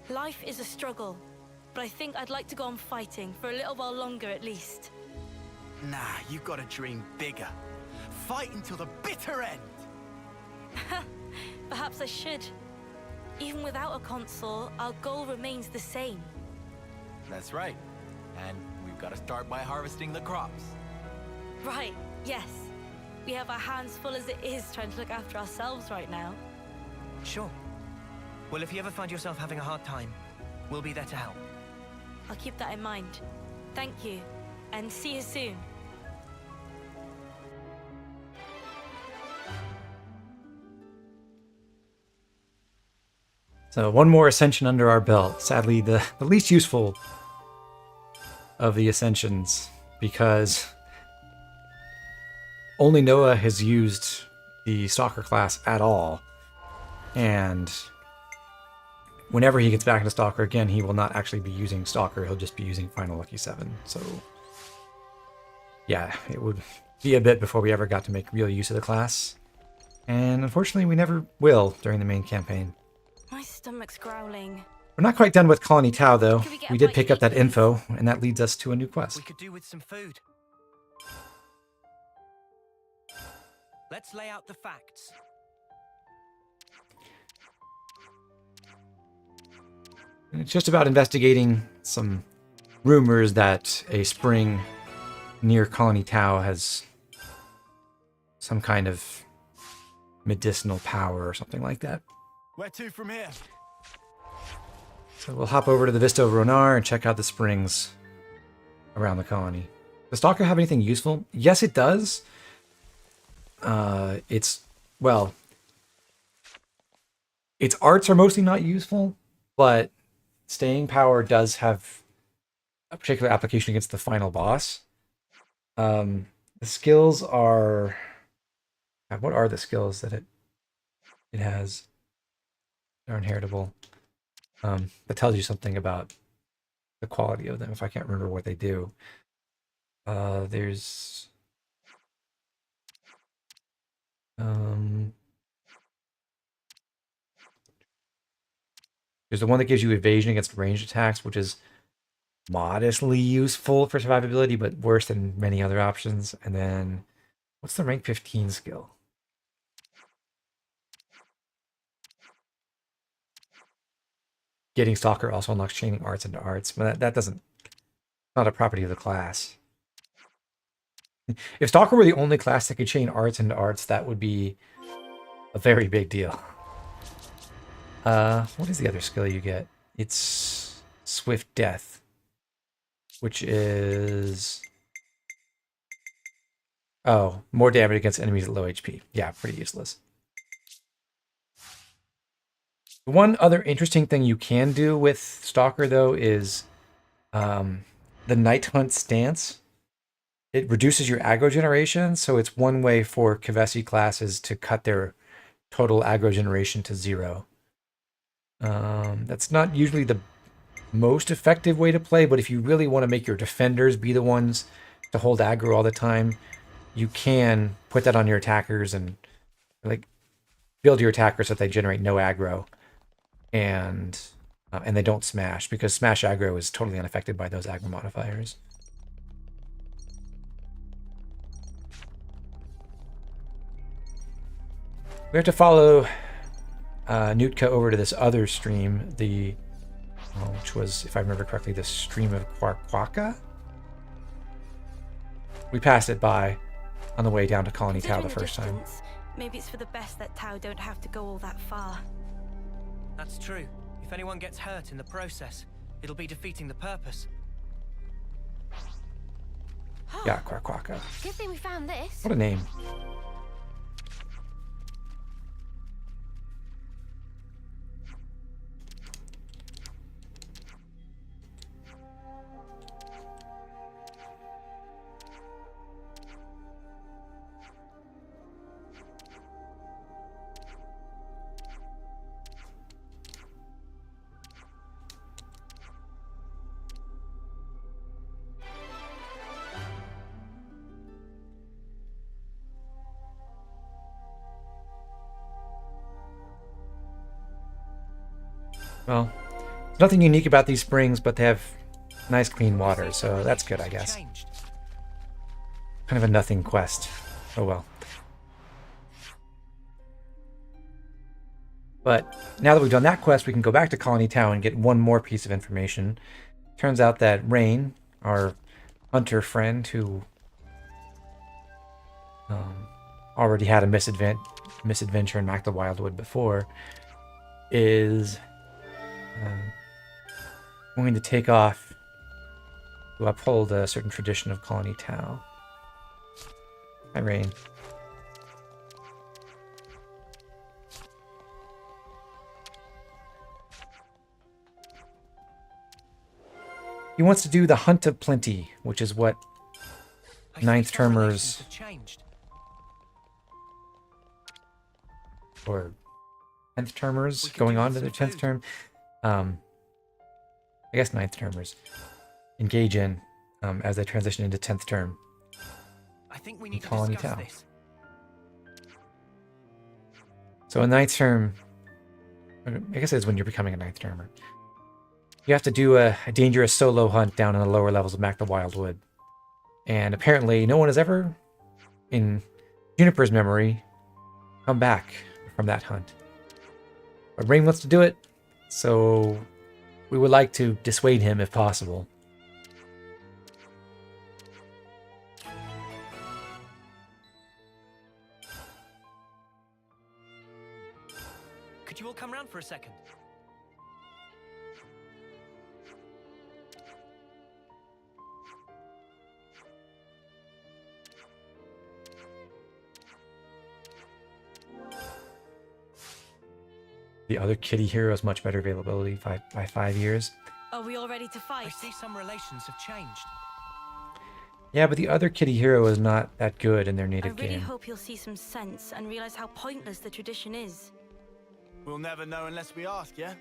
Life is a struggle, but I think I'd like to go on fighting for a little while longer at least. Nah, you've got to dream bigger. Fight until the bitter end. Perhaps I should. Even without a consul, our goal remains the same. That's right. And we've got to start by harvesting the crops. Right, yes. We have our hands full as it is trying to look after ourselves right now. Sure. Well, if you ever find yourself having a hard time, we'll be there to help. I'll keep that in mind. Thank you, and see you soon. So one more ascension under our belt. Sadly, the least useful of the ascensions, because only Noah has used the Stalker class at all. And whenever he gets back into Stalker again, he will not actually be using Stalker. He'll just be using Final Lucky 7. So yeah, it would be a bit before we ever got to make real use of the class. And unfortunately, we never will during the main campaign. My stomach's growling. We're not quite done with Colony Tau, though. Can we get We a did bite pick to up eat, that please? info, and that leads us to a new quest. We could do with some food. Let's lay out the facts. And it's just about investigating some rumors that a spring near Colony Tau has some kind of medicinal power or something like that. Where to from here? So we'll hop over to the Vista of Ronar and check out the springs around the colony. Does Stalker have anything useful? Yes, it does. Well, its arts are mostly not useful, but staying power does have a particular application against the final boss. The skills are... What are the skills that it has? They're inheritable. That tells you something about the quality of them, if I can't remember what they do. There's the one that gives you evasion against ranged attacks, which is modestly useful for survivability, but worse than many other options. And then, what's the rank 15 skill? Getting Stalker also unlocks chaining arts into arts, but that doesn't, not a property of the class. If Stalker were the only class that could chain arts into arts, that would be a very big deal. What is the other skill you get? It's Swift Death, which is... Oh, more damage against enemies at low HP. Yeah, pretty useless. One other interesting thing you can do with Stalker, though, is the Night Hunt stance. It reduces your aggro generation, so it's one way for Kevesi classes to cut their total aggro generation to 0. That's not usually the most effective way to play, but if you really want to make your defenders be the ones to hold aggro all the time, you can put that on your attackers and like build your attackers so that they generate no aggro. And they don't smash, because smash aggro is totally unaffected by those aggro modifiers. We have to follow Nootka over to this other stream, which was, if I remember correctly, the stream of Quarquaca. We passed it by on the way down to Colony Tau the first time. Maybe it's for the best that Tau don't have to go all that far. That's true. If anyone gets hurt in the process, it'll be defeating the purpose. Yeah, Quarquaca. Good thing we found this. What a name. Well, there's nothing unique about these springs, but they have nice clean water, so that's good, I guess. Kind of a nothing quest. Oh well. But now that we've done that quest, we can go back to Colony Town and get one more piece of information. Turns out that Rain, our hunter friend who already had a misadventure in Back to Wildwood before, is going to take off to uphold a certain tradition of Colony Town. Hi, Rain. He wants to do the Hunt of Plenty, which is what ninth termers or 10th termers going on to their 10th term. I guess 9th termers engage in as they transition into 10th term. I think we need to Colony discuss Town. this. So a 9th term, I guess it's when you're becoming a 9th termer. You have to do a dangerous solo hunt down in the lower levels of Back to Wildwood. And apparently no one has ever, in Juniper's memory, come back from that hunt. But Rain wants to do it, so we would like to dissuade him if possible. Could you all come round for a second? The other kitty hero has much better availability by 5 years. Are we all ready to fight? I see some relations have changed. Yeah, but the other kitty hero is not that good in their I native really game. hope you'll see some sense and realize how pointless the tradition is. We'll never know unless we ask, yeah?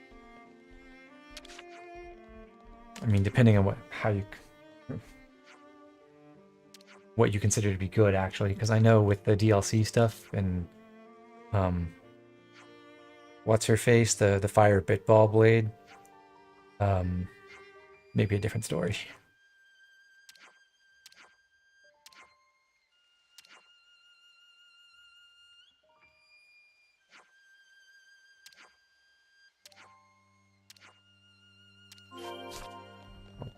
I mean, depending on what you consider to be good, actually, because I know with the DLC stuff and what's her face, the fire bitball blade, maybe a different story.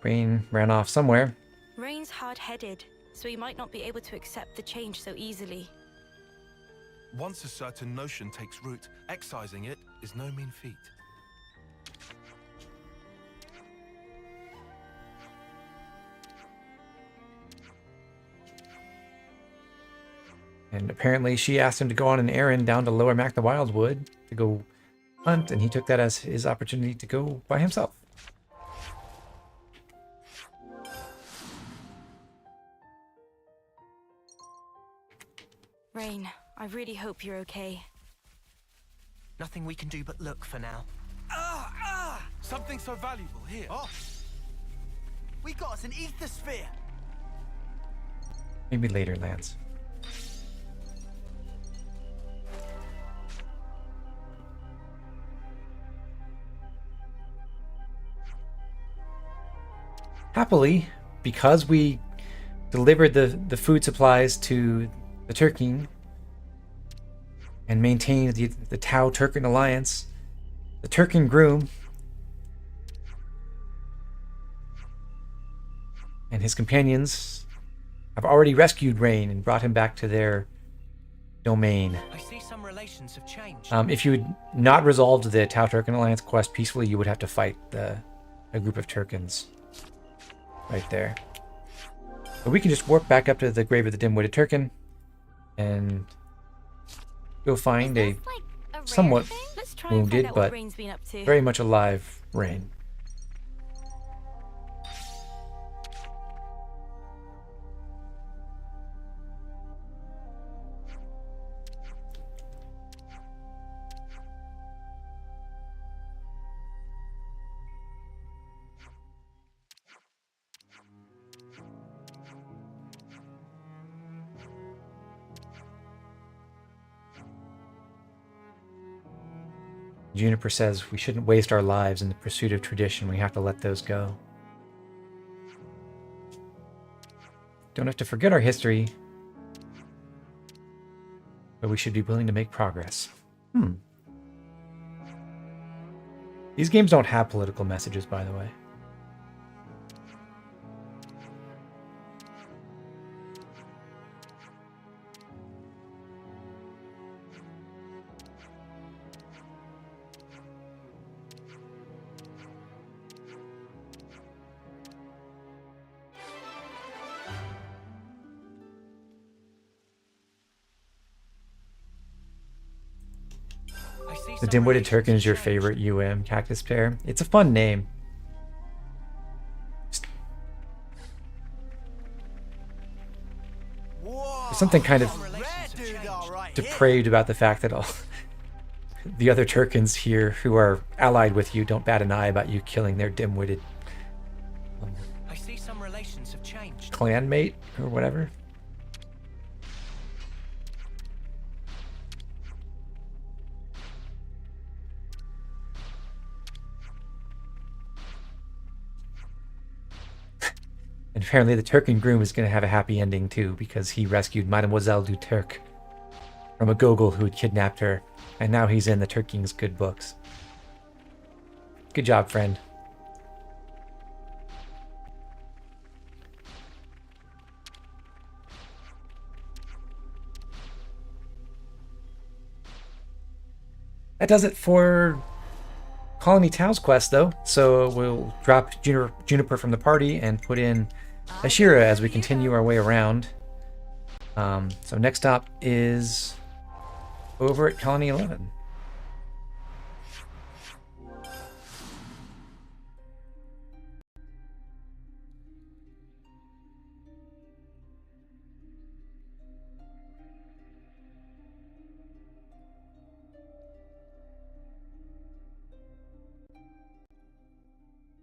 Rain ran off somewhere. Rain's hard-headed, so he might not be able to accept the change so easily. Once a certain notion takes root, excising it is no mean feat. And apparently she asked him to go on an errand down to Lower Mac the Wildwood to go hunt, and he took that as his opportunity to go by himself. Rain, I really hope you're okay. Nothing we can do but look for now. Something so valuable here. Oh! We got us an ether sphere! Maybe later, Lance. Happily, because we delivered the food supplies to the Turking and maintained the Tau-Turkan alliance, the Turkan groom and his companions have already rescued Rain and brought him back to their domain. I see some relations have changed. If you had not resolved the Tau-Turkan alliance quest peacefully, you would have to fight a group of Turkans right there. But we can just warp back up to the grave of the dim-witted Turkan and go find a somewhat Let's try and find wounded out what but Rain's been up to. very much alive Rain. Juniper says we shouldn't waste our lives in the pursuit of tradition. We have to let those go. Don't have to forget our history, but we should be willing to make progress. These games don't have political messages, by the way. The dim-witted Turkin is your favorite cactus pair. It's a fun name. There's something kind of depraved about the fact that all the other Turkins here who are allied with you don't bat an eye about you killing their dim-witted I see some relations have changed. clanmate or whatever. And apparently the Turkin groom is going to have a happy ending too, because he rescued Mademoiselle du Turc from a Gogol who had kidnapped her, and now he's in the Turking's good books. Good job, friend. That does it for Colony Tao's quest, though. So we'll drop Juniper from the party and put in Ashira as we continue our way around. So next stop is over at Colony 11.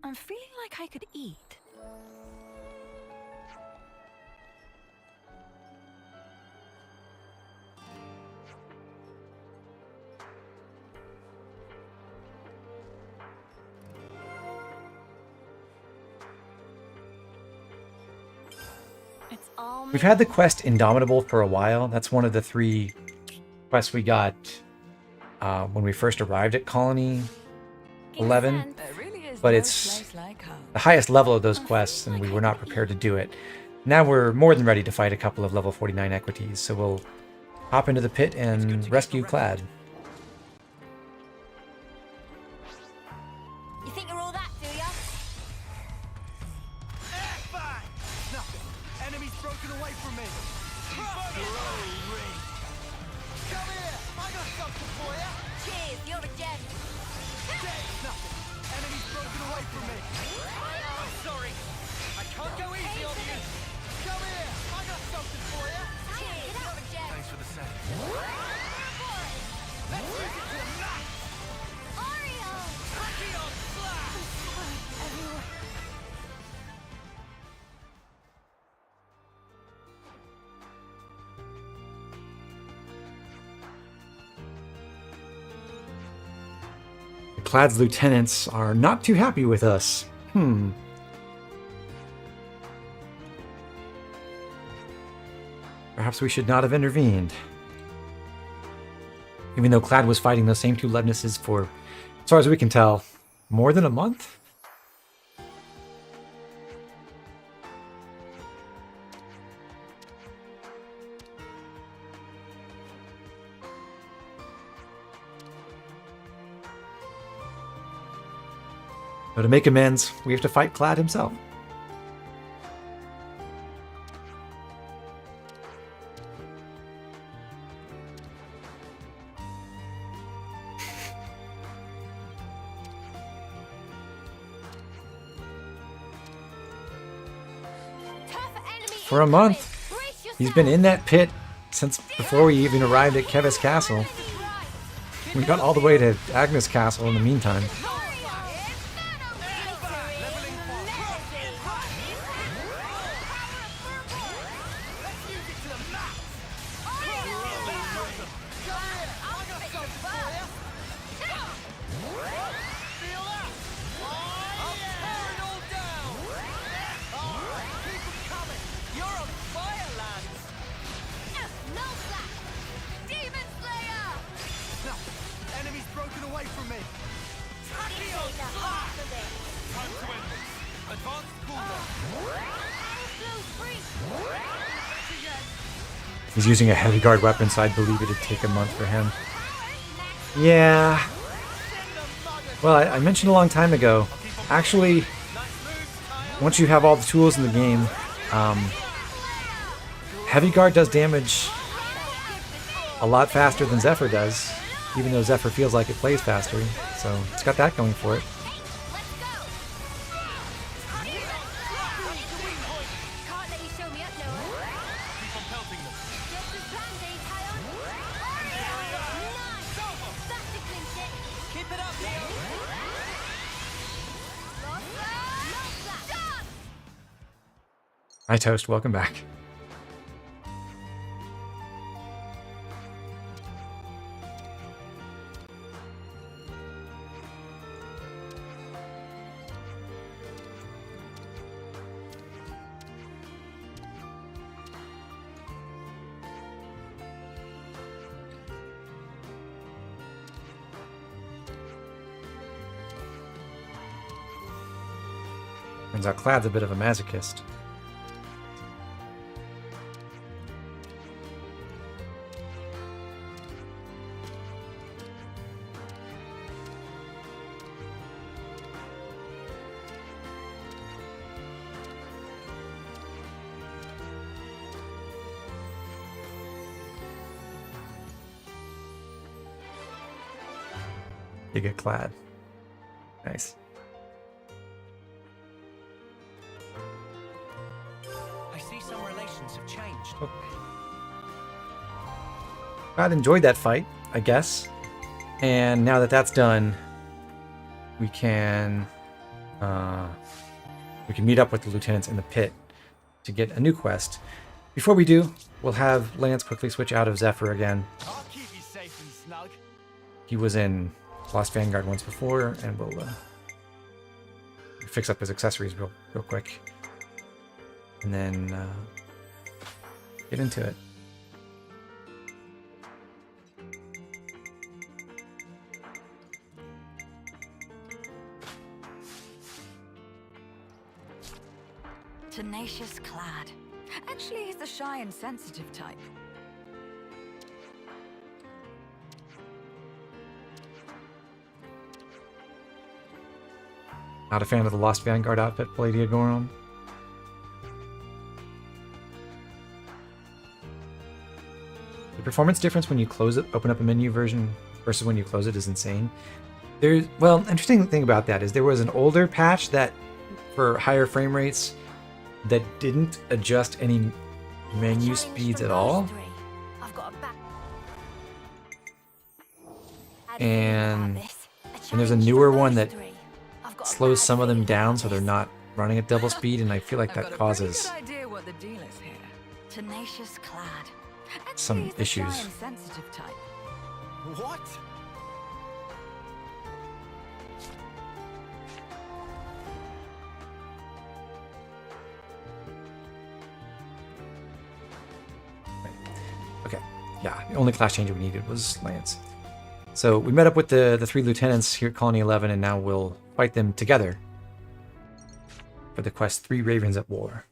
I'm feeling like I could eat. We've had the quest Indomitable for a while. That's one of the 3 quests we got when we first arrived at Colony 11. But it's the highest level of those quests, and we were not prepared to do it. Now we're more than ready to fight a couple of level 49 equities, so we'll hop into the pit and rescue Clad. You think you're all that, do ya? Nothing. Enemy's broken away from me. Come here. I got something for you. Cheers, you're a gem. Nothing. Enemy's broken away from me. I'm sorry. I can't go easy on you. Come here. I got something for you. Cheers, you're a gem. Thanks for the save. Let's use it to the max. Oreo! Lucky on slash. Clad's lieutenants are not too happy with us. Perhaps we should not have intervened. Even though Clad was fighting those same 2 Levnesses for, as far as we can tell, more than a month? So to make amends, we have to fight Clad himself. For a month, he's been in that pit since before we even arrived at Kevis Castle. We got all the way to Agnes Castle in the meantime. Time to end this. Advanced cooldown. He's using a heavy guard weapon, so I believe it'd take a month for him. Yeah. Well, I mentioned a long time ago. Actually, once you have all the tools in the game, heavy guard does damage a lot faster than Zephyr does, even though Zephyr feels like it plays faster. So it's got that going for it. Hi Toast, welcome back. Turns out Clad's a bit of a masochist. You get Clad. Nice. I see some relations have changed. Clad enjoyed that fight, I guess. And now that that's done, we can meet up with the lieutenants in the pit to get a new quest. Before we do, we'll have Lance quickly switch out of Zephyr again. I'll keep you safe and snug. He was in Lost Vanguard once before, and we'll fix up his accessories real quick, and then get into it. Tenacious Clad. Actually, he's the shy and sensitive type. Not a fan of the Lost Vanguard outfit, Palladium Goron. The performance difference when you close it, open up a menu version versus when you close it is insane. Well, interesting thing about that is there was an older patch that, for higher frame rates, that didn't adjust any menu speeds at all. And there's a newer one that slows some of them down so they're not running at double speed, and I feel like that causes some issues. What? Okay, yeah, the only class change we needed was Lance. So we met up with the three lieutenants here at Colony 11, and now we'll fight them together for the quest 3 Ravens at War.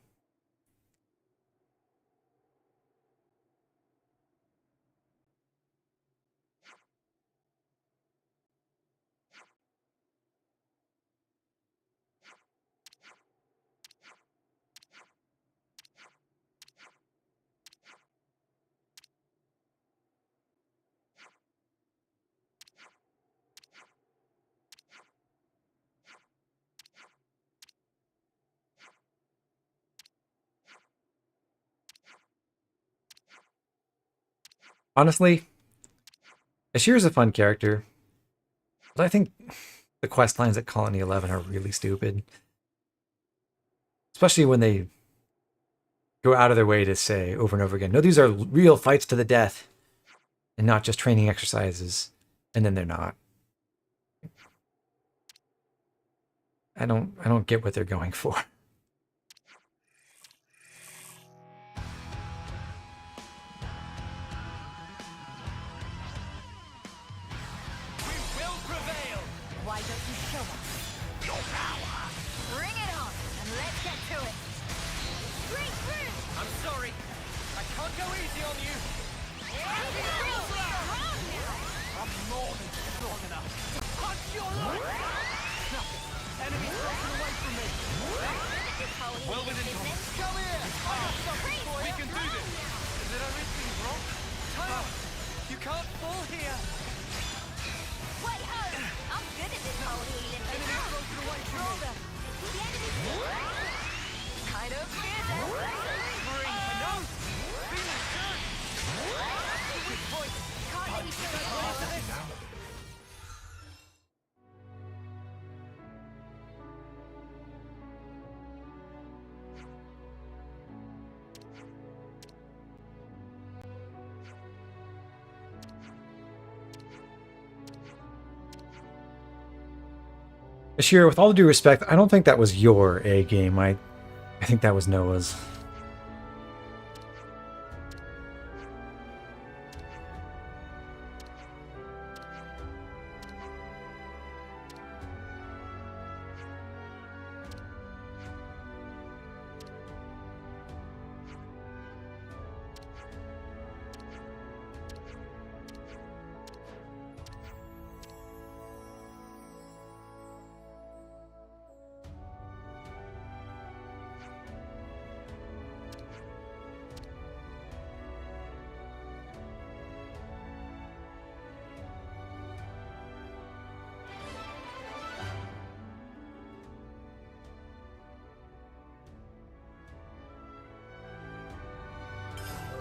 Honestly, Ashir's a fun character, but I think the quest lines at Colony 11 are really stupid. Especially when they go out of their way to say over and over again, no, these are real fights to the death and not just training exercises, and then they're not. I don't get what they're going for. Why don't you show us? Your power! Bring it on, and let's get to it. Break through! I'm sorry. I can't go easy on you. I'm more than strong enough to punch your life. Nothing. Enemies broken away from me. Well within your... Come here! I got something for you. We can do this. Is it everything wrong? Tyler, you can't fall here. Wait, ho! I'm good at this whole healing thing. Enemies broken away from me. The enemy's Kind of fear them. No! Feeling good! weak point. Can't let you show it. Now. Ashira, with all due respect, I don't think that was your A game. I think that was Noah's.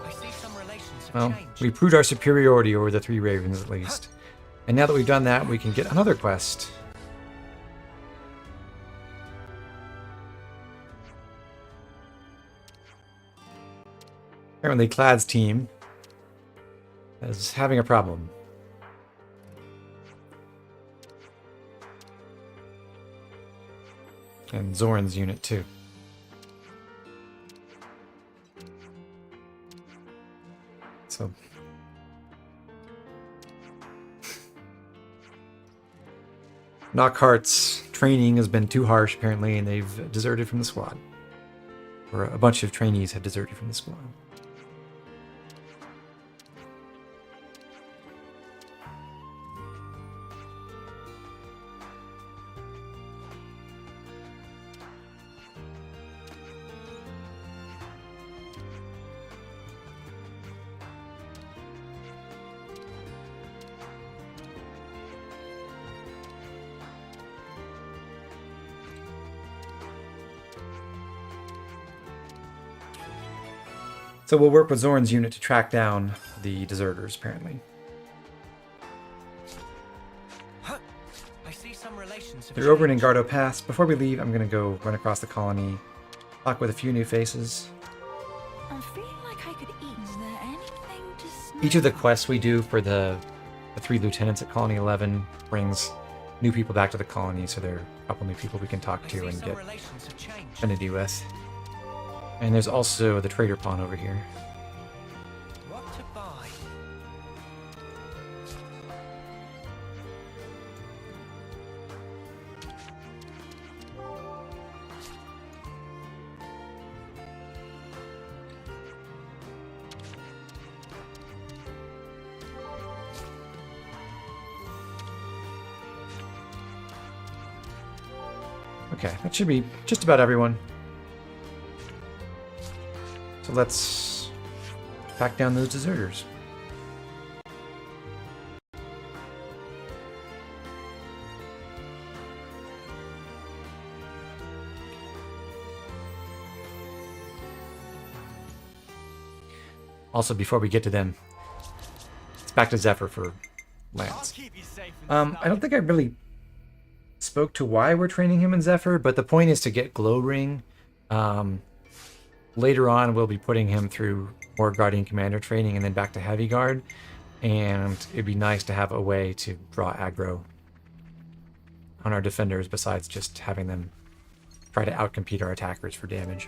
I see some relations have Well, changed. we proved our superiority over the three ravens at least. And now that we've done that, we can get another quest. Apparently Clad's team is having a problem. And Zoran's unit too. So Knockhart's training has been too harsh apparently, and they've deserted from the squad. Or a bunch of trainees have deserted from the squad. So we'll work with Zoran's unit to track down the deserters, apparently. I see some relations have They're over in changed. Engardo Pass. Before we leave, I'm going to go run across the colony, talk with a few new faces. I'm feeling like I could eat. Is there anything to snack? Each of the quests we do for the three lieutenants at Colony 11 brings new people back to the colony, so there are a couple new people we can talk I to see and some get relations have changed. affinity with. And there's also the trader pawn over here. What to buy? Okay, that should be just about everyone. So let's pack down those deserters. Also, before we get to them, it's back to Zephyr for Lance. I don't think I really spoke to why we're training him in Zephyr, but the point is to get Glow Ring. Later on, we'll be putting him through more Guardian Commander training and then back to Heavy Guard. And it'd be nice to have a way to draw aggro on our defenders besides just having them try to outcompete our attackers for damage.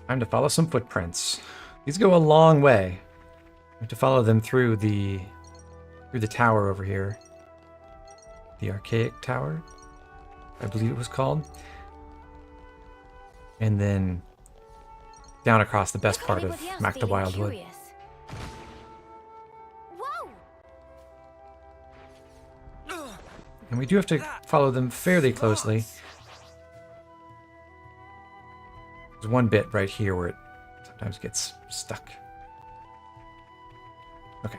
Time to follow some footprints. These go a long way. We have to follow them through the tower over here. The Archaic Tower, I believe it was called. And then down across the best part of Mac the Wildwood. And we do have to follow them fairly closely. There's one bit right here where it sometimes gets stuck. Okay.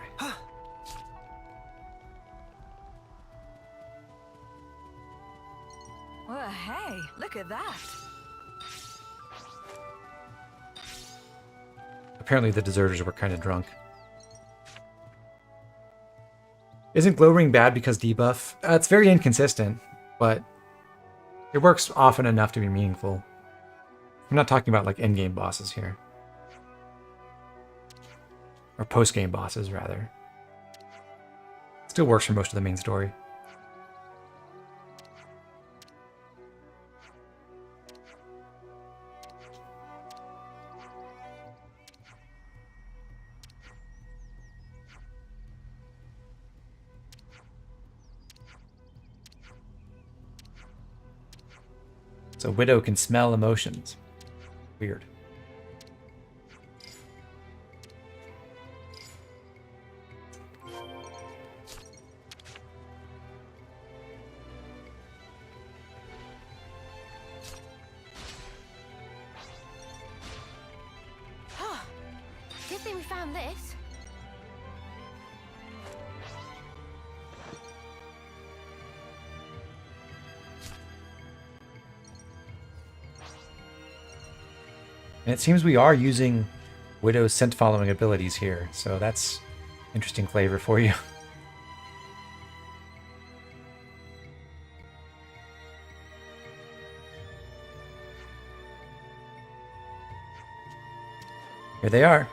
Well, hey, look at that. Apparently the deserters were kind of drunk. Isn't glow ring bad because debuff? It's very inconsistent, but it works often enough to be meaningful. I'm not talking about like endgame bosses here. Or post-game bosses, rather. Still works for most of the main story. So Widow can smell emotions. Weird. Good thing we found this. And it seems we are using Widow's scent following abilities here, so that's interesting flavor for you. Here they are.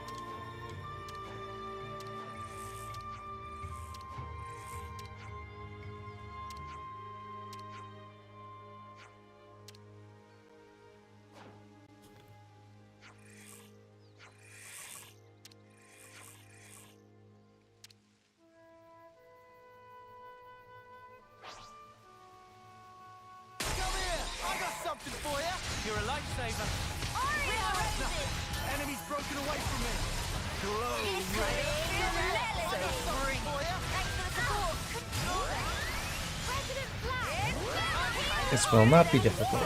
Something for you. You're a lifesaver. Enemies broken away from me. Glow. This will not be difficult.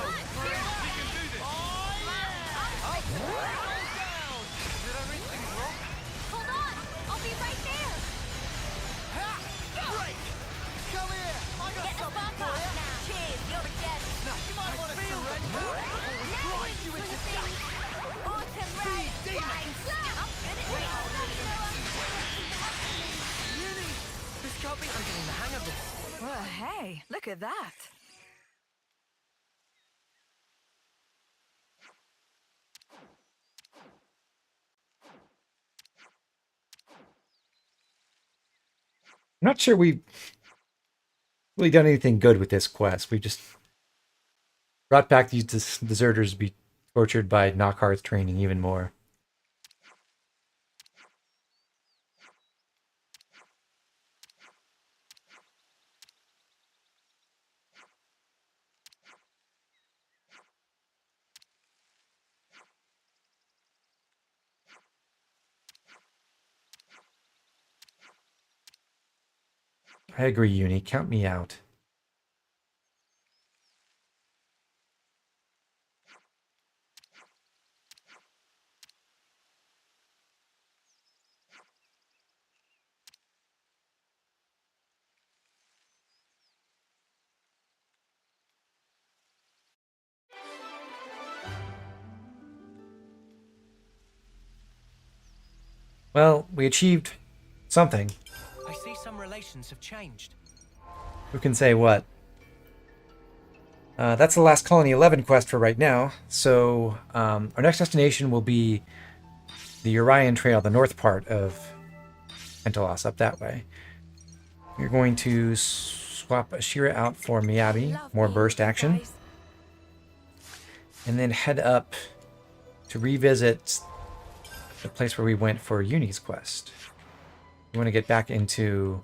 I'm getting the hang of this. Well, hey, look at that. I'm not sure we've really done anything good with this quest. We just brought back these deserters to be tortured by Knockheart's training even more. I agree, Uni. Count me out. Well, we achieved something. I see some relations have changed. Who can say what? That's the last Colony 11 quest for right now. So our next destination will be the Urian Trail, the north part of Pentelos, up that way. We're going to swap Ashira out for Miyabi, more burst action. And then head up to revisit the place where we went for Uni's quest. We want to get back into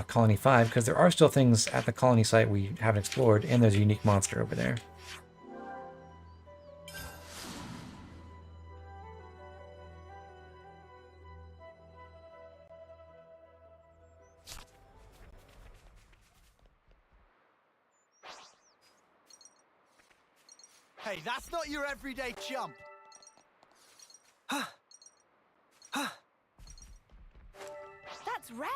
Colony 5, because there are still things at the colony site we haven't explored, and there's a unique monster over there. Hey, that's not your everyday chump. That's rare.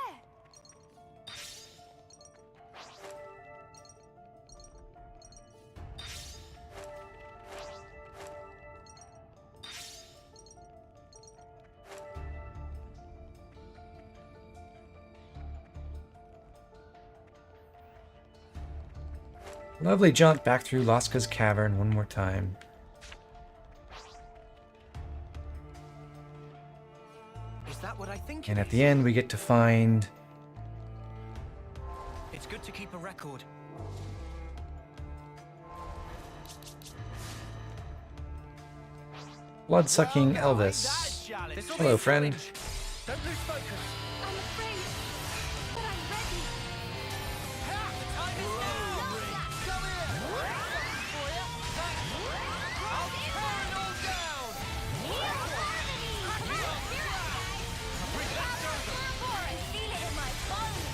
Lovely jump back through Laska's cavern one more time. Is that what I think? And at the end, we get to find It's good to keep a record. blood-sucking Elvis. Hello, friend. Don't lose focus. I'm afraid, but I'm ready. Time is now. Come here. For you. I'll tear it all down. Feel it in my bones.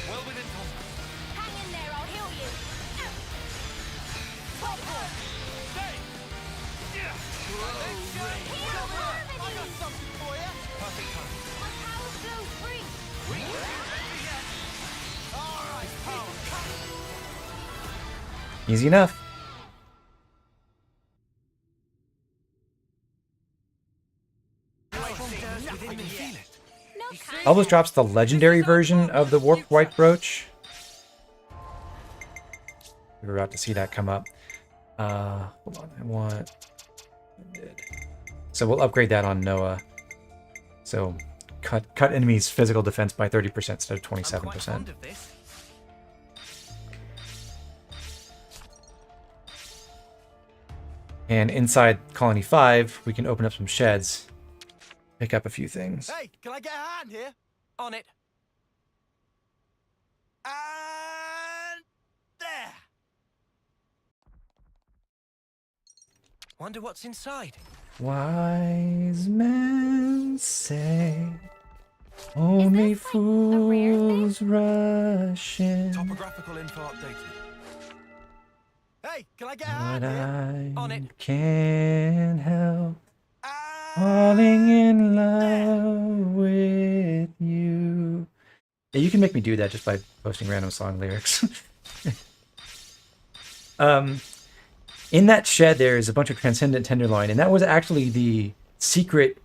Well within Tom. Hang in there, I'll heal you. I got something for you. Perfect time. My power flows free. All right, pal. Easy enough. Within me. Feel it. No Elvis drops the legendary version of the Warped White Brooch. We were about to see that come up. Hold on, I want... I did. So we'll upgrade that on Noah. So cut enemies' physical defense by 30% instead of I'm quite 27%. fond of this. And inside Colony 5, we can open up some sheds, pick up a few things. Hey, can I get a hand here? On it. And there. Wonder what's inside. Wise men say only fools rush in, Topographical info updated. Hey, can I get a but hand here? On it. I can't help falling in love with you. Yeah, you can make me do that just by posting random song lyrics. In that shed, there is a bunch of transcendent tenderloin, and that was actually the secret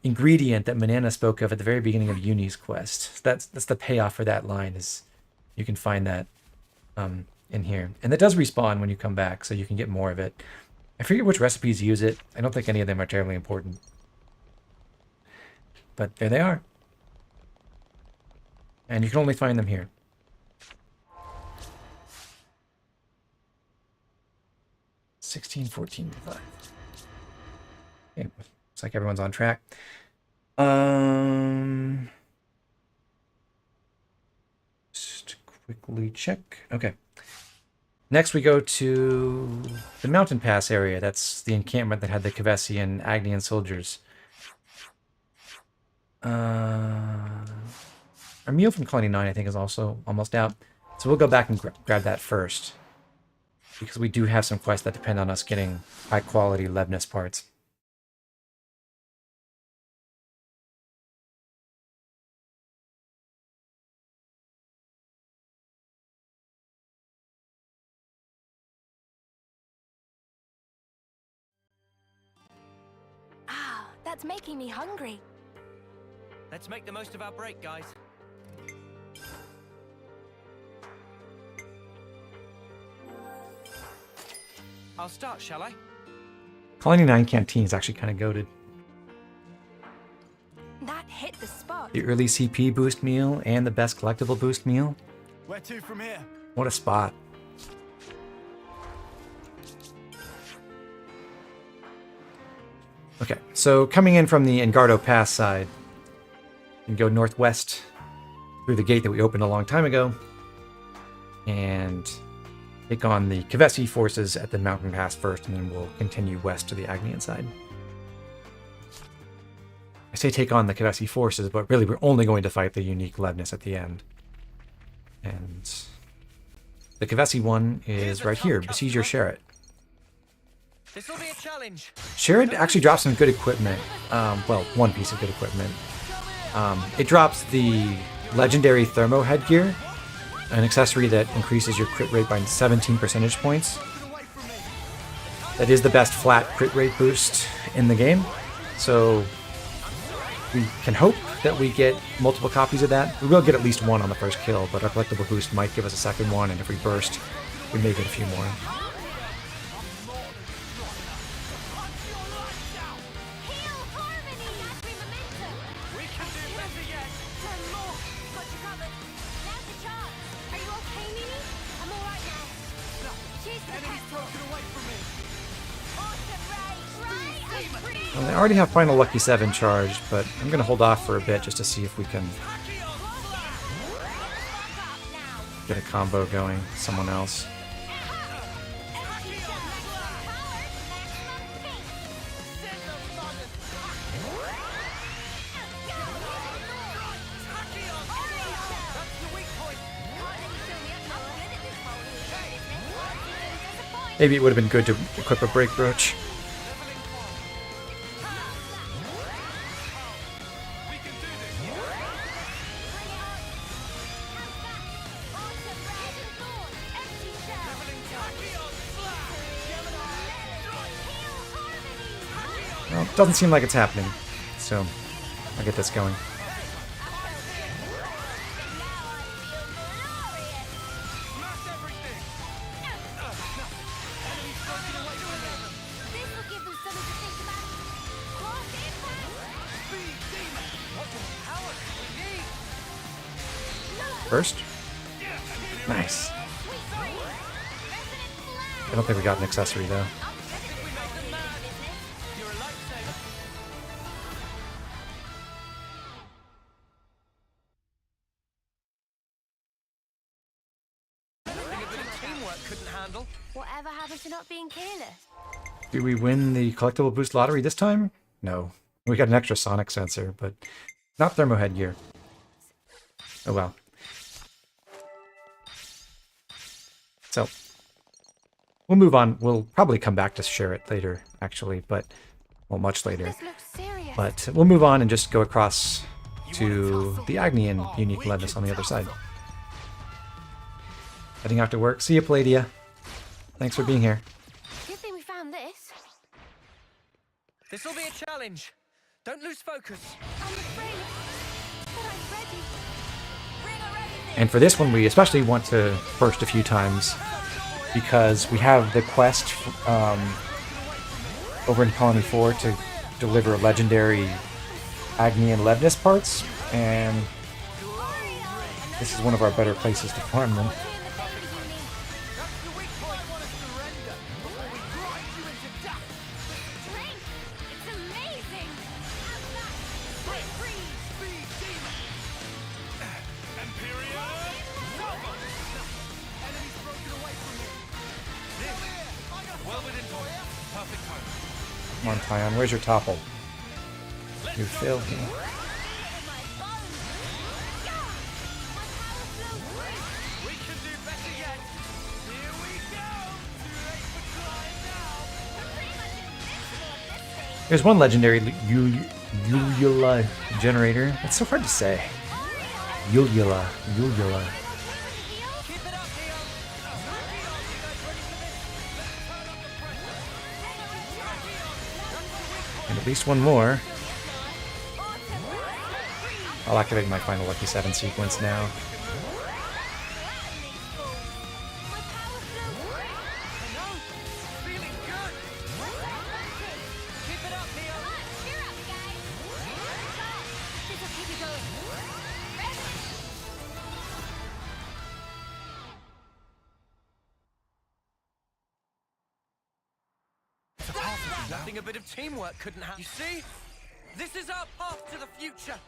ingredient that Manana spoke of at the very beginning of Uni's quest. That's the payoff for that line, is you can find that in here. And that does respawn when you come back, so you can get more of it. I forget which recipes use it. I don't think any of them are terribly important. But there they are. And you can only find them here. 16, 14, 5. Okay, looks like everyone's on track. Just quickly check. Okay. Next we go to the mountain pass area. That's the encampment that had the Kavesi and Agnian soldiers. Our meal from Colony 9, I think, is also almost out. So we'll go back and grab that first, because we do have some quests that depend on us getting high-quality Lebnis parts. Ah, that's making me hungry. Let's make the most of our break, guys. I'll start, shall I? Colony 9 Canteen is actually kind of goated. That hit the spot. The early CP boost meal and the best collectible boost meal. Where to from here? What a spot. Okay, so coming in from the Engardo Pass side, you can go northwest through the gate that we opened a long time ago and take on the Kevesi forces at the mountain pass first, and then we'll continue west to the Agnian side. I say take on the Kevesi forces, but really we're only going to fight the unique Levnis at the end. And the Kevesi one is right here, Besiege your Sherrit. This'll be a challenge. Sherrit actually drops some good equipment. Well, one piece of good equipment. It drops the legendary thermo headgear, an accessory that increases your crit rate by 17 percentage points. That is the best flat crit rate boost in the game. So we can hope that we get multiple copies of that. We will get at least one on the first kill, but our collectible boost might give us a second one, and if we burst, we may get a few more. Well, I already have Final Lucky 7 charged, but I'm going to hold off for a bit just to see if we can get a combo going with someone else. Maybe it would have been good to equip a Break Brooch. Well, doesn't seem like it's happening, so I'll get this going. First? Nice. I don't think we got an accessory though. Whatever happened to not being careless? Do we win the collectible boost lottery this time? No. We got an extra sonic sensor, but not thermo headgear. Oh well. So, we'll move on. We'll probably come back to Sherrit later, actually, but, well, much later. This looks serious. But we'll move on and just go across to the Agnian unique Levnis on the other side. Heading out to work. See you, Palladia. Thanks for being here. Good thing we found this. This'll be a challenge. Don't lose focus. I'm afraid, but I'm ready. And for this one, we especially want to burst a few times because we have the quest over in Colony 4 to deliver legendary Agnian Levnis parts, and this is one of our better places to farm them. Come on, Tyon, where's your topple? You failed me. There's one legendary Ulula generator. It's so hard to say. Ulula. And at least one more. I'll activate my Final Lucky 7 sequence now. Nothing a bit of teamwork couldn't have. You see? This is our path to the future.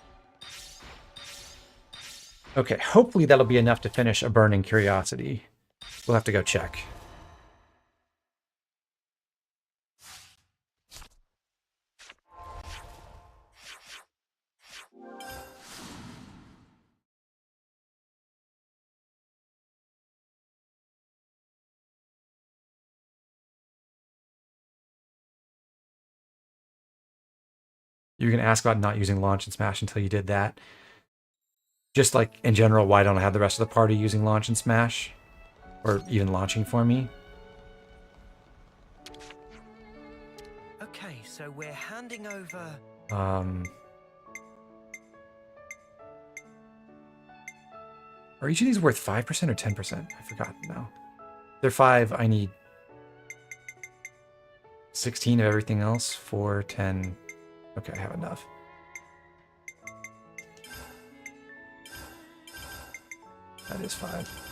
Okay, hopefully that'll be enough to finish a burning curiosity. We'll have to go check. You can ask about not using launch and smash until you did that. Just like in general, why don't I have the rest of the party using launch and smash? Or even launching for me? Okay, so we're handing over... Are each of these worth 5% or 10%? I forgot now. They're 5, I need 16 of everything else. 4, 10. Okay, I have enough. That is 5.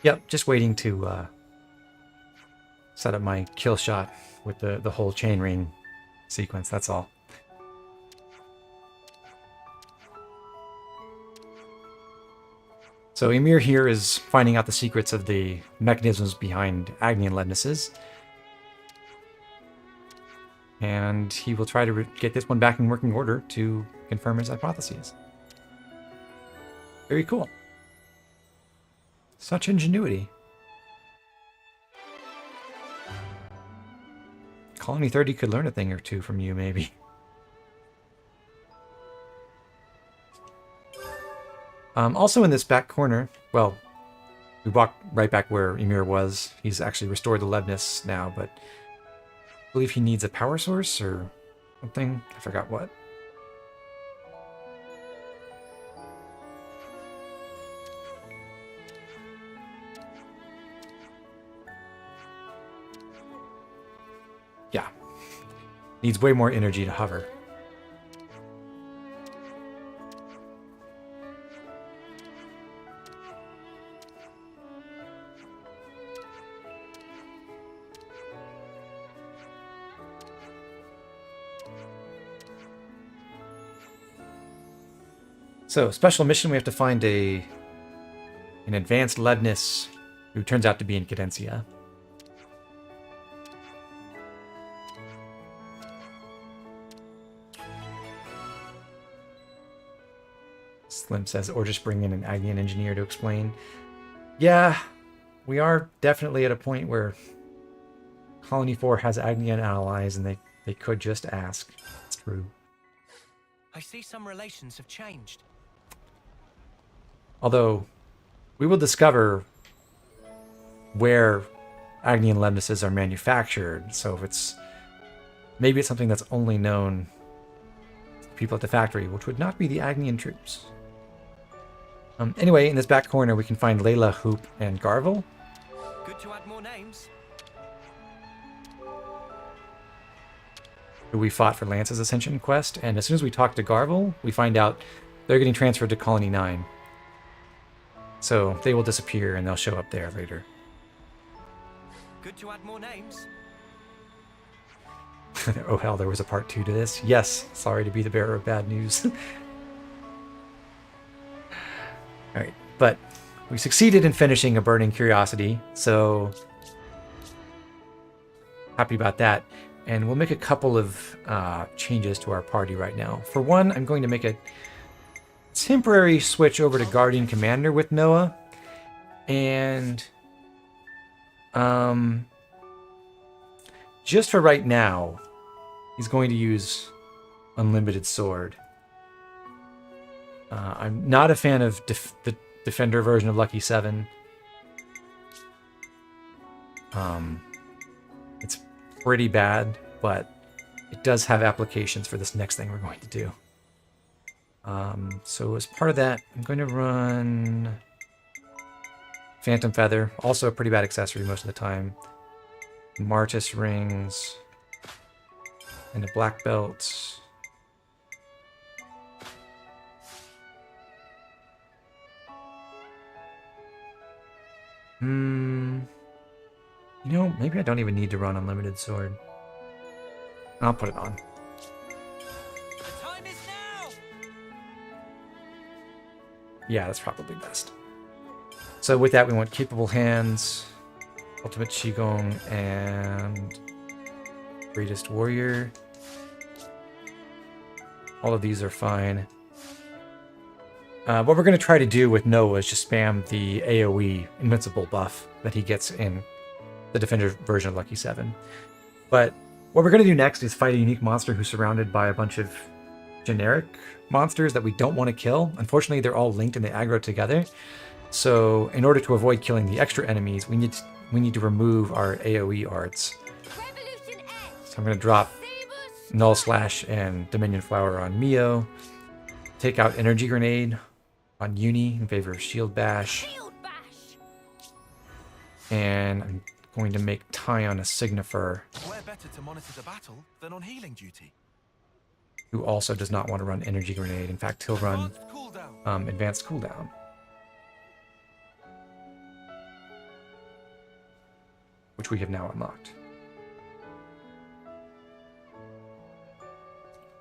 Yep, just waiting to set up my kill shot with the whole chain ring sequence, that's all. So Ymir here is finding out the secrets of the mechanisms behind Agnian leadnesses. And he will try to get this one back in working order to confirm his hypotheses. Very cool. Such ingenuity. Colony 30 could learn a thing or two from you, maybe. Also in this back corner, well, we walked right back where Ymir was. He's actually restored the leadness now, but I believe he needs a power source or something. I forgot what. Yeah. Needs way more energy to hover. So, special mission, we have to find an advanced leadness who turns out to be in Cadencia. Slim says, or just bring in an Agnian engineer to explain. Yeah, we are definitely at a point where Colony 4 has Agnian allies and they could just ask. It's true. I see some relations have changed. Although, we will discover where Agnian leadnesses are manufactured, so if it's... maybe it's something that's only known to people at the factory, which would not be the Agnian troops. Anyway, in this back corner, we can find Layla, Hoop, and Garvel. Good to add more names. Who we fought for Lance's Ascension quest, and as soon as we talk to Garvel, we find out they're getting transferred to Colony 9. So they will disappear and they'll show up there later. Good to add more names. Oh hell, there was a part 2 to this. Yes, sorry to be the bearer of bad news. Alright, but we succeeded in finishing a burning curiosity, so happy about that. And we'll make a couple of changes to our party right now. For one, I'm going to make a temporary switch over to Guardian Commander with Noah. And just for right now, he's going to use Unlimited Sword. I'm not a fan of the Defender version of Lucky 7. It's pretty bad, but it does have applications for this next thing we're going to do. So as part of that, I'm going to run Phantom Feather, also a pretty bad accessory most of the time. Martis rings. And a black belt. You know, maybe I don't even need to run Unlimited Sword. I'll put it on. Time is now. Yeah, that's probably best. So with that, we want Capable Hands, Ultimate Qigong, and Greatest Warrior. All of these are fine. What we're going to try to do with Noah is just spam the AoE Invincible buff that he gets in the Defender version of Lucky 7. But what we're going to do next is fight a unique monster who's surrounded by a bunch of generic monsters that we don't want to kill. Unfortunately, they're all linked and they aggro together. So in order to avoid killing the extra enemies, we need to remove our AoE arts. So I'm going to drop Null Slash and Dominion Flower on Mio. Take out Energy Grenade on Uni in favor of Shield Bash. And I'm going to make Tyon a Signifer, Where better to monitor the battle than on healing duty? who also does not want to run Energy Grenade. In fact, he'll run Advanced Cooldown. Which we have now unlocked.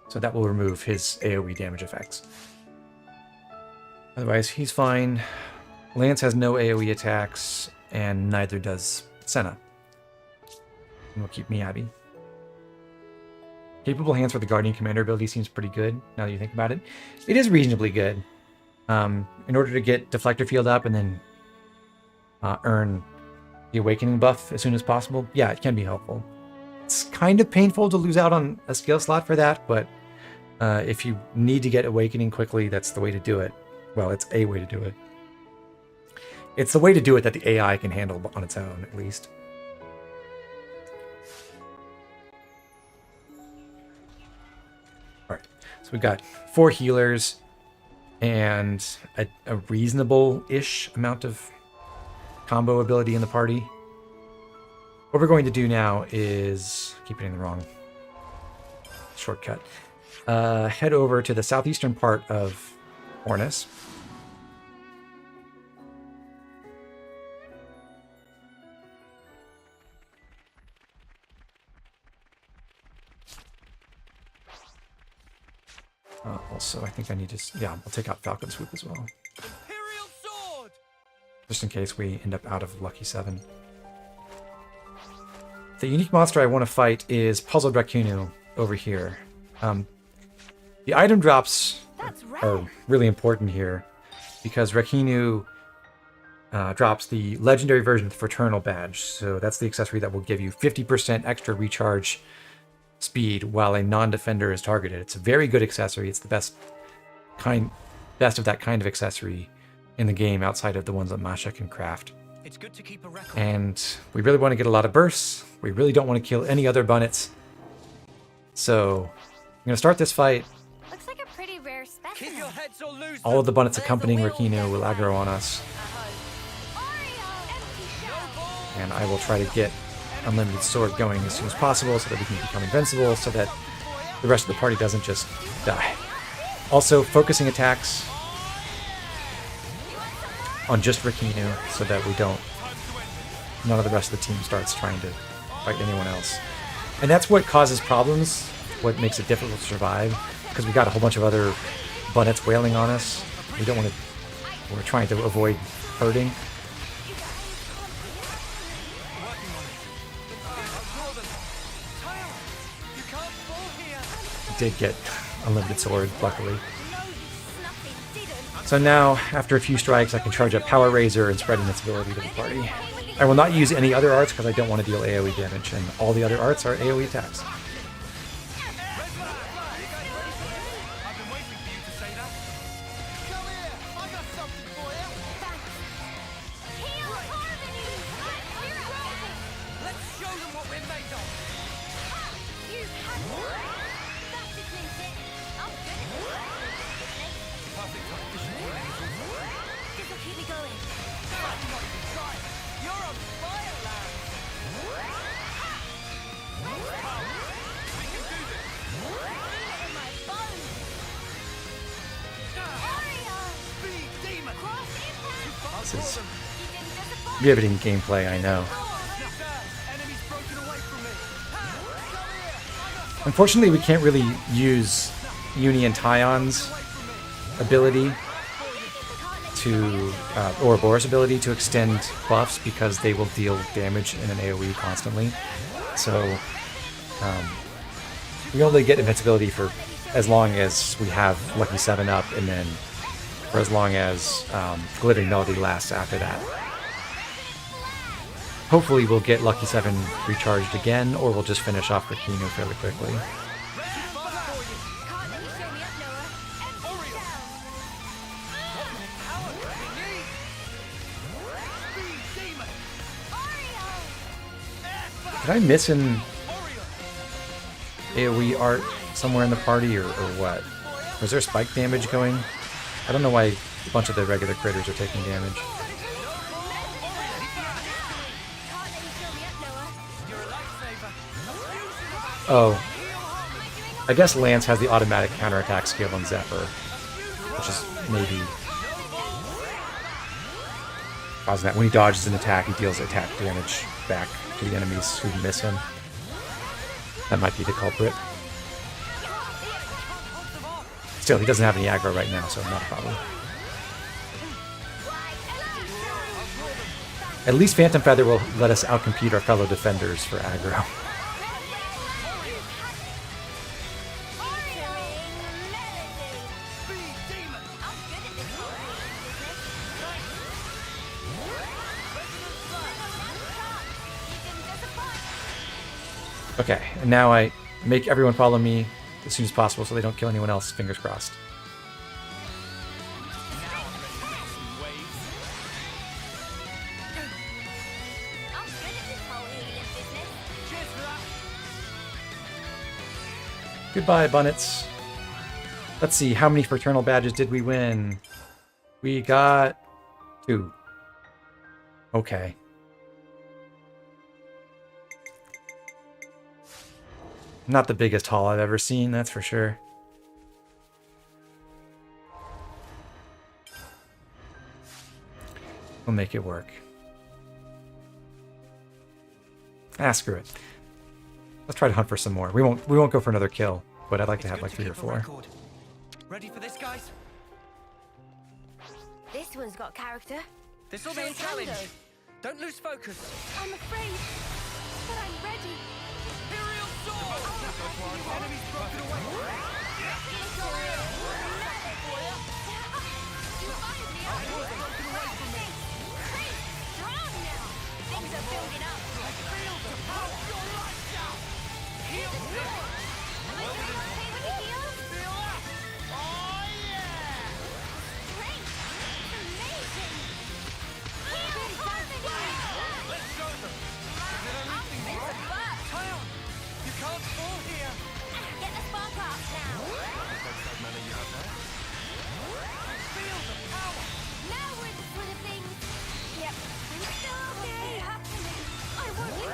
So that will remove his AoE damage effects. Otherwise, he's fine. Lance has no AoE attacks, and neither does Senna. And we'll keep Miyabi. Capable Hands for the Guardian Commander ability seems pretty good, now that you think about it. It is reasonably good. In order to get Deflector Field up and then earn the Awakening buff as soon as possible, yeah, it can be helpful. It's kind of painful to lose out on a skill slot for that, but if you need to get Awakening quickly, that's the way to do it. Well, it's a way to do it. It's the way to do it that the AI can handle on its own, at least. Alright, so we've got 4 healers and a reasonable-ish amount of combo ability in the party. What we're going to do now is keep it in the wrong shortcut. Head over to the southeastern part of Ornis. Also, I think I need to... Yeah, I'll take out Falcon Swoop as well. Imperial sword. Just in case we end up out of Lucky 7. The unique monster I want to fight is Puzzled Rakunu over here. The item drops are really important here because Rakunu drops the legendary version of the Fraternal Badge. So that's the accessory that will give you 50% extra recharge speed while a non-defender is targeted. It's a very good accessory. It's the best of that kind of accessory in the game outside of the ones that Masha can craft. It's good to keep a record. And we really want to get a lot of bursts. We really don't want to kill any other bunnets. So I'm going to start this fight. Looks like a pretty rare specimen. Keep your heads or lose All of the bunnets accompanying Rakinu will aggro on us. And I will try to get Unlimited Sword going as soon as possible so that we can become invincible, so that the rest of the party doesn't just die. Also, focusing attacks on just Rakinu so that none of the rest of the team starts trying to fight anyone else. And that's what causes problems, what makes it difficult to survive, because we got a whole bunch of other bunnets wailing on us. We're trying to avoid hurting. Did get Unlimited Sword, luckily. So now, after a few strikes, I can charge up Power Razor and spread invincibility to the party. I will not use any other arts because I don't want to deal AoE damage, and all the other arts are AoE attacks. This is riveting gameplay, I know. Unfortunately, we can't really use Uni and Tyon's ability to, or Boris' ability to extend buffs because they will deal damage in an AoE constantly. So, we only get invincibility for as long as we have Lucky 7 up, and then for as long as Glittering Melody lasts after that. Hopefully we'll get Lucky 7 recharged again, or we'll just finish off Kino fairly quickly. Did I miss an AoE art somewhere in the party, or what? Was there spike damage going? I don't know why a bunch of the regular critters are taking damage. Oh. I guess Lance has the automatic counterattack skill on Zephyr, which is maybe causing that. When he dodges an attack, he deals attack damage back to the enemies who miss him. That might be the culprit. Still, he doesn't have any aggro right now, so not a problem. At least Phantom Feather will let us outcompete our fellow defenders for aggro. Okay, and now I make everyone follow me as soon as possible so they don't kill anyone else, fingers crossed. Goodbye, Bunnets. Let's see, how many fraternal badges did we win? We got 2. Okay. Not the biggest haul I've ever seen, that's for sure. We'll make it work. Ah, screw it. Let's try to hunt for some more. We won't go for another kill, but I'd like to have like 3 or 4. Ready for this, guys? This one's got character. This will be a challenge. Don't lose focus. I'm afraid, but I'm ready. Imperial sword! Enemies broken away. You fired me up. Pretty strong now. Things are building up. I feel the power. Your lights out. Heal the sword. Am I doing okay with the heals? Feel that? Oh yeah! Great. Amazing. Heal harmony. Let's show them. Is it anything wrong? Tail, you can't fall here. Get the spark off now. Feel the power. Now we're in the swing of things. Yep. I'm still okay. Happening. I want you.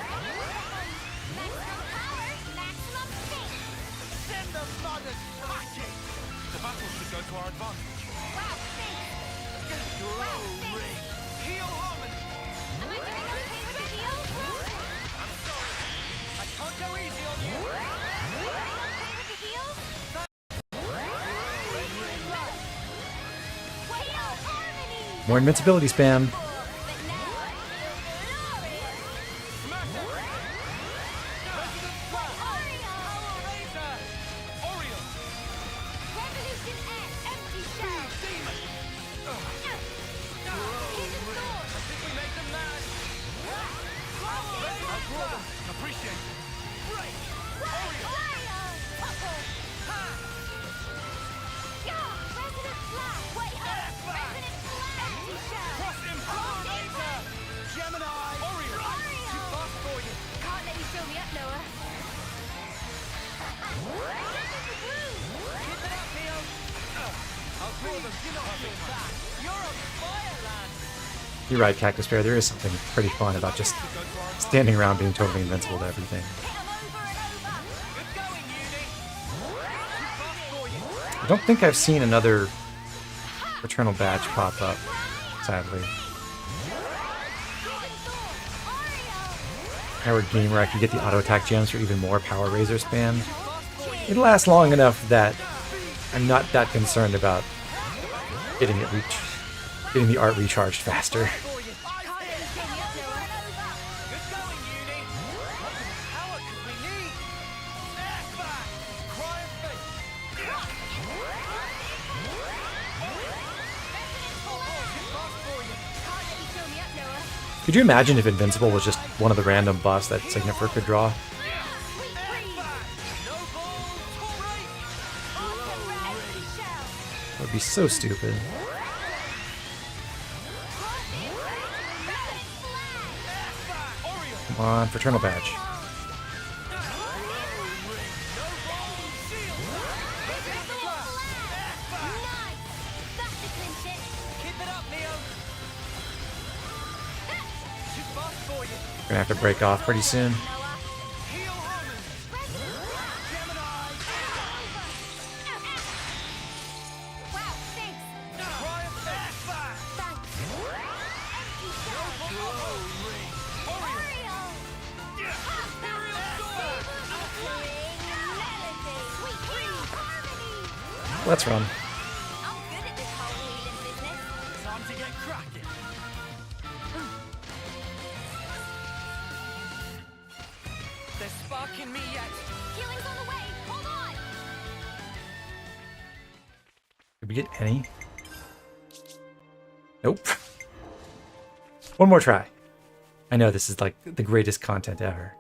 Maximum power, maximum speed. Send the mothers packing. The battle should go to our advantage. Wow, thanks. Glory. Heal harmony. Am I doing okay with the heals? I'm sorry. I can't go easy on you. Okay with the heals? Heal harmony. More invincibility spam. Revolution X, empty shell. Hidden sword. We made them mad. Appreciate it. Break. Resident Flash. Wait up. Resident Flash. Empty shell. Cross impulse laser. Gemini. Orion. You fast forwarded. Can't let you show me up, Noah. Keep it up, Neo. I'll throw them. You're not doing that. You're on fire, lad. You're right, Cactus Bear. There is something pretty fun about just standing around being totally invincible to everything. Good going, Uni. Fast forward. I don't think I've seen another Fraternal badge pop up, sadly. powered game where I could get the auto attack gems for even more power razor spam, it lasts long enough that I'm not that concerned about getting the art recharged faster. Could you imagine if Invincible was just one of the random buffs that Signifer could draw? That would be so stupid. Come on, Fraternal Badge. Gonna have to break off pretty soon. Let's run. Did we get any? Nope. One more try. I know this is like the greatest content ever.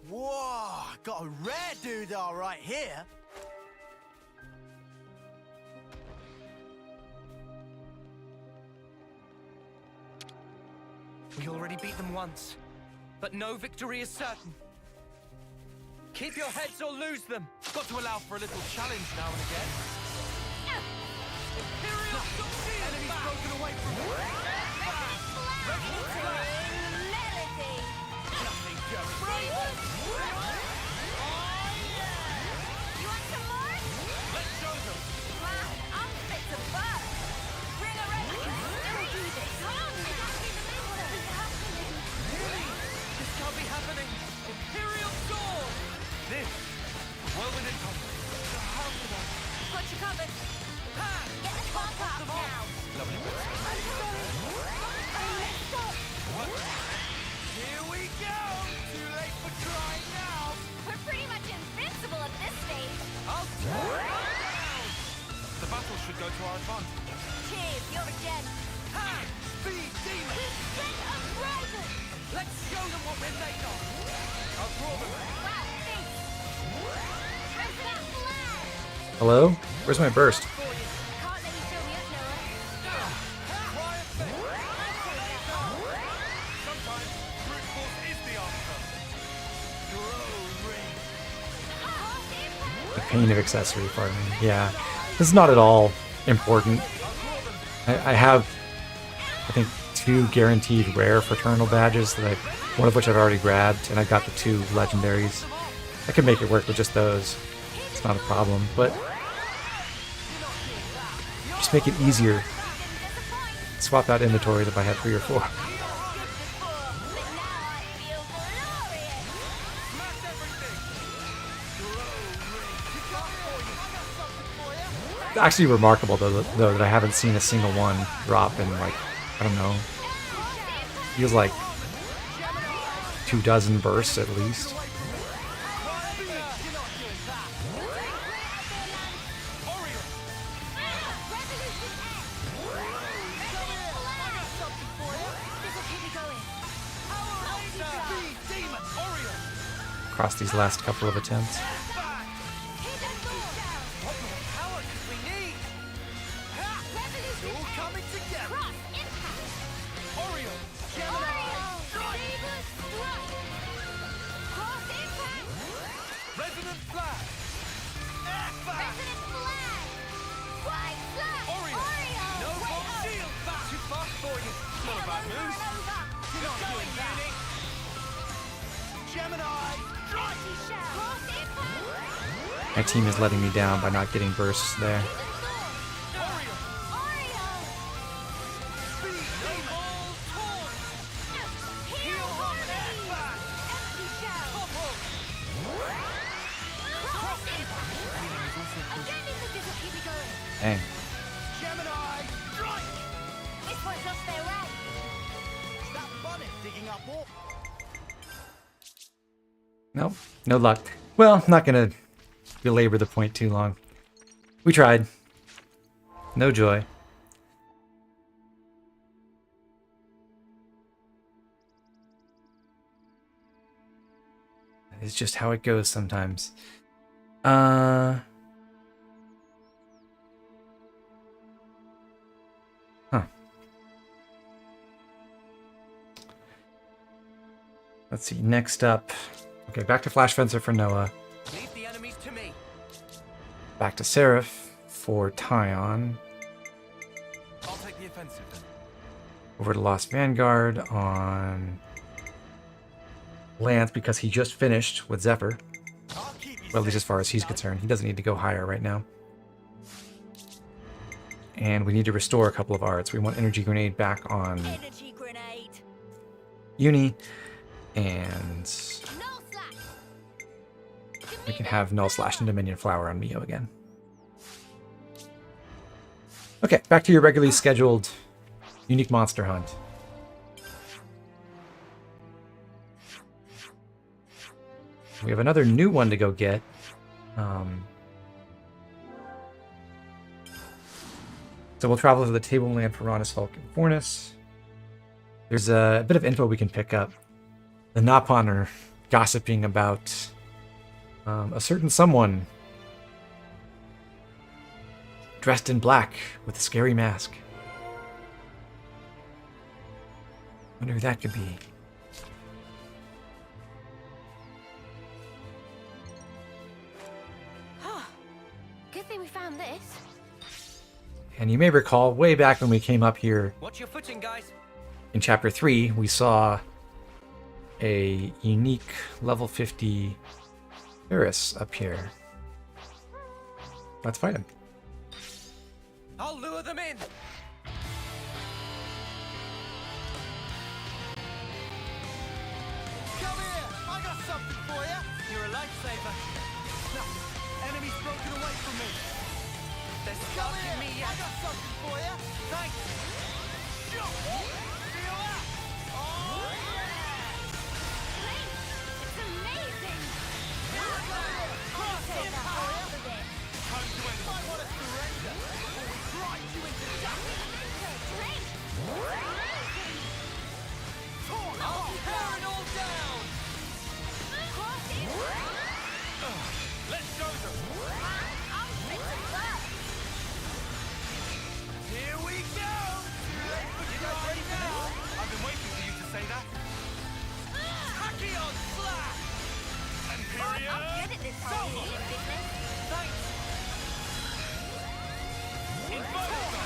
Whoa, got a rare doodah right here. We already beat them once, but no victory is certain. Keep your heads or lose them. Got to allow for a little challenge now and again. Imperial enemies broken away from me. Nothing just right. You want some more? Let's show them. Wow, I'm fit to burst. Bring a red. I can still do this. This can't be happening. Imperial sword. This whirlwind and combat. Got you covered. Get the top up now. Lovely bit. Here we go. Too late for crying now. We're pretty much invincible at this stage. The battle should go to our advantage. Cheers, you're a gem. Speed demon. Descent of Rising. Let's show them what we're made of. I'll draw them. Wow, thanks. President Flag. Hello? Where's my burst? Can't let you show me up, Noah. Sometimes brute force is the answer. The pain of accessory farming. Yeah. This is not at all important. I have, I think, 2 guaranteed rare fraternal badges, that one of which I've already grabbed, and I got the 2 legendaries. I could make it work with just those. It's not a problem, but just make it easier. Swap out inventories if I had 3 or 4. It's actually remarkable though that I haven't seen a single one drop in, like, I don't know, feels like 24 bursts at least. Across these last couple of attempts. My team is letting me down by not getting bursts there. Dang. Gemini, strike! This one's lost their way. Is that bonnet digging up all? Nope, no luck. Well, I'm not gonna belabor the point too long. We tried. No joy. It's just how it goes sometimes. Huh. Let's see, next up. Okay, back to Flash Fencer for Noah. Leave the enemies to me. Back to Seraph for Tyon. I'll take the offensive then. Over to Lost Vanguard on Lance because he just finished with Zephyr. Well, at least as far as he's concerned. He doesn't need to go higher right now. And we need to restore a couple of arts. We want Energy Grenade back on Energy grenade. Uni. And we can have Null Slash and Dominion Flower on Mio again. Okay, back to your regularly scheduled unique monster hunt. We have another new one to go get. So we'll travel to the tableland for Ronus, Hulk, and Fornus. There's a bit of info we can pick up. The Napon are gossiping about a certain someone dressed in black with a scary mask. Wonder who that could be. Good thing we found this. And you may recall, way back when we came up here Watch your footing, guys. in Chapter 3, we saw a unique level 50 Eris up here. Let's fight him. I'll lure them in. Come here! I got something for you! You're a lifesaver. No, enemy's broken away from me! They're Come stalking here! me I yet. got something for you! Thanks. Feel that? Oh, yeah! It's amazing. Cross Take the half of it. Time to end. Might want to surrender, or we grind you into dust! Drink. Torn I'll apart. tear it all down. Cross it. Let's go them! I'll fix it first. Here we go! You guys ready now? I've been waiting for you to say that. Tachyon Slash! Imperium! I'm good at this whole healing business. Thanks.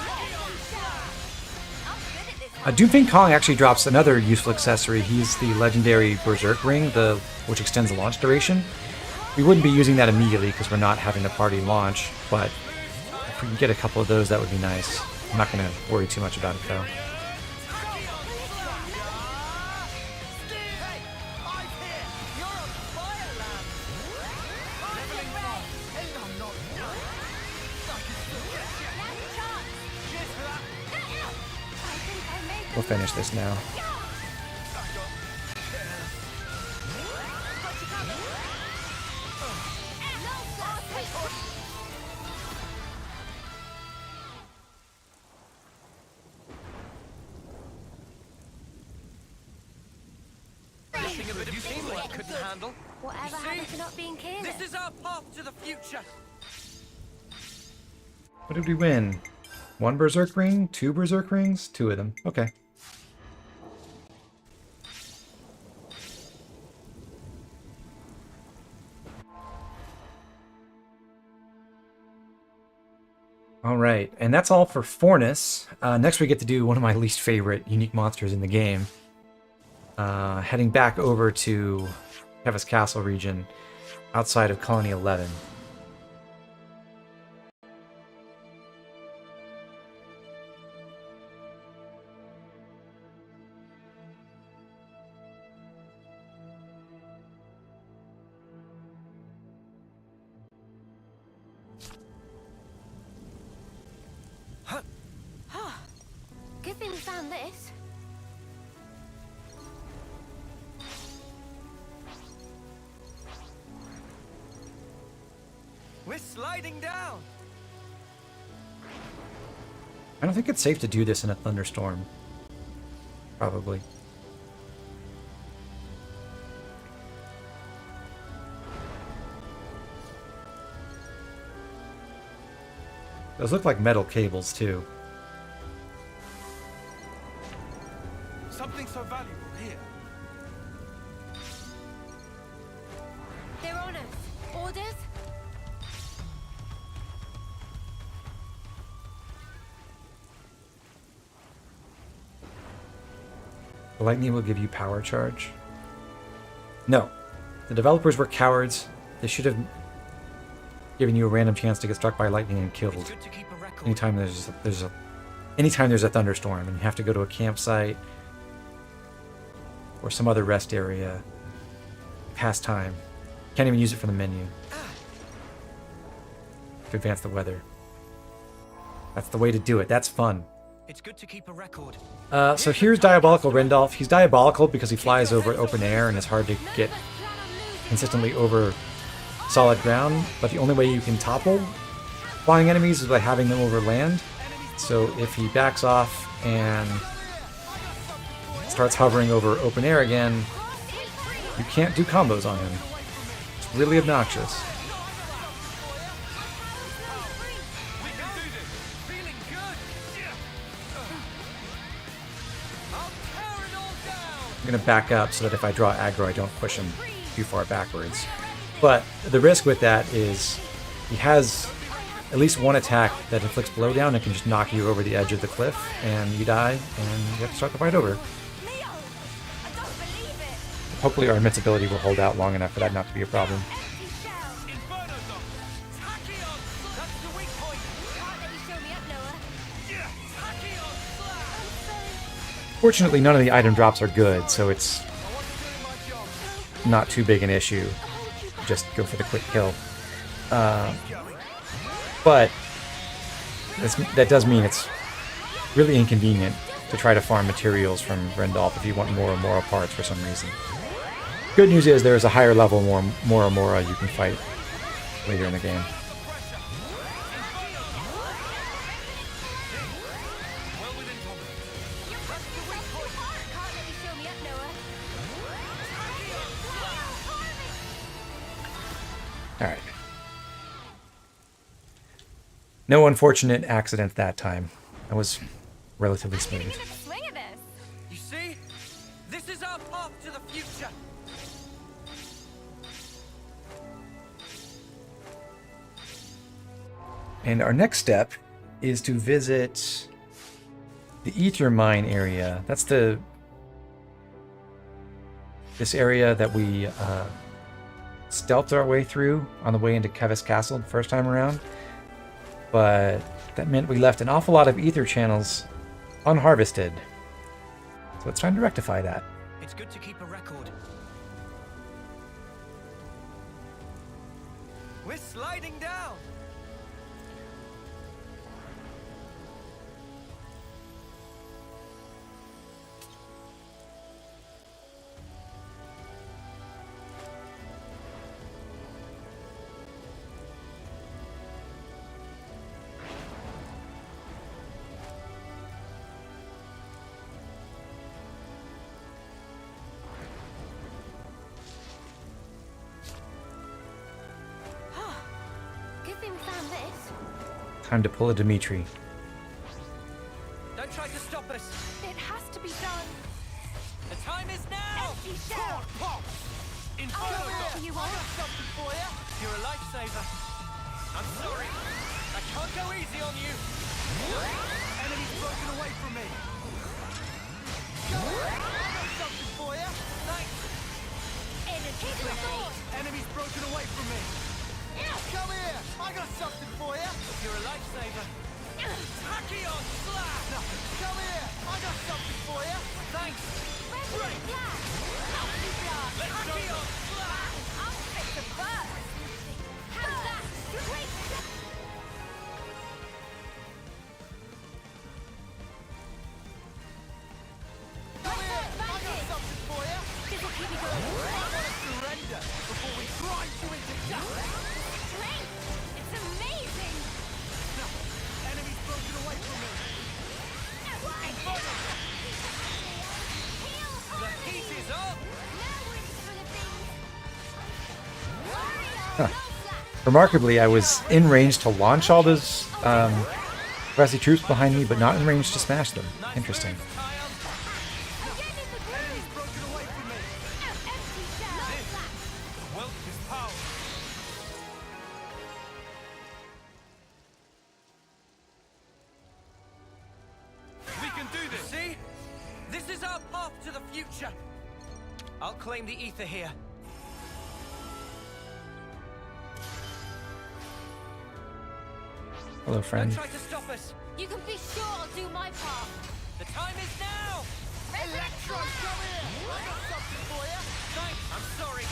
Tachyon Slash! I'm good at this. Doomfang Kong actually drops another useful accessory. He's the legendary Berserk Ring, which extends the launch duration. We wouldn't be using that immediately because we're not having the party launch, but if we can get a couple of those, that would be nice. I'm not going to worry too much about it, though. We'll finish this now. Missing a bit of teamwork couldn't handle. Whatever happened to not being careless? This is our path to the future. What did we win? 1 Berserk Ring? 2 Berserk Rings? 2 of them. Okay. All right, and that's all for Fornus. Next we get to do one of my least favorite unique monsters in the game. Heading back over to Kevis Castle region outside of Colony 11. Good thing we found this. We're sliding down. I don't think it's safe to do this in a thunderstorm. Probably. Those look like metal cables, too. Something so valuable here. They're on us. Orders? The lightning will give you power charge. No. The developers were cowards. They should have given you a random chance to get struck by lightning and killed. It's good to keep a record. Anytime there's a thunderstorm and you have to go to a campsite or some other rest area, pass time. Can't even use it from the menu to advance the weather. That's the way to do it. That's fun. It's good to keep a record. So here's Diabolical Rendolph. He's diabolical because he flies over open air and it's hard to get consistently over solid ground, but the only way you can topple flying enemies is by having them over land. So if he backs off and starts hovering over open air again, you can't do combos on him. It's really obnoxious. I'm going to back up so that if I draw aggro, I don't push him too far backwards. But the risk with that is he has at least one attack that inflicts blowdown and can just knock you over the edge of the cliff, and you die, and you have to start the fight over. Hopefully our invincibility will hold out long enough for that not to be a problem. Fortunately, none of the item drops are good, so it's not too big an issue. Just go for the quick kill. But that does mean it's really inconvenient to try to farm materials from Rendolph if you want more Amora parts for some reason. Good news is there is a higher level more Amora you can fight later in the game. Alright. No unfortunate accidents that time. That was relatively smooth. You see? This is our path to the future. And our next step is to visit the Ether Mine area. That's this area that we stealthed our way through on the way into Kevis Castle the first time around. But that meant we left an awful lot of ether channels unharvested. So it's time to rectify that. It's good to keep a record. We're sliding down. Time to pull a Dimitri. Don't try to stop us. It has to be done. The time is now. Empty shell. Inferno I'll Dot. you I on. got something for you. You're a lifesaver. I'm sorry. I can't go easy on you. Enemies broken away from me. I got something for you. Thanks. Energy grenade. Enemies broken away from me. Come here. I got something for you. You're a lifesaver. Tachyon Slash. Come here. I got something for you. Thanks. Red blast. Healthy blast. Tachyon Slash. I'll fit the burst. How's that? Great. Remarkably, I was in range to launch all those Kevasi troops behind me, but not in range to smash them. Interesting. We can do this. See? This is our path to the future. I'll claim the ether here. Hello, friend. Don't try to stop us. You can be sure I'll do my part. The time is now. Electro, come here! I got something for you! Thanks. I'm sorry.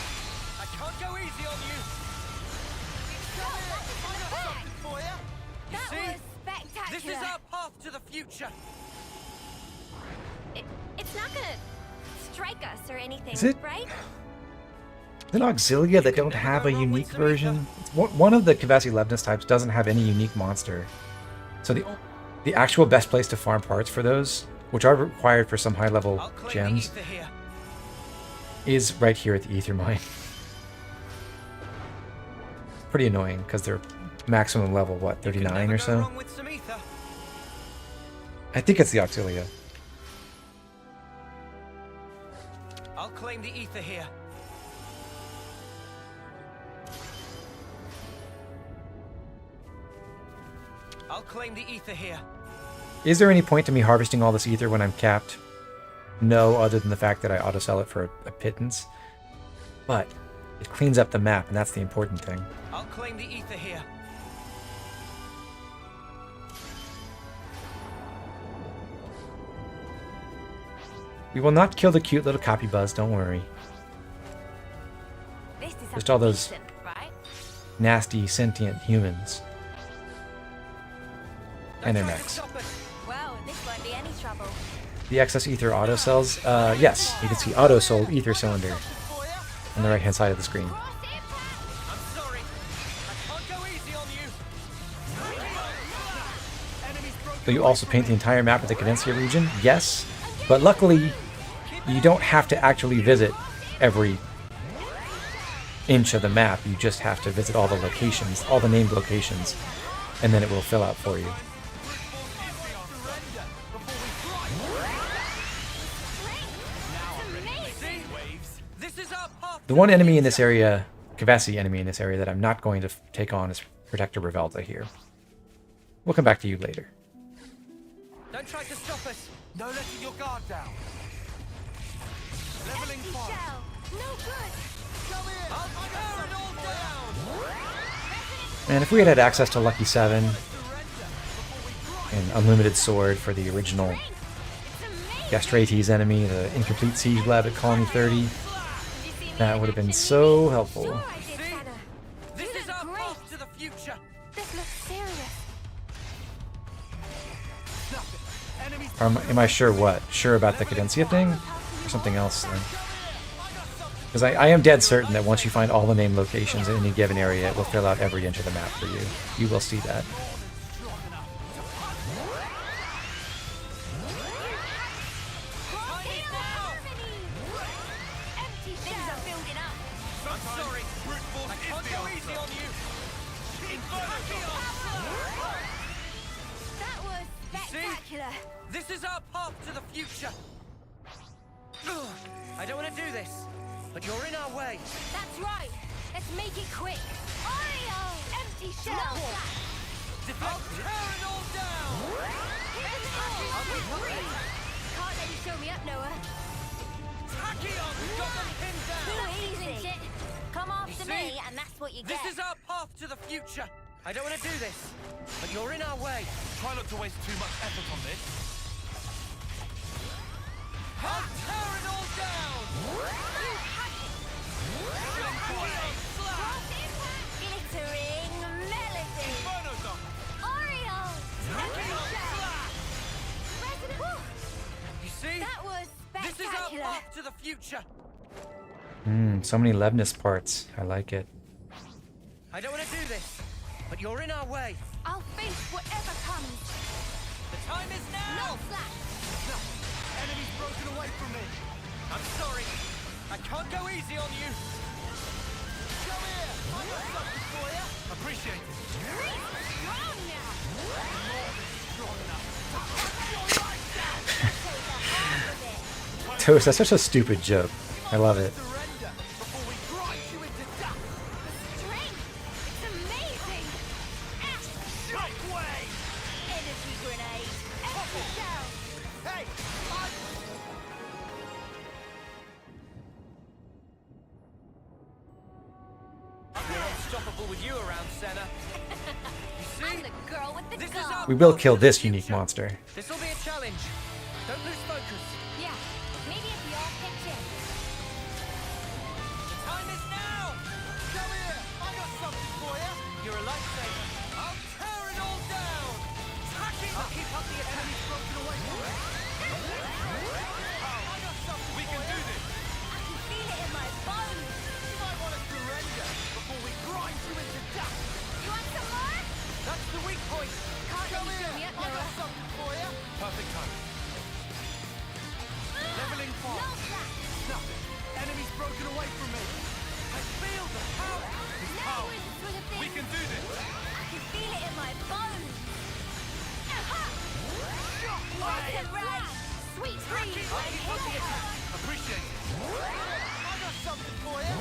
I can't go easy on you. Come here! I got something for you! You That see? was spectacular. This is our path to the future. It's not gonna strike us or anything, Is it? right? The Auxilia that don't have a unique version. One of the Kevasi Levnis types doesn't have any unique monster. So the actual best place to farm parts for those, which are required for some high-level gems, is right here at the Ether Mine. Pretty annoying, because they're maximum level, what, 39 or so? I think it's the Auxilia. I'll claim the ether here. I'll claim the ether here. Is there any point to me harvesting all this ether when I'm capped? No, other than the fact that I auto-sell it for a pittance. But it cleans up the map, and that's the important thing. I'll claim the ether here. We will not kill the cute little copy buzz, don't worry. This is Just all those decent, right? nasty sentient humans. And their mechs. Well, this won't be any trouble. The excess ether auto cells, yes, you can see auto sold ether cylinder on the right hand side of the screen. So you also paint the entire map with the Cadencia region? Yes, but luckily you don't have to actually visit every inch of the map. You just have to visit all the locations, all the named locations, and then it will fill out for you. The one enemy in this area, Kevasi enemy in this area, that I'm not going to take on is Protector Revelta here. We'll come back to you later. Don't try to stop us. No letting your guard down. Leveling fire. No good. Come here. I'll tear it all down. And if we had had access to Lucky 7 and Unlimited Sword for the original Gastrates enemy, the incomplete siege lab at Colony 30, that would have been so helpful. This is our path to the future. This looks serious. Am I sure what? Sure about the Cadencia thing? Or something else then? Because I am dead certain that once you find all the named locations in any given area, it will fill out every inch of the map for you. You will see that. This is our path to the future. I don't want to do this, but you're in our way. That's right. Let's make it quick. Oreo! Empty shell! I'll tear it all down! Can't let you show me up, Noah. Tachyon got them pinned down! Too easy. Come after me, and that's what you get. This is our path to the future. I don't want to do this, but you're in our way. Try not to waste too much effort on this. I'll tear it all down! Glittering melody. Oreo! You see? That was This is our spectacular. path to the future. So many Levnis parts. I like it. I don't want to do this, but you're in our way. I'll face whatever comes. The time is now! No slack. Enemy's broken away from me. I'm sorry. I can't go easy on you. Come here. Appreciate it. Toast, that's such a stupid joke. I love it. Unstoppable with you around, Senna. You see? I'm the girl with the This is gun. our We will path kill to the this unique future. monster. This'll be a challenge. Don't lose focus. Yeah, maybe if we all pitch in. The time is now. Come here! I got something for you! You're a lifesaver. I'll tear it all down! I'll keep up the attack. Enemy's broken away from me! I got something We for can you. do this. I can feel it in my bones. You might want to surrender before we grind you into dust! You want some more? That's the weak point. Can't let Come you show me here! up, I got Noah. something for you! Perfect time. Leveling No fire! flash. Nothing! Enemy's broken away from me! I feel the power. Now we're the swing of things. We can do this. I can feel it in my bones. Aha! Nice and rad. Sweet breeze. I'll keep up the attack. Appreciate it! I got something for you!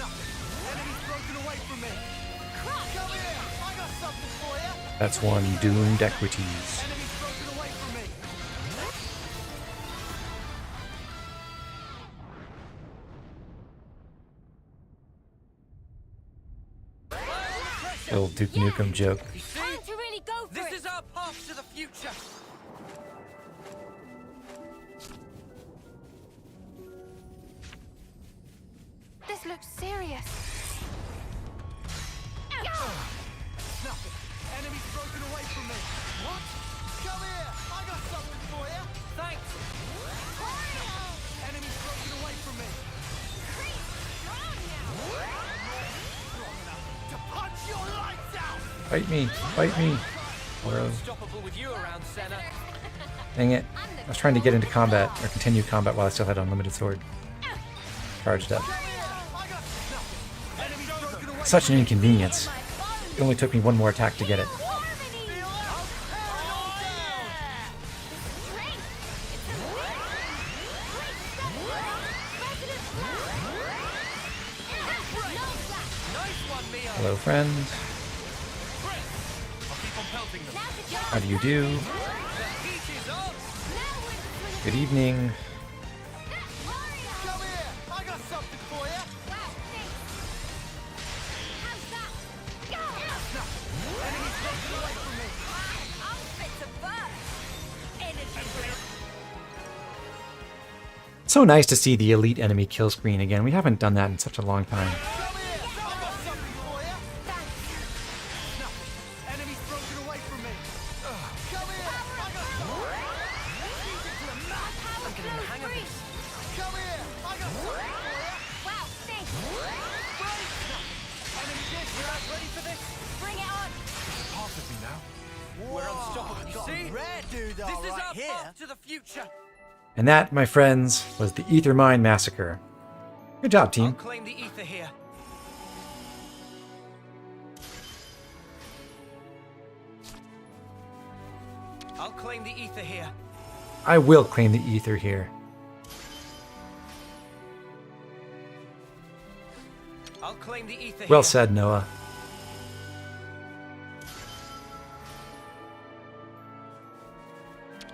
Nothing! Enemy's broken away from me! Come here! I got something for you! That's one doomed equities. Enemy's broken away from me! Little Duke Nukem joke. You see? Time to really go for This it. is our path to the future. This looks serious. Nothing! Enemy's broken away from me! What? Come here! I got something for you! Thanks. Enemy's broken away from me! Strong enough to punch your lights out! Fight me, fight me. Bro. Unstoppable with you around, Senna. Dang it. I was trying to get into combat, or continue combat while I still had unlimited sword. Charged up. Enemy's broken away! Such an inconvenience. It only took me one more attack to get it. Nice one, Mia. Hello, friend. I'll keep on pelting them. How do you do? The heat is on. Good evening. Come here! I got something for you! Enemy's broken away from me! So nice to see the elite enemy kill screen again. We haven't done that in such a long time. Come here! I got something for you! Nothing! Enemy's broken away from me! Come here! I got something! Use it to the max! I'm getting the hang of this. Come here! I got something for you! Wow, thanks. Enemy dish! You guys ready for this? Bring it on. Part of me now. We're unstoppable. You see? Rare dude, This is our path to the future. And that, my friends, was the Ether Mine Massacre. Good job, I'll team. claim the ether here. I'll claim the ether here. I will claim the Ether here. I'll claim the ether Well here. said, Noah.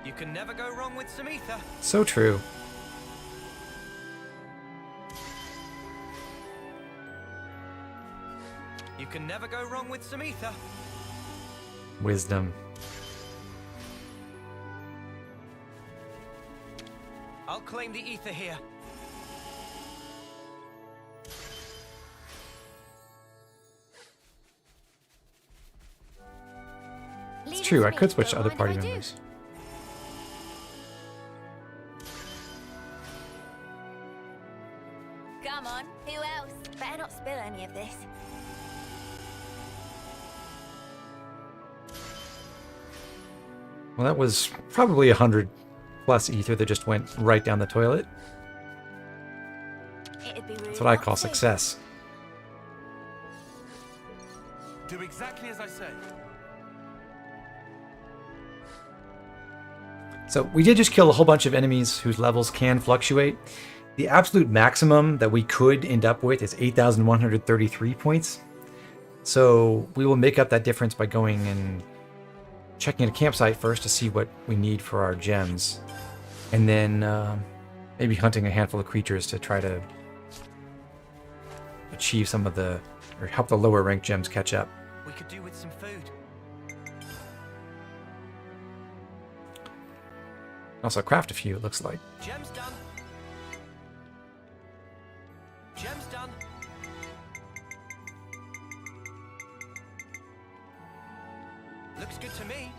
You can never go wrong with some ether. So true. You can never go wrong with some ether. Wisdom. I'll claim the ether here. It's true, I could switch to other party members. Come on, who else? Better not spill any of this. Well, that was probably 100 plus ether that just went right down the toilet. It'd be rude That's what I not call to. success. Do exactly as I say. So we did just kill a whole bunch of enemies whose levels can fluctuate. The absolute maximum that we could end up with is 8,133 points. So we will make up that difference by going and checking a campsite first to see what we need for our gems. And then maybe hunting a handful of creatures to try to achieve some of the, or help the lower ranked gems catch up. We could do with some food. Also craft a few, it looks like. Gem's done. Gem's done. Looks good to me.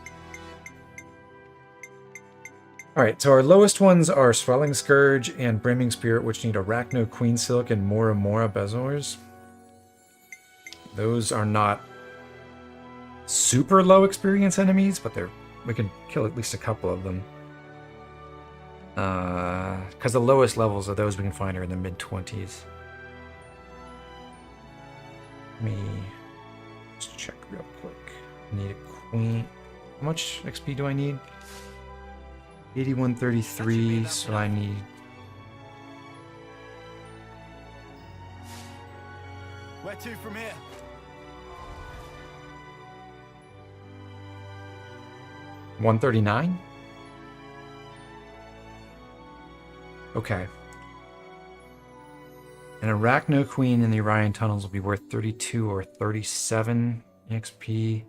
Alright, so our lowest ones are Swelling Scourge and Brimming Spirit, which need Arachno Queen Silk and Mora Mora Bezors. Those are not super low experience enemies, but we can kill at least a couple of them. Because the lowest levels of those we can find are in the mid-20s. Let me just check real quick. I need a queen. How much XP do I need? 8133, so I need... Where to from here? $139? Okay. An Arachno Queen in the Orion Tunnels will be worth 32 or 37 XP.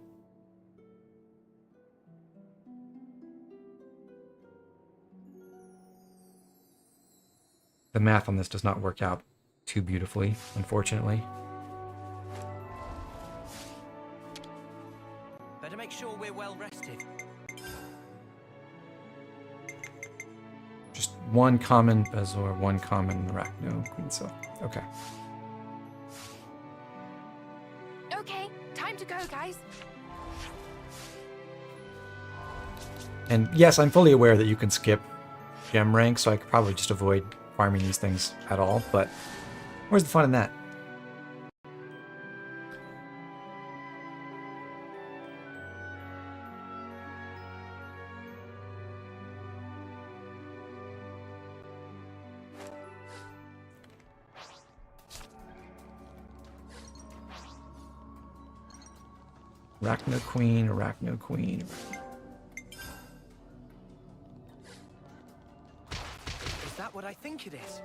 The math on this does not work out too beautifully, unfortunately. Better make sure we're well rested. Just one common Bezor, one common Arachno Queen Silk. Okay. Okay, time to go, guys. And yes, I'm fully aware that you can skip gem rank, so I could probably just avoid farming these things at all, but where's the fun in that? Arachno Queen, Arachno Queen. Is that what I think it is?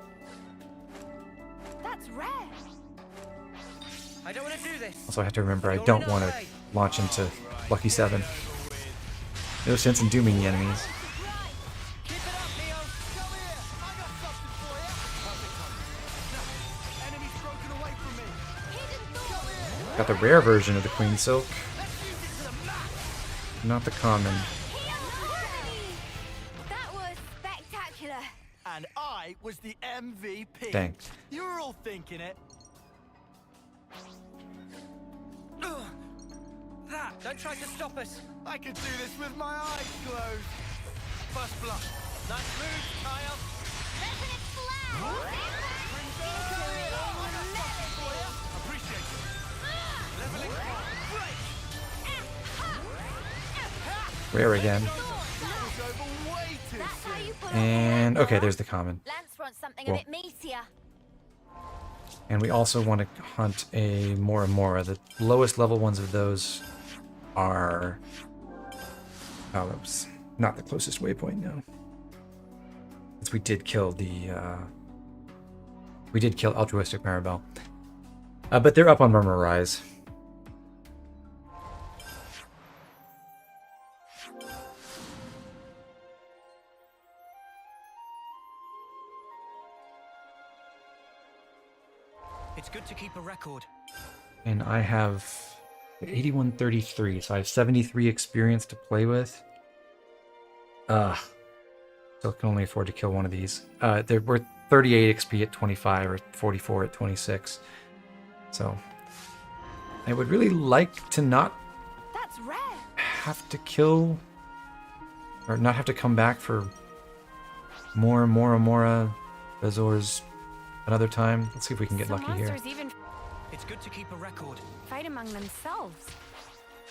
That's rare. I don't want to do this. Also, I have to remember I don't want to launch into Lucky 7. No sense in dooming the enemies. Keep it up, Leo. Come here. I got something for you. Enemy's broken away from me. Got the rare version of the Queen Silk. Not the common. That was spectacular. And I was the MVP. Dang. You were all thinking it. That! Don't try to stop us. I could do this with my eyes closed. First blood. Nice move, Kyle. There's an explosion. Appreciate it. Leveling. Rare again. That's how you put And okay, there's the common. Lance wants something Cool. a bit meatier. And we also want to hunt a Mora Mora. The lowest level ones of those are... Oh, that was not the closest waypoint, no. Since we did kill the... We did kill Altruistic Maribel. But they're up on Murmur Rise. It's good to keep a record. And I have 8133, so I have 73 experience to play with. Still can only afford to kill one of these. They're worth 38 XP at 25 or 44 at 26. So I would really like to not That's rare. have to kill or not have to come back for more Mora Bezors another time. Let's see if we can get lucky here. Monsters even It's good to keep a record. Fight among themselves.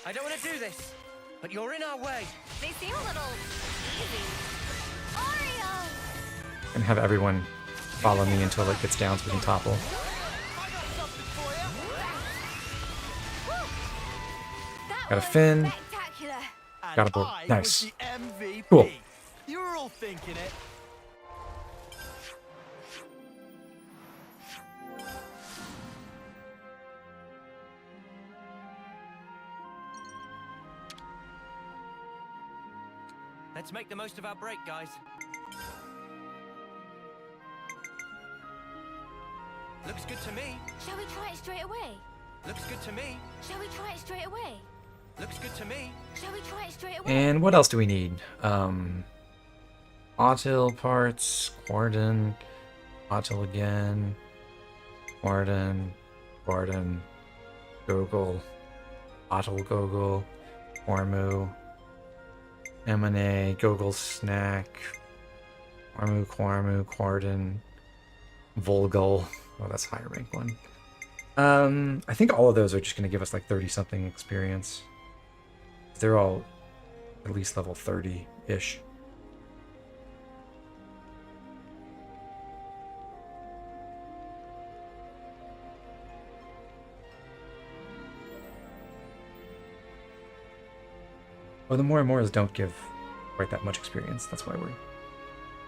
I don't want to do this, but you're in our way. They seem a little easy. Oreo! And have everyone follow me until it gets down so we can topple. Got a fin. Got a board. Nice. Cool. You were all thinking it. Let's make the most of our break, guys. Looks good to me. Shall we try it straight away? Looks good to me. Shall we try it straight away? Looks good to me. Shall we try it straight away? And what else do we need? Autil parts, Quarden, Autil again, Quarden, Gogol, Autil Gogol, Ormu, M&A, Gogol Snack, Ormu, Quarden, Volgol. Oh, that's higher rank one. I think all of those are just going to give us like 30-something experience. They're all at least level 30-ish. Well, the more and mores don't give quite that much experience. That's why we're...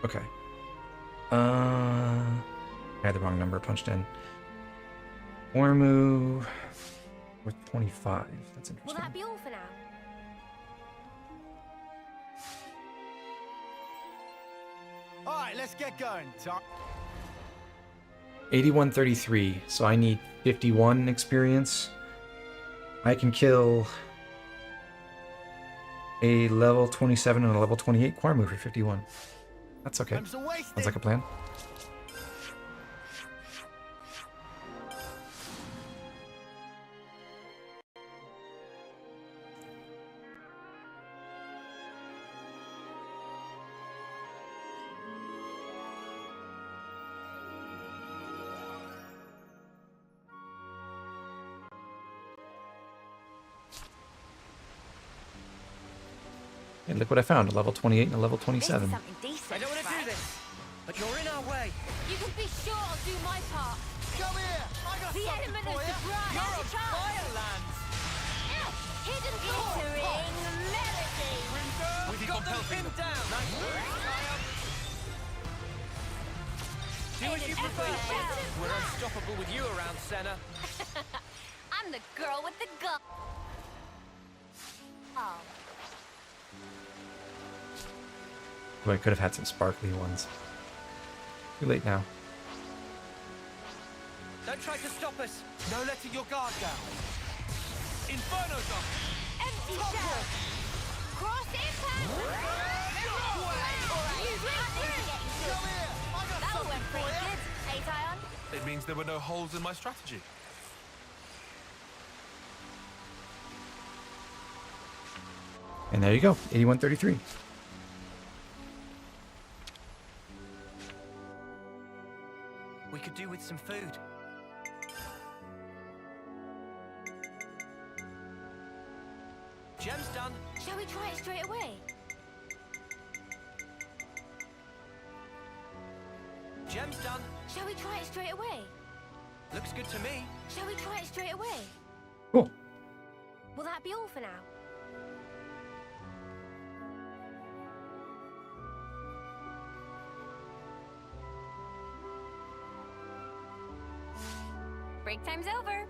Okay. I had the wrong number punched in. Ormu with 25. That's interesting. Will that be all for now? All right, let's get going. 8133. So I need 51 experience. I can kill a level 27 and a level 28 Quarmu for 51. That's okay. Sounds like a plan. And look what I found, a level 28 and a level 27. I don't want to do this, but you're in our way. You can be sure I'll do my part. Come here! I got The something element for of you. surprise. You're on There's a chance. Firelands! Hidden glittering melody. We've got them pinned down. Do as you prefer. We're unstoppable with you around, Senna. I'm the girl with the gun. Oh. Oh, I could have had some sparkly ones. Too late now. Don't try to stop us. No letting your guard down. Inferno's up. Empty shell. Cross impact. That went pretty good. Hey, Tyon. It means there were no holes in my strategy. And there you go, 8133. We could do with some food. Gem's done. Shall we try it straight away? Gem's done. Shall we try it straight away? Looks good to me. Shall we try it straight away? Cool. Will that be all for now? Break time's over.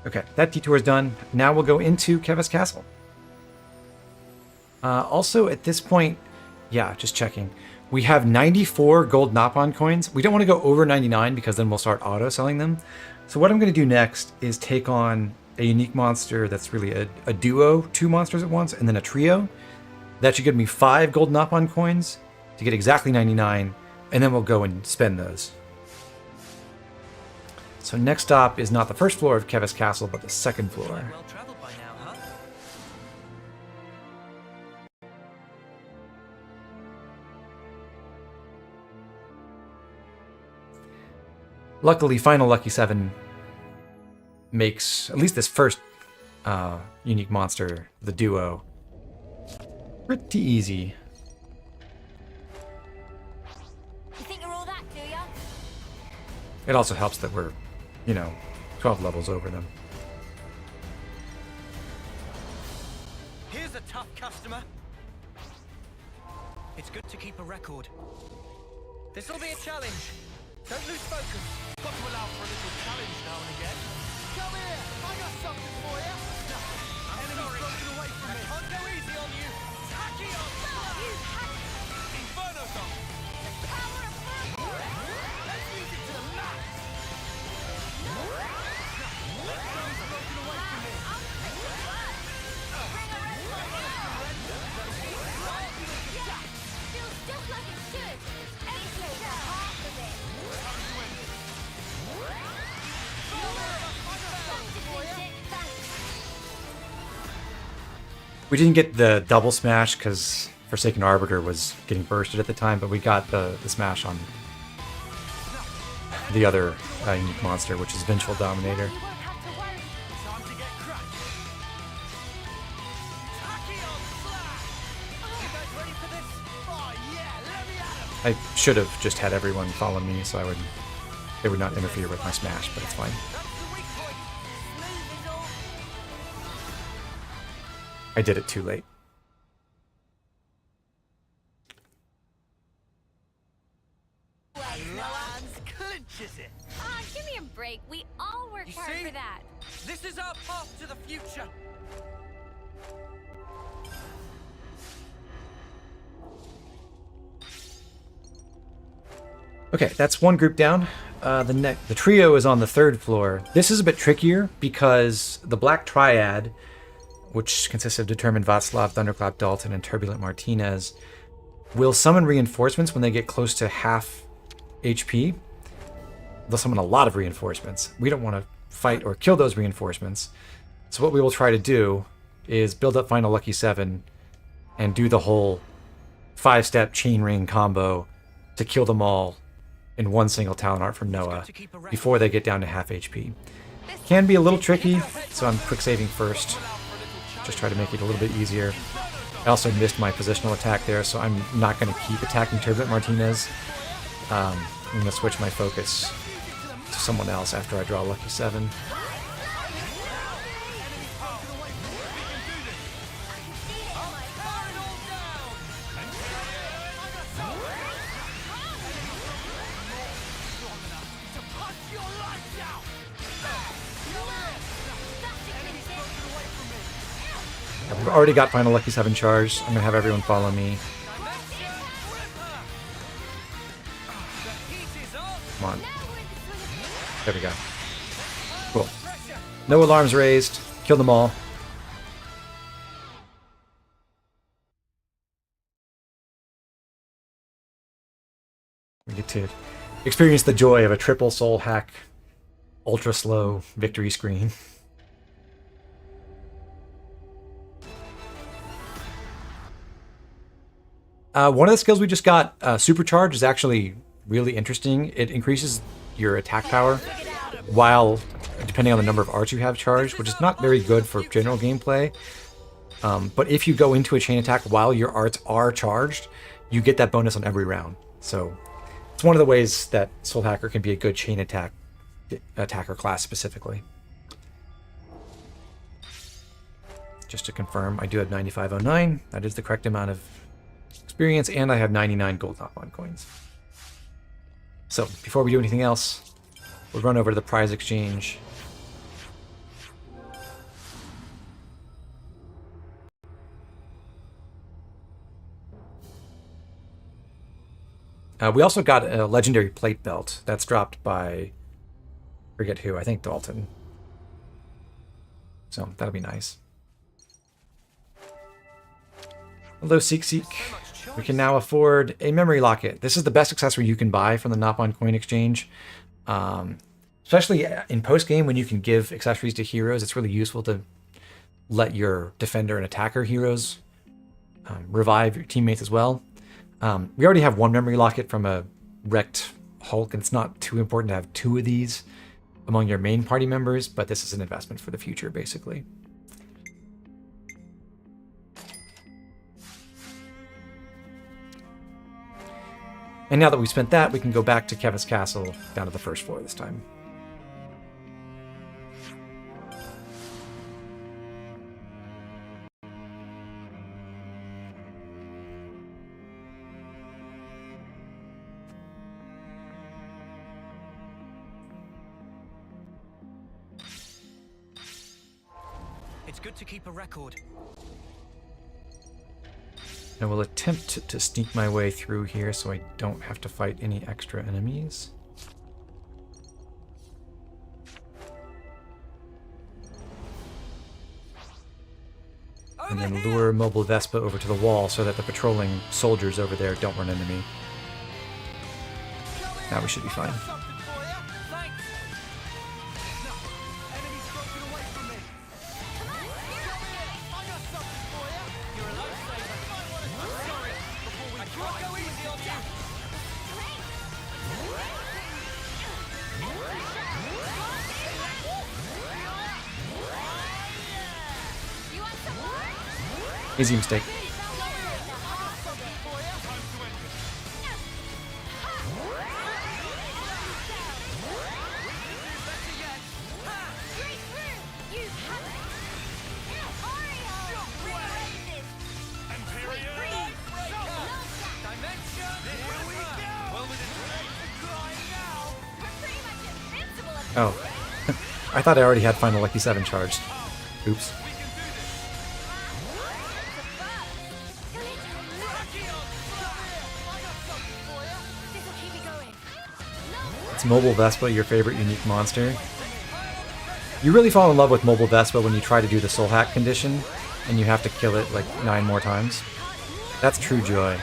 Okay, that detour is done. Now we'll go into Kevis Castle. Also, at this point, yeah, just checking. We have 94 gold Nopon coins. We don't want to go over 99 because then we'll start auto-selling them. So what I'm going to do next is take on a unique monster that's really a duo, 2 monsters at once, and then a trio. That should give me 5 gold Nopon coins to get exactly 99, and then we'll go and spend those. So next stop is not the first floor of Kevis Castle, but the second floor. Well traveled by now, huh? Luckily, final Lucky 7 makes at least this first unique monster, the duo, pretty easy. You think you're all that, do ya? It also helps that we're, 12 levels over them. Here's a tough customer. It's good to keep a record. This'll be a challenge. Don't lose focus. Got to allow for a little challenge now and again. Come here, I got something for you. Enemy's broken away from me. Can't go easy on you. Tachyon! Inferno Dome. Power of purple! Let's use it to the max. Enemy's broken away from me. I'll take the blood! Bring a red one! Yeah, feels just like it should. Excellent, half of it. We didn't get the double smash because Forsaken Arbiter was getting bursted at the time, but we got the smash on the other unique monster, which is Vengeful Dominator. Time to get crushed. Tachyon Slash. You guys ready for this? Oh yeah, let me at him. I should have just had everyone follow me so they would not interfere with my smash, but it's fine. That's the weak point. Smooth is all. I did it too late. Lands clinches it. Ah, give me a break. We all worked You hard see? for that. This is our path to the future. Okay, that's one group down. The trio is on the third floor. This is a bit trickier because the Black Triad, which consists of Determined Václav, Thunderclap Dalton, and Turbulent Martinez, will summon reinforcements when they get close to half HP. They'll summon a lot of reinforcements. We don't want to fight or kill those reinforcements. So what we will try to do is build up Final Lucky 7 and do the whole 5-step chain ring combo to kill them all in one single talent art from Noah before they get down to half HP. Can be a little tricky, so I'm quick saving first. Just try to make it a little bit easier. I also missed my positional attack there, so I'm not going to keep attacking Turbulent Martinez. I'm going to switch my focus to someone else after I draw Lucky 7. We've already got Final Lucky 7 charged. I'm going to have everyone follow me. Come on. There we go. Cool. No alarms raised. Kill them all. We get to experience the joy of a triple soul hack, ultra slow victory screen. One of the skills we just got, Supercharge, is actually really interesting. It increases your attack power while, depending on the number of arts you have charged, which is not very good for general gameplay. But if you go into a chain attack while your arts are charged, you get that bonus on every round. So it's one of the ways that Soul Hacker can be a good chain attacker class specifically. Just to confirm, I do have 9509. That is the correct amount of experience, and I have 99 gold Knock-On coins. So, before we do anything else, we'll run over to the prize exchange. We also got a legendary plate belt that's dropped by, forget who, I think Dalton. So, that'll be nice. Hello, Seek Seek. We can now afford a memory locket. This is the best accessory you can buy from the Knock-On Coin Exchange. Especially in post-game when you can give accessories to heroes, it's really useful to let your defender and attacker heroes revive your teammates as well. We already have one memory locket from a wrecked Hulk, and it's not too important to have two of these. among your main party members, but this is an investment for the future, basically. And now that we've spent that, we can go back to Kevin's castle, down to the first floor this time. It's good to keep a record. I will attempt to sneak my way through here so I don't have to fight any extra enemies. And then lure Mobile Vespa over to the wall so that the patrolling soldiers over there don't run into me. Now we should be fine. Easy mistake. Oh. I thought I already had Final Lucky 7 charged. Oops. Is Mobile Vespa your favorite unique monster? You really fall in love with Mobile Vespa when you try to do the soul hack condition and you have to kill it like 9 more times. That's true joy.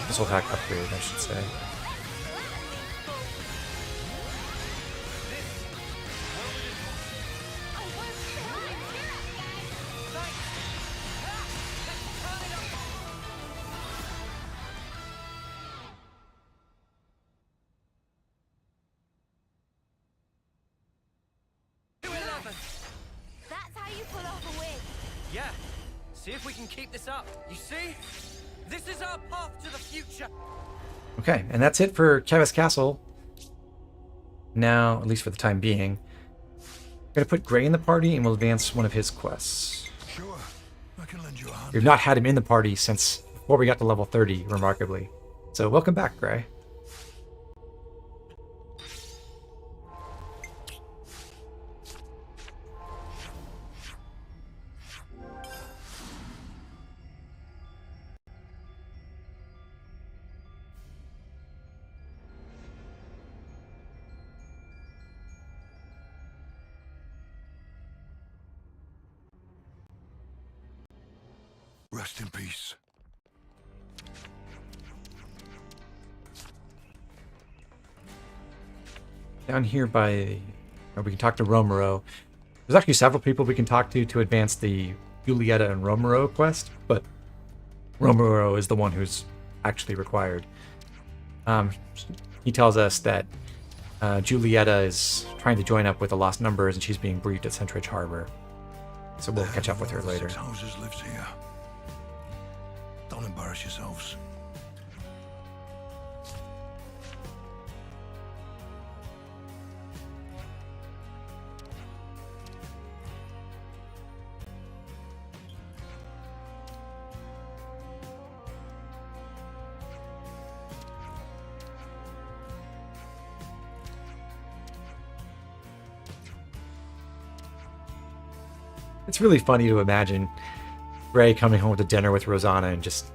The soul hack upgrade, I should say. Yeah, see if we can keep this up. You see? This is our path to the future. Okay, and that's it for Kevis Castle. Now, at least for the time being, I'm going to put Gray in the party and we'll advance one of his quests. Sure, I can lend you a hand. We've not had him in the party since before we got to level 30, remarkably. So welcome back, Gray. Rest in peace. Down here by... or we can talk to Romero. There's actually several people we can talk to advance the Julieta and Romero quest, but Romero is the one who's actually required. He tells us that Julieta is trying to join up with the Lost Numbers and she's being briefed at Centridge Harbor. So we'll catch up with her later. 6 houses lives here. Don't embarrass yourselves. It's really funny to imagine Ray coming home to dinner with Rosanna and just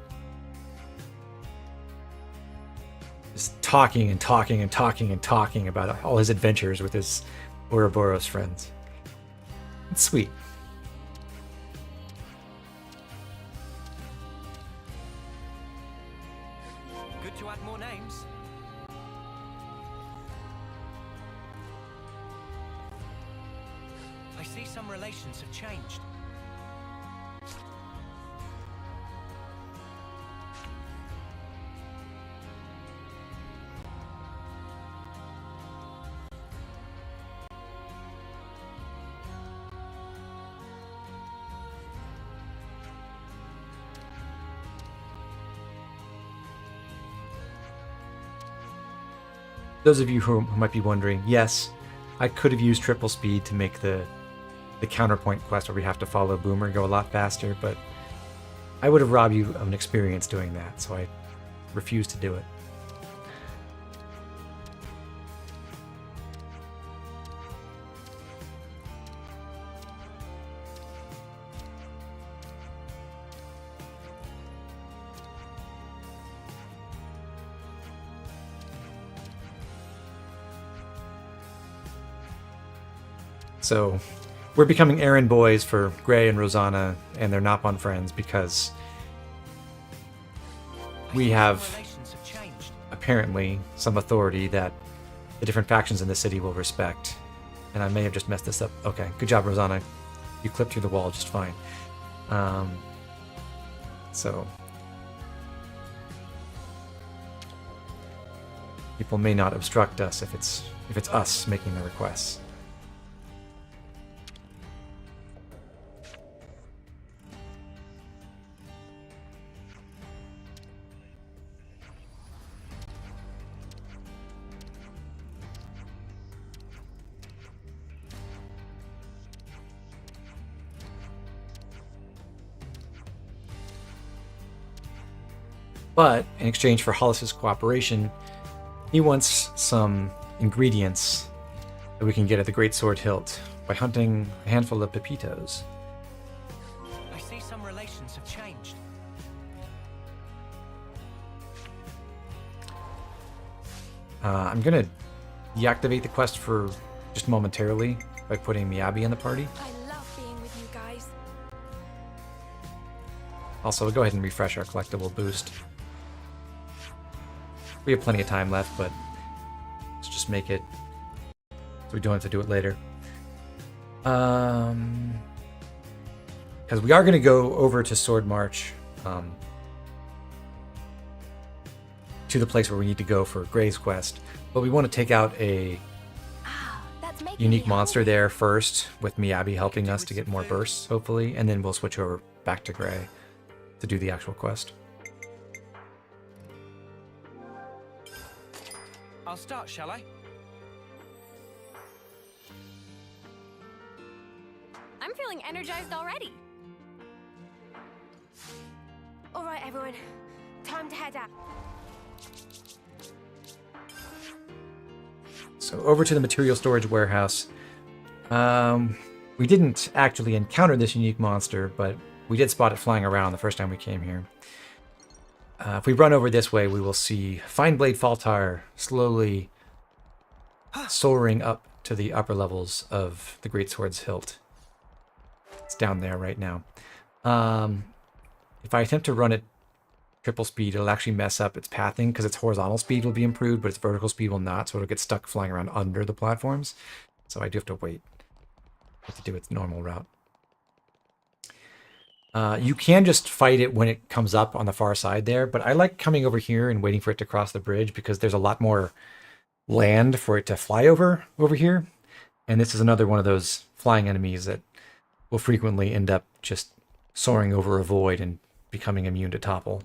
talking and talking and talking and talking about all his adventures with his Ouroboros friends. It's sweet. Good to add more names. I see some relations have changed. those of you who might be wondering, yes, I could have used triple speed to make the counterpoint quest where we have to follow Boomer go a lot faster, but I would have robbed you of an experience doing that, so I refused to do it. So we're becoming errand boys for Gray and Rosanna and their Napon friends because we have apparently some authority that the different factions in the city will respect. And I may have just messed this up. Okay, good job, Rosanna. You clipped through the wall just fine. So people may not obstruct us if it's us making the requests. But in exchange for Hollis's cooperation, he wants some ingredients that we can get at the Great Sword Hilt by hunting a handful of pepitos. I see some relations have changed. I'm gonna deactivate the quest for just momentarily by putting Miyabi in the party. I love being with you guys. Also, we'll go ahead and refresh our collectible boost. We have plenty of time left, but let's just make it so we don't have to do it later. Because we are going to go over to Sword March, to the place where we need to go for Gray's quest, but we want to take out a unique monster there first, with Miyabi helping us to get more bursts, hopefully, and then we'll switch over back to Gray to do the actual quest. I'll start, shall I? I'm feeling energized already. All right, everyone. Time to head out. So over to the material storage warehouse. We didn't actually encounter this unique monster, but we did spot it flying around the first time we came here. If we run over this way, we will see Fineblade Faltar slowly soaring up to the upper levels of the Great Sword's hilt. It's down there right now. If I attempt to run it triple speed, it'll actually mess up its pathing because its horizontal speed will be improved, but its vertical speed will not, so it'll get stuck flying around under the platforms. So I do have to wait. I have to do its normal route. You can just fight it when it comes up on the far side there, but I like coming over here and waiting for it to cross the bridge because there's a lot more land for it to fly over here. And this is another one of those flying enemies that will frequently end up just soaring over a void and becoming immune to topple.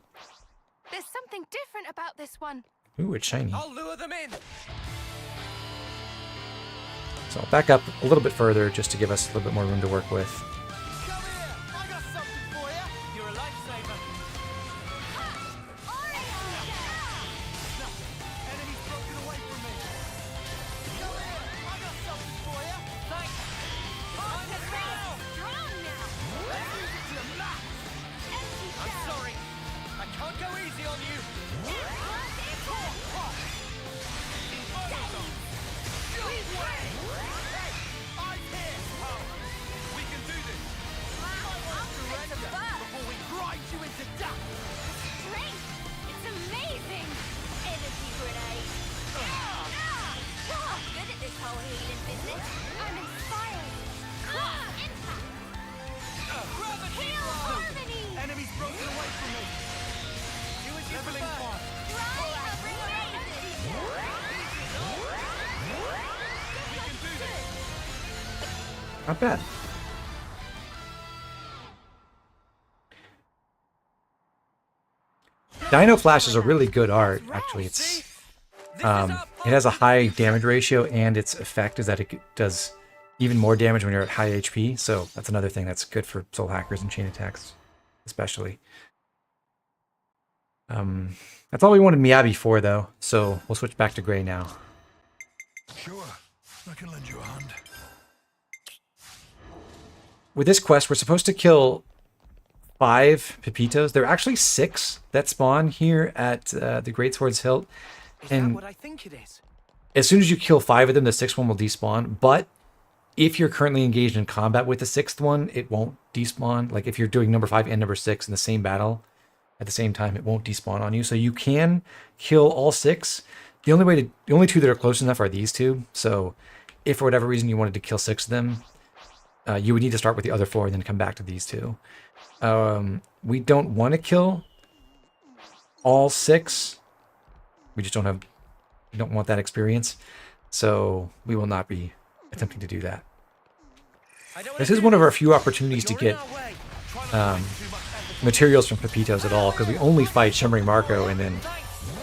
There's something different about this one. Ooh, it's shiny. I'll lure them in. So I'll back up a little bit further just to give us a little bit more room to work with. Not bad. Dino Flash is a really good art. Actually, it's It has a high damage ratio, and its effect is that it does even more damage when you're at high HP. So that's another thing that's good for soul hackers and chain attacks, especially. That's all we wanted Miyabi for, though. So we'll switch back to Gray now. Sure, I can lend you a hand. With this quest, we're supposed to kill 5 Pepitos. There are actually 6 that spawn here at the Great Sword's Hilt. And What I think it is. as soon as you kill 5 of them, the 6th one will despawn. But if you're currently engaged in combat with the 6th one, it won't despawn. Like if you're doing number 5 and number 6 in the same battle at the same time, it won't despawn on you. So you can kill all 6. The only 2 that are close enough are these 2. So if for whatever reason you wanted to kill 6 of them, you would need to start with the other 4 and then come back to these 2. We don't want to kill all 6. We just don't want that experience. So we will not be attempting to do that. This is one of our few opportunities to get materials from Pepitos at all, because we only fight Shimmering Marco and then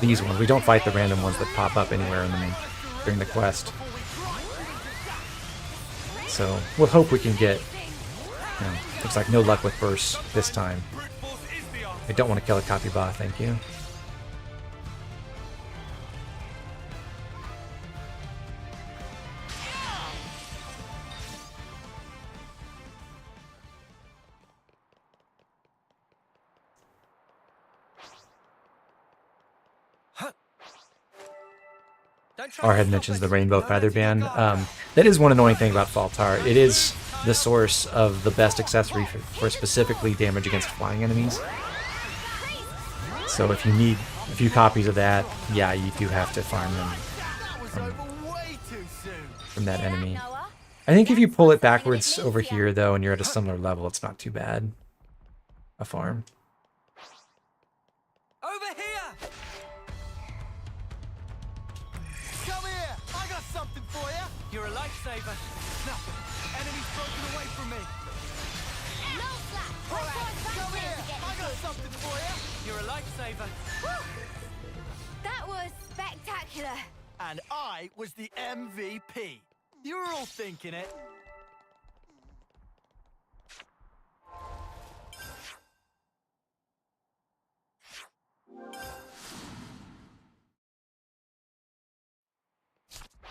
these ones. We don't fight the random ones that pop up anywhere during the quest. So we'll hope we can get, looks like no luck with bursts this time. I don't want to kill a Kapibah, thank you. Arhead mentions the Rainbow Feather Band. That is one annoying thing about Faltar. It is the source of the best accessory for specifically damage against flying enemies. So if you need a few copies of that, yeah, you do have to farm them from that enemy. I think if you pull it backwards over here, though, and you're at a similar level, it's not too bad a farm. Over here! Come here! I got something for you! You're a lifesaver. Nothing. Enemy's broken away from me. No slack. Come here! I got something for you! You're a lifesaver. That was spectacular. And I was the MVP. You were all thinking it.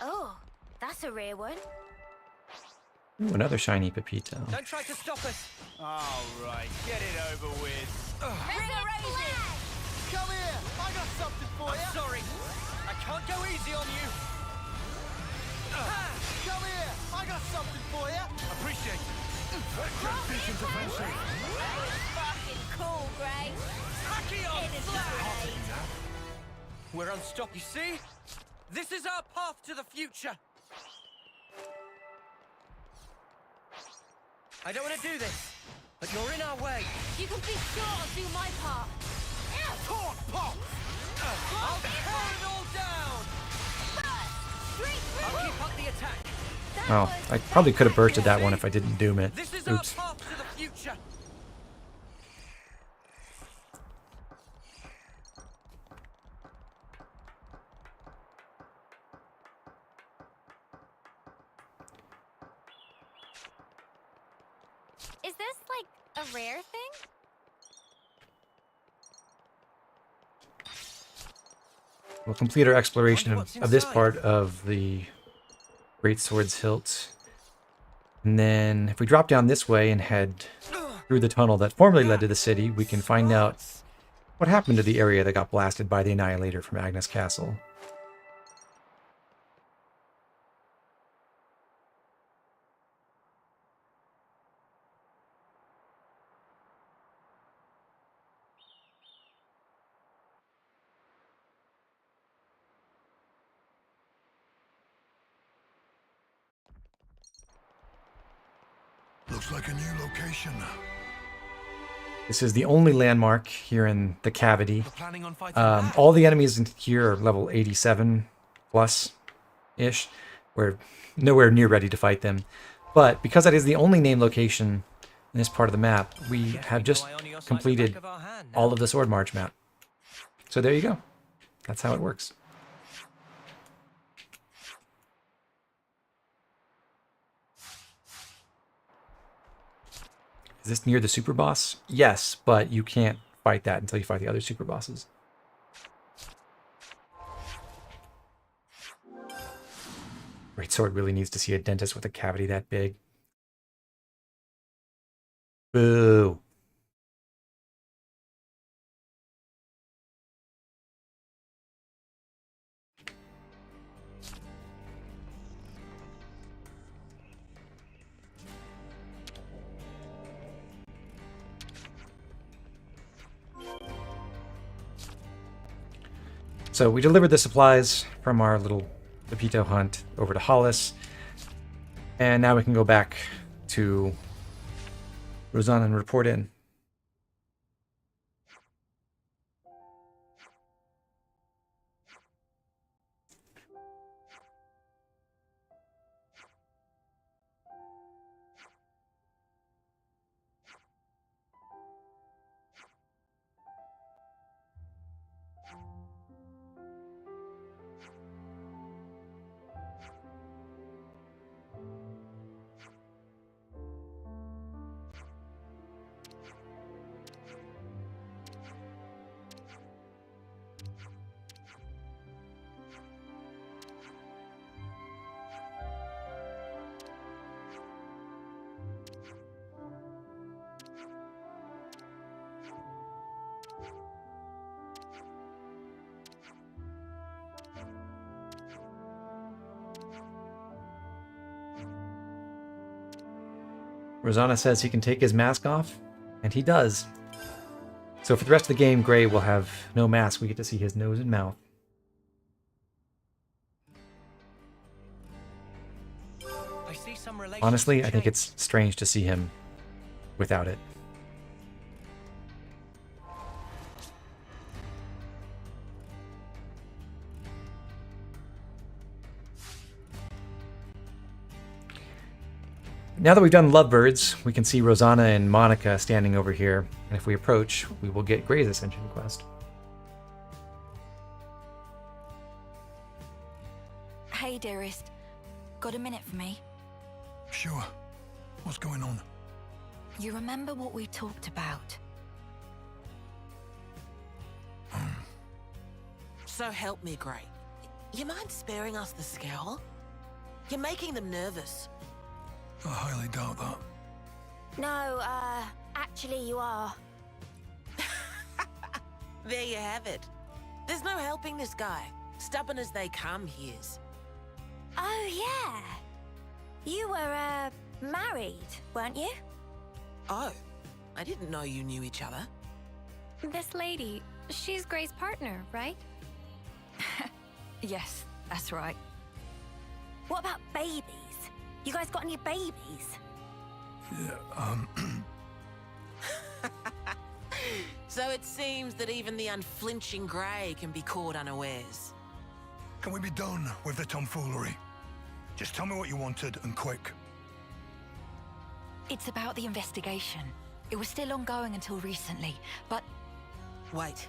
Oh, that's a rare one. Ooh, another shiny Pepito. Don't try to stop us. All right, get it over with. Come here! I got something for you! I'm sorry. I can't go easy on you. Come here! I got something for you! Appreciate it. Vision's offensive. fucking cool, Gray. We're unstoppable. You see? This is our path to the future. I don't want to do this, but you're in our way. You can be sure I'll do my part. Talk, pop! I'll tear it all down. I'll keep up the attack. Oh, I probably could have bursted that one if I didn't doom it. This is Oops. our path to the future. Is this like a rare thing? We'll complete our exploration of this part of the Great Sword's Hilt. And then if we drop down this way and head through the tunnel that formerly led to the city, we can find out what happened to the area that got blasted by the Annihilator from Agnes Castle. Looks like a new location. This is the only landmark here in the cavity. Planning on fighting All the enemies in here are level 87 plus-ish. We're nowhere near ready to fight them. But because that is the only named location in this part of the map, we have just completed all of the Sword March map. So there you go. That's how it works. Is this near the super boss? Yes, but you can't fight that until you fight the other super bosses. Greatsword really needs to see a dentist with a cavity that big. Boo. So we delivered the supplies from our little Pepito hunt over to Hollis. And now we can go back to Rosanna and report in. Rosanna says he can take his mask off, and he does. So for the rest of the game, Gray will have no mask. We get to see his nose and mouth. I see some relations Honestly, I have think changed. it's strange to see him without it. Now that we've done Lovebirds, we can see Rosanna and Monica standing over here, and if we approach, we will get Gray's Ascension quest. Hey, dearest. Got a minute for me? Sure. What's going on? You remember what we talked about? So help me, Gray. You mind sparing us the scowl? You're making them nervous. I highly doubt that. No, actually you are. There you have it. There's no helping this guy. Stubborn as they come, he is. Oh, yeah. You were, married, weren't you? Oh, I didn't know you knew each other. This lady, she's Gray's partner, right? Yes, that's right. What about babies? You guys got any babies? Yeah, So it seems that even the unflinching Gray can be caught unawares. Can we be done with the tomfoolery? Just tell me what you wanted, and quick. It's about the investigation. It was still ongoing until recently, but... Wait.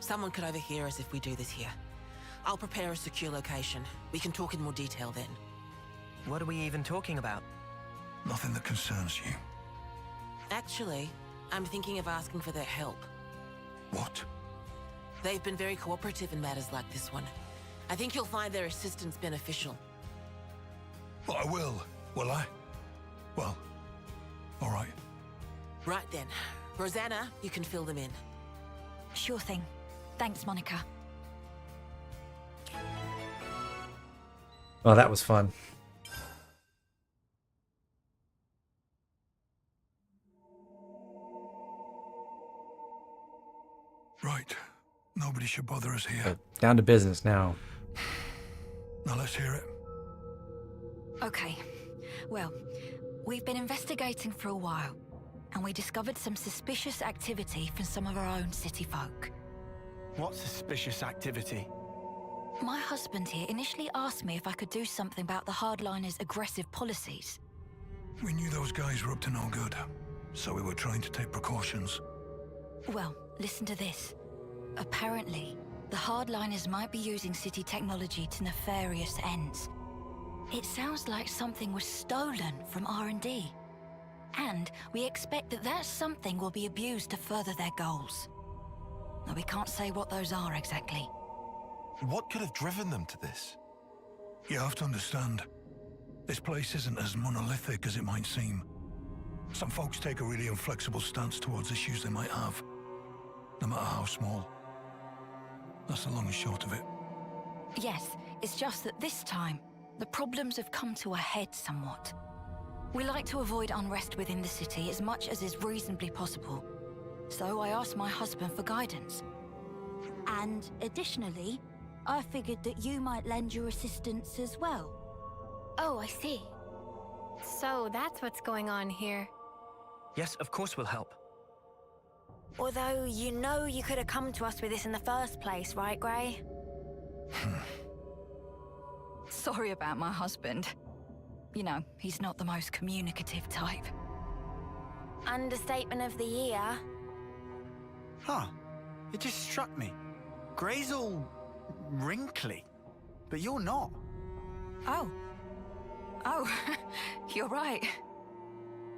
Someone could overhear us if we do this here. I'll prepare a secure location. We can talk in more detail then. What are we even talking about? Nothing that concerns you. Actually, I'm thinking of asking for their help. What? They've been very cooperative in matters like this one. I think you'll find their assistance beneficial. Well, I will I? Well, all right. Right then. Rosanna, you can fill them in. Sure thing. Thanks, Monica. Well, that was fun. Right. Nobody should bother us here. Down to business now. Now let's hear it. Okay. Well, we've been investigating for a while, and we discovered some suspicious activity from some of our own city folk. What suspicious activity? My husband here initially asked me if I could do something about the hardliners' aggressive policies. We knew those guys were up to no good, so we were trying to take precautions. Well, listen to this. Apparently, the hardliners might be using city technology to nefarious ends. It sounds like something was stolen from R&D. And and we expect that that something will be abused to further their goals. Now, we can't say what those are exactly. What could have driven them to this? You have to understand, this place isn't as monolithic as it might seem. Some folks take a really inflexible stance towards issues they might have, no matter how small. That's the long and short of it. Yes, it's just that this time, the problems have come to a head somewhat. We like to avoid unrest within the city as much as is reasonably possible. So I asked my husband for guidance. And additionally, I figured that you might lend your assistance as well. Oh, I see. So that's what's going on here. Yes, of course we'll help. Although you know you could have come to us with this in the first place, right, Grey? Sorry about my husband. You know, he's not the most communicative type. Understatement of the year. Huh. It just struck me. Grey's all wrinkly, but you're not. Oh, you're right.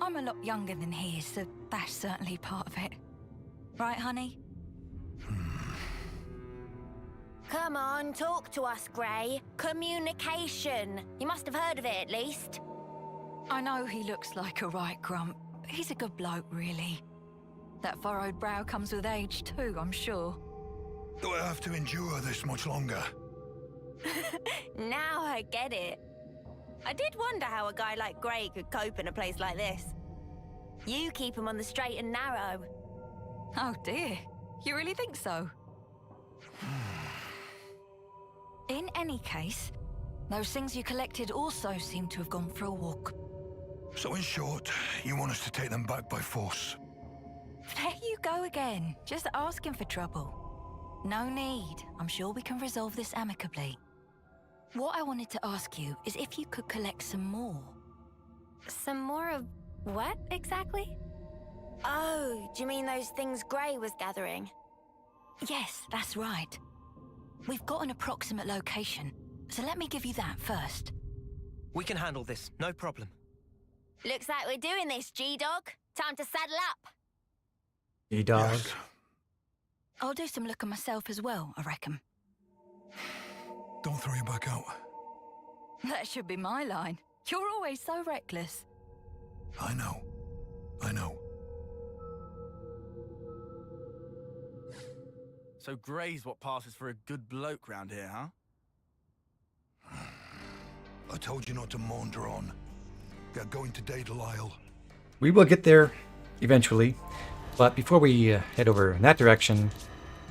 I'm a lot younger than he is, so that's certainly part of it. Right, honey? Come on, talk to us, Grey. Communication. You must have heard of it, at least. I know he looks like a right grump, but he's a good bloke, really. That furrowed brow comes with age, too, I'm sure. Do I have to endure this much longer? Now I get it. I did wonder how a guy like Grey could cope in a place like this. You keep him on the straight and narrow. Oh dear, you really think so? In any case, those things you collected also seem to have gone for a walk. So in short, you want us to take them back by force? There you go again, just asking for trouble. No need, I'm sure we can resolve this amicably. What I wanted to ask you is if you could collect some more. Some more of what, exactly? Oh, do you mean those things Grey was gathering? Yes, that's right. We've got an approximate location, so let me give you that first. We can handle this, no problem. Looks like we're doing this, G-Dog. Time to saddle up. E-Dog. Yes. I'll do some looking myself as well, I reckon. Don't throw you back out. That should be my line. You're always so reckless. I know. So Grey's what passes for a good bloke round here, huh? I told you not to maunder on. We are going to Dannagh. We will get there eventually, but before we head over in that direction,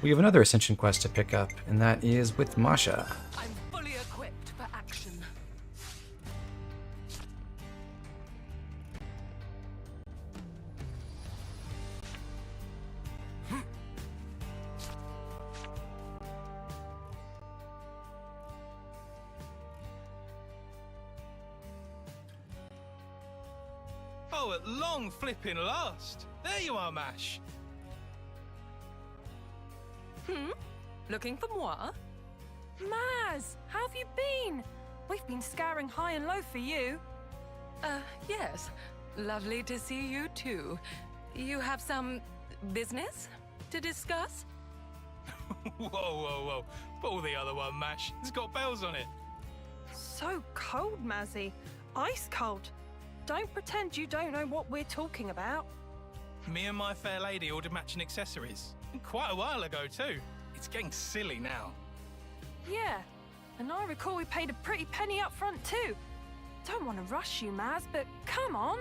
we have another Ascension quest to pick up, and that is with Masha. I'm fully equipped for action. Oh, at long flipping last. There you are, Mash. Looking for moi? Maz, how have you been? We've been scouring high and low for you. Yes. Lovely to see you too. You have some business to discuss? Whoa. Pull the other one, Mash. It's got bells on it. So cold, Mazzy. Ice cold. Don't pretend you don't know what we're talking about. Me and my fair lady ordered matching accessories. Quite a while ago, too. It's getting silly now. Yeah, and I recall we paid a pretty penny up front too. Don't want to rush you, Maz, but come on.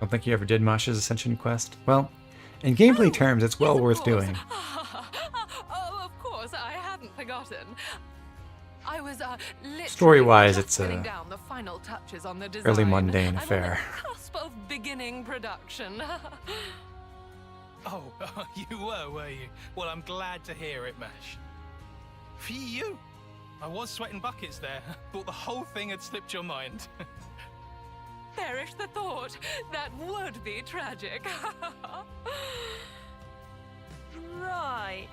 Don't think you ever did Masha's Ascension quest? Well, in gameplay terms, it's well worth doing. Oh, of course, I hadn't forgotten. I was literally Story-wise, just it's putting a down the final touches on the design. fairly mundane I'm affair. on the cusp of beginning production. Oh, you were you? Well, I'm glad to hear it, Mash. Phew! I was sweating buckets there. Thought the whole thing had slipped your mind. Perish the thought. That would be tragic. Right.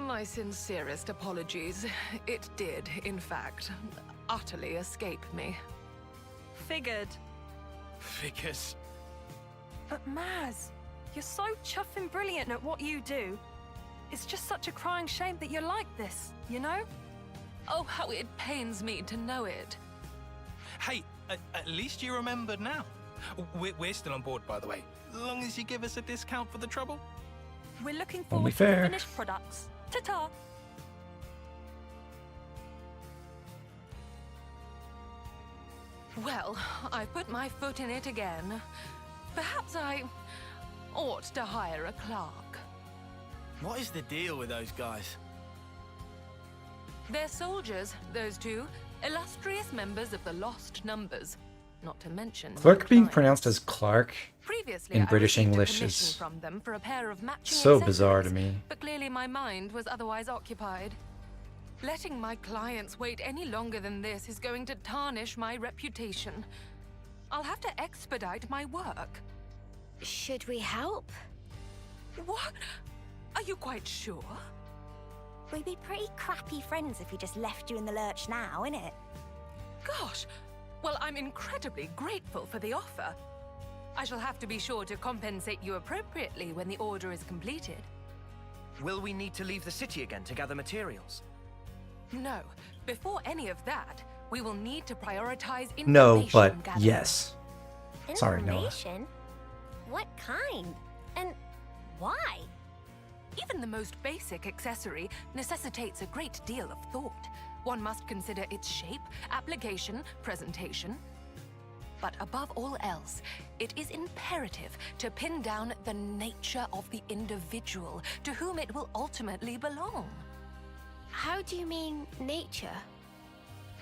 My sincerest apologies. It did, in fact, utterly escape me. Figured. Figures. But Maz, you're so chuffing brilliant at what you do. It's just such a crying shame that you're like this, you know? Oh, how it pains me to know it. Hey, at least you remembered now. We're still on board, by the way. Long as you give us a discount for the trouble. We're looking Only forward to the fair. finished products. Ta-ta! Well, I put my foot in it again. Perhaps I ought to hire a clerk. What is the deal with those guys? They're soldiers, those two. Illustrious members of the Lost Numbers. Not to mention... Clark being pronounced as Clark Previously, in I British received a English commission is from them for a pair of matching so bizarre to accessories, me. But clearly my mind was otherwise occupied. Letting my clients wait any longer than this is going to tarnish my reputation. I'll have to expedite my work. Should we help? What? Are you quite sure? We'd be pretty crappy friends if we just left you in the lurch now, innit? Gosh! Well, I'm incredibly grateful for the offer. I shall have to be sure to compensate you appropriately when the order is completed. Will we need to leave the city again to gather materials? No. Before any of that, we will need to prioritize information No, but gathering. yes. Sorry, Noah. Information? What kind? And why? Even the most basic accessory necessitates a great deal of thought. One must consider its shape, application, presentation. But above all else, it is imperative to pin down the nature of the individual to whom it will ultimately belong. How do you mean, nature?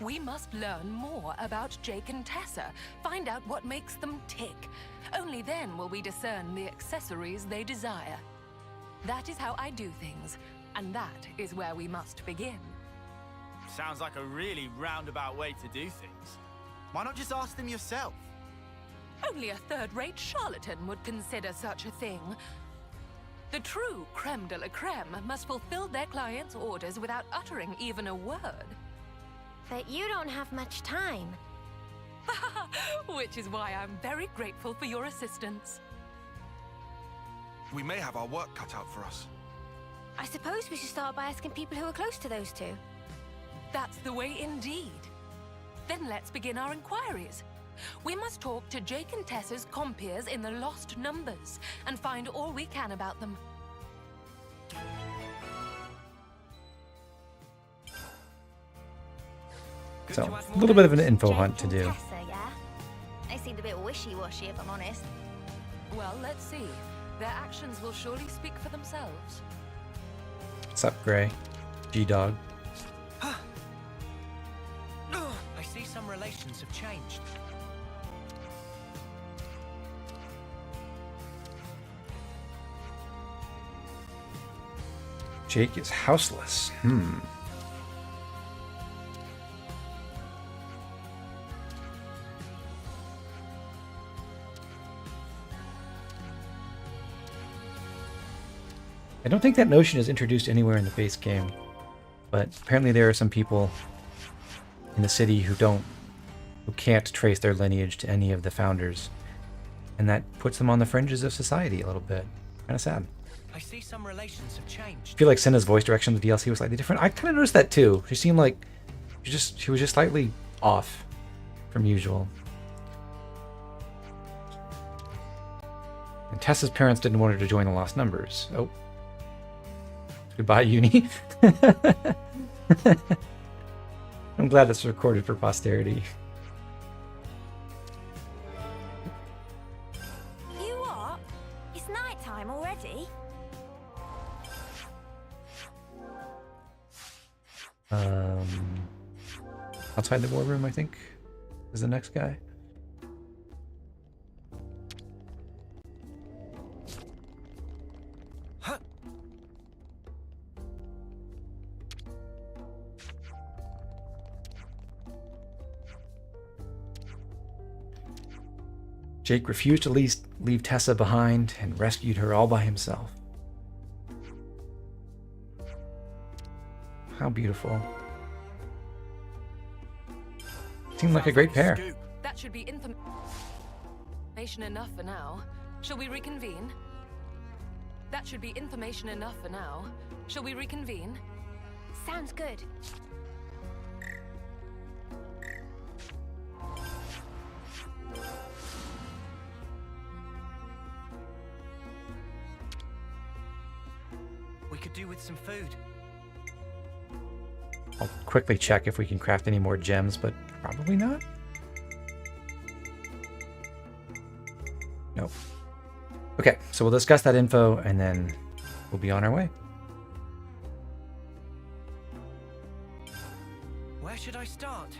We must learn more about Jake and Tessa, find out what makes them tick. Only then will we discern the accessories they desire. That is how I do things, and that is where we must begin. Sounds like a really roundabout way to do things. Why not just ask them yourself? Only a third-rate charlatan would consider such a thing. The true creme de la creme must fulfill their clients' orders without uttering even a word. But you don't have much time. Which is why I'm very grateful for your assistance. We may have our work cut out for us. I suppose we should start by asking people who are close to those two. That's the way indeed. Then let's begin our inquiries. We must talk to Jake and Tessa's compeers in the Lost Numbers and find all we can about them. So, a little bit of an info hunt to do. Tessa, yeah? They seemed a bit wishy-washy, if I'm honest. Well, let's see. Their actions will surely speak for themselves. What's up, Gray? G-Dog. I see some relations have changed. Jake is houseless. I don't think that notion is introduced anywhere in the base game, but apparently there are some people in the city who can't trace their lineage to any of the founders, and that puts them on the fringes of society a little bit. Kind of sad. I see some relations have changed. I feel like Senna's voice direction in the DLC was slightly different. I kind of noticed that too. She seemed like she was just slightly off from usual. And Tessa's parents didn't want her to join the Lost Numbers. Oh. Goodbye, Uni. I'm glad that's recorded for posterity. You what? It's night time already? Outside the war room, I think, is the next guy. Jake refused to leave Tessa behind and rescued her all by himself. how beautiful. Seemed like a great pair. That should be information enough for now. Shall we reconvene? That should be information enough for now. Shall we reconvene? Sounds good. We could do with some food. I'll quickly check if we can craft any more gems, but probably not. Nope. Okay, so we'll discuss that info and then we'll be on our way. Where should I start?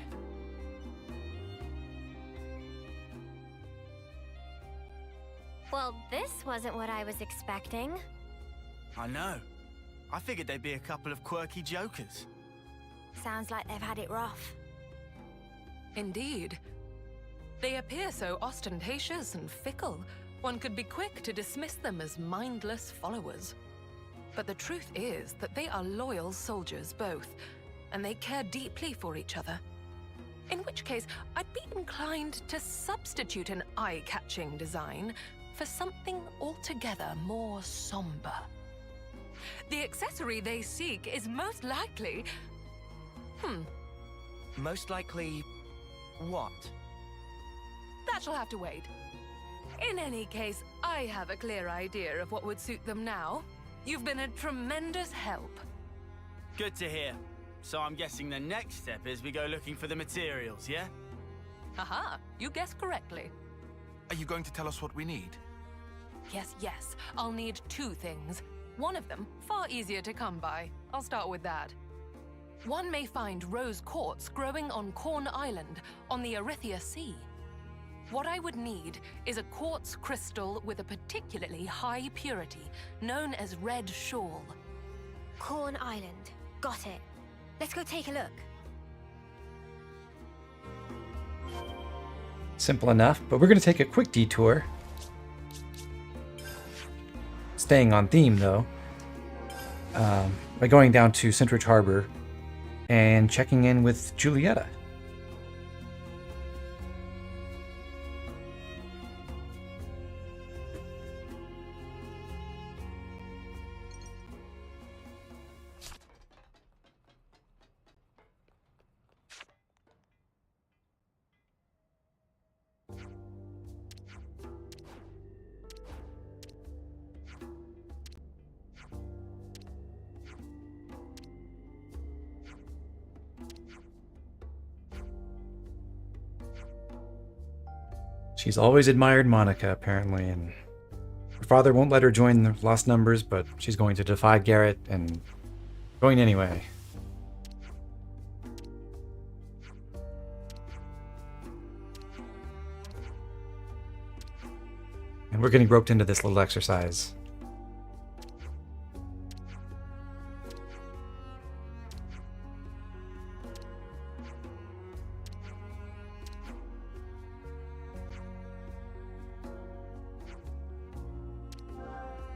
Well, this wasn't what I was expecting. I know. I figured they'd be a couple of quirky jokers. Sounds like they've had it rough. Indeed. They appear so ostentatious and fickle, one could be quick to dismiss them as mindless followers. But the truth is that they are loyal soldiers both, and they care deeply for each other. In which case, I'd be inclined to substitute an eye-catching design for something altogether more somber. The accessory they seek is most likely... Most likely... what? That shall have to wait. In any case, I have a clear idea of what would suit them now. You've been a tremendous help. Good to hear. So I'm guessing the next step is we go looking for the materials, yeah? Haha, you guessed correctly. Are you going to tell us what we need? Yes, I'll need two things. One of them, far easier to come by. I'll start with that. One may find rose quartz growing on Corn Island on the Erythia Sea. What I would need is a quartz crystal with a particularly high purity, known as Red Shawl. Corn Island. Got it. Let's go take a look. Simple enough, but we're going to take a quick detour. Staying on theme, though, by going down to Centridge Harbor and checking in with Julietta. She's always admired Monica, apparently, and her father won't let her join the Lost Numbers, but she's going to defy Garrett and going anyway. And we're getting roped into this little exercise.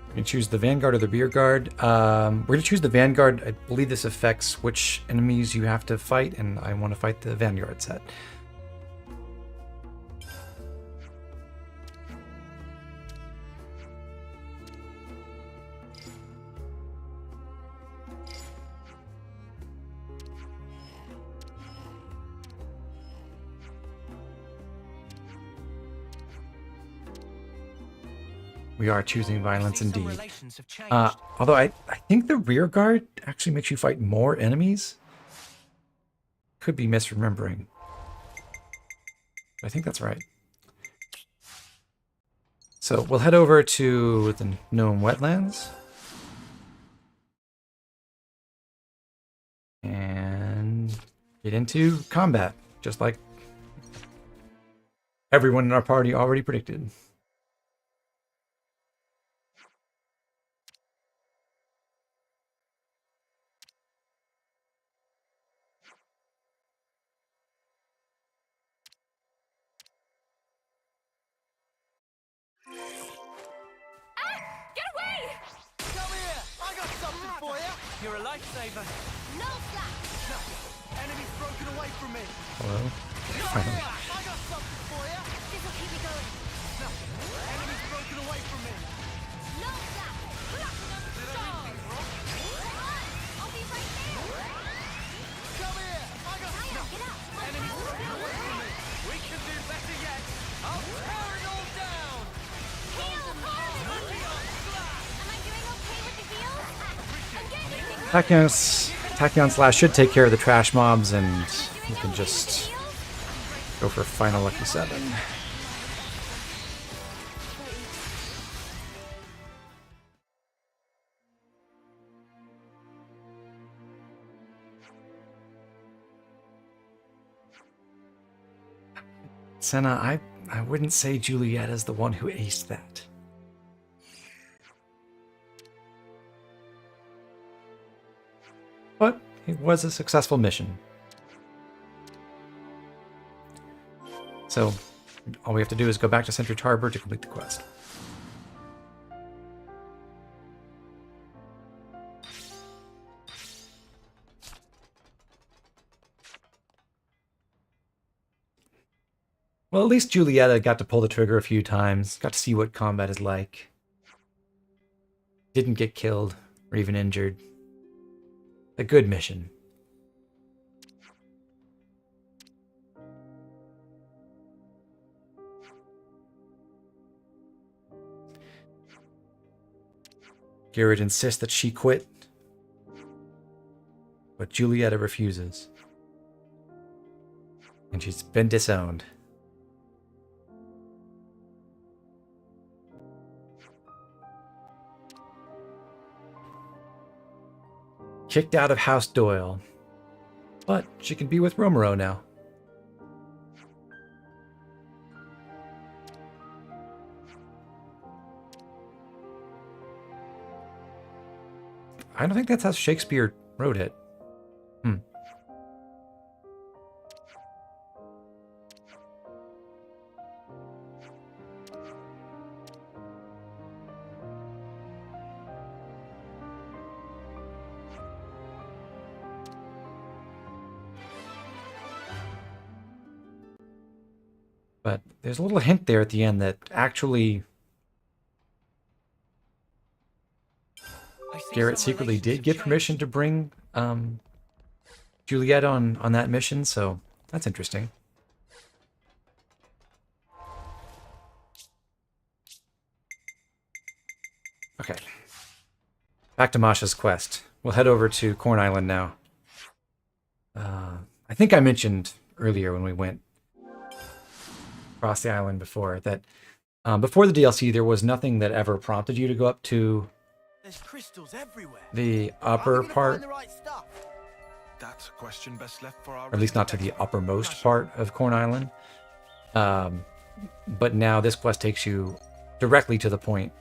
You can choose the Vanguard or the Rear Guard. We're going to choose the Vanguard. I believe this affects which enemies you have to fight, and I want to fight the Vanguard set. We are choosing violence indeed. Although I think the rear guard actually makes you fight more enemies. Could be misremembering. I think that's right. So we'll head over to the known wetlands. And get into combat, just like everyone in our party already predicted. You're a lifesaver. Enemy's broken away from me. Hello. Finally. I got something for you. This'll keep me going. Enemy's broken away from me. Low flat. Platinum stars. I'll be right there. Come here. I got Get up. Enemy's broken away from me. We can do better yet. I'll tear it all down. Heal hard. Am I doing okay with the heals? I'm getting Tachyon Slash should take care of the trash mobs, and you can just go for final lucky 7. Senna, I wouldn't say Juliet is the one who aced that. But it was a successful mission. So, all we have to do is go back to Centridge Harbor to complete the quest. Well, at least Julietta got to pull the trigger a few times, got to see what combat is like. Didn't get killed or even injured. A good mission. Garrett insists that she quit, but Julietta refuses. And she's been disowned. Kicked out of House Doyle. But she can be with Romero now. I don't think that's how Shakespeare wrote it. But there's a little hint there at the end that actually Garrett secretly did get permission to bring Juliet on that mission, so that's interesting. Okay. Back to Masha's quest. We'll head over to Corn Island now. I think I mentioned earlier when we went across the island before that before the DLC there was nothing that ever prompted you to go up to There's crystals everywhere. the upper part, That's a question best left for our or at least not to the uppermost part of Corn Island. But now this quest takes you directly to the point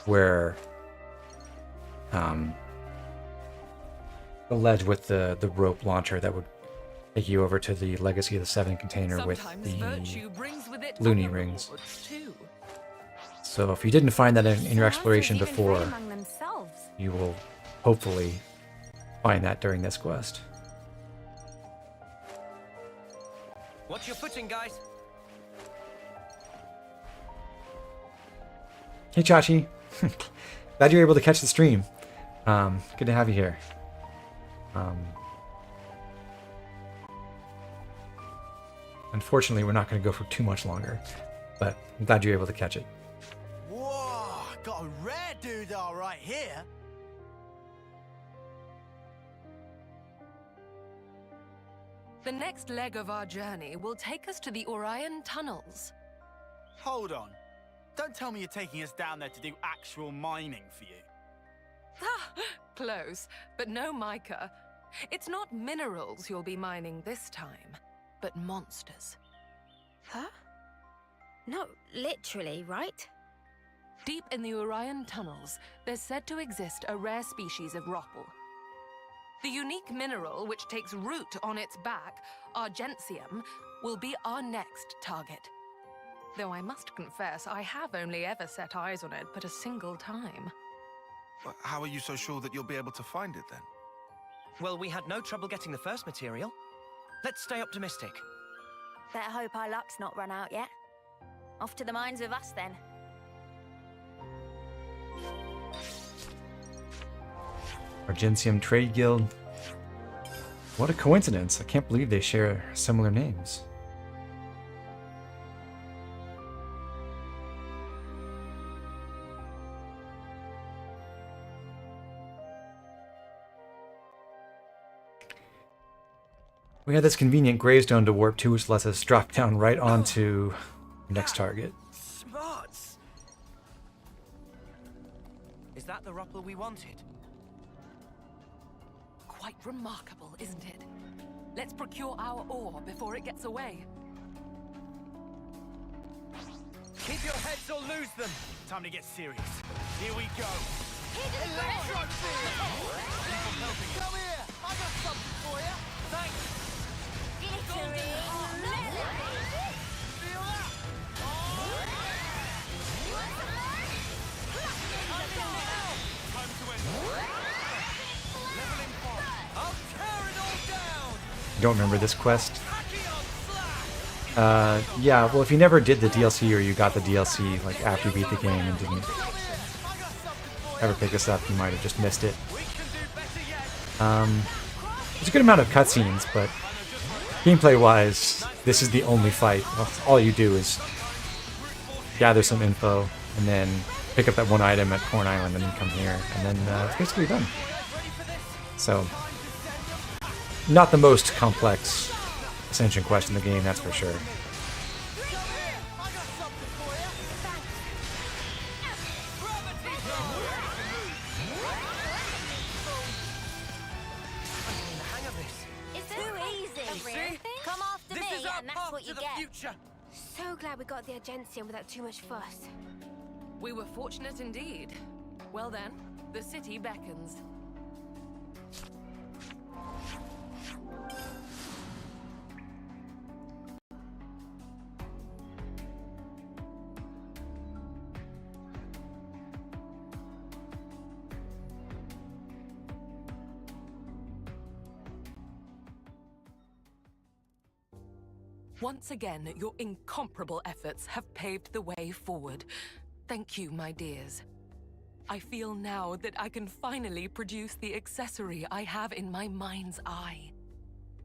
where the ledge with the rope launcher that would take you over to the Legacy of the Seven container with the Looney rings. So if you didn't find that in your exploration before, you will hopefully find that during this quest. Watch your footing, guys. Hey Chachi, glad you're able to catch the stream. Good to have you here. Unfortunately, we're not going to go for too much longer, but I'm glad you're able to catch it. Whoa, got a rare doodah right here. The next leg of our journey will take us to the Orion tunnels. Hold on. Don't tell me you're taking us down there to do actual mining for you. Ah, close, but no mica. It's not minerals you'll be mining this time, but monsters. Huh? No, literally, right? Deep in the Orion tunnels, there's said to exist a rare species of ropal. The unique mineral which takes root on its back, argentium, will be our next target. Though I must confess, I have only ever set eyes on it but a single time. How are you so sure that you'll be able to find it then? Well, we had no trouble getting the first material. Let's stay optimistic. Better hope our luck's not run out yet. Off to the mines with us, then. Argentium Trade Guild. What a coincidence. I can't believe they share similar names. We had this convenient gravestone to warp to, which lets us drop down right onto the next target. Smarts! Is that the Ruppel we wanted? Quite remarkable, isn't it? Let's procure our ore before it gets away. Keep your heads or lose them. Time to get serious. Here we go. Electro Come here. I got something for you. Thanks. Glittering. Feel that? Time to end. Leveling fire. I'll tear it all down. Don't remember this quest. Yeah, well, if you never did the DLC or you got the DLC like after you beat the game and didn't ever pick this up, you might have just missed it. There's a good amount of cutscenes, but gameplay-wise, this is the only fight. Well, all you do is gather some info and then pick up that one item at Corn Island and then come here, and then it's basically done. So, not the most complex Ascension quest in the game, that's for sure. It's too easy. Come after me, and that's what you get. So glad we got the Argentium without too much fuss. We were fortunate indeed. Well then, the city beckons. Once again, your incomparable efforts have paved the way forward. Thank you, my dears. I feel now that I can finally produce the accessory I have in my mind's eye.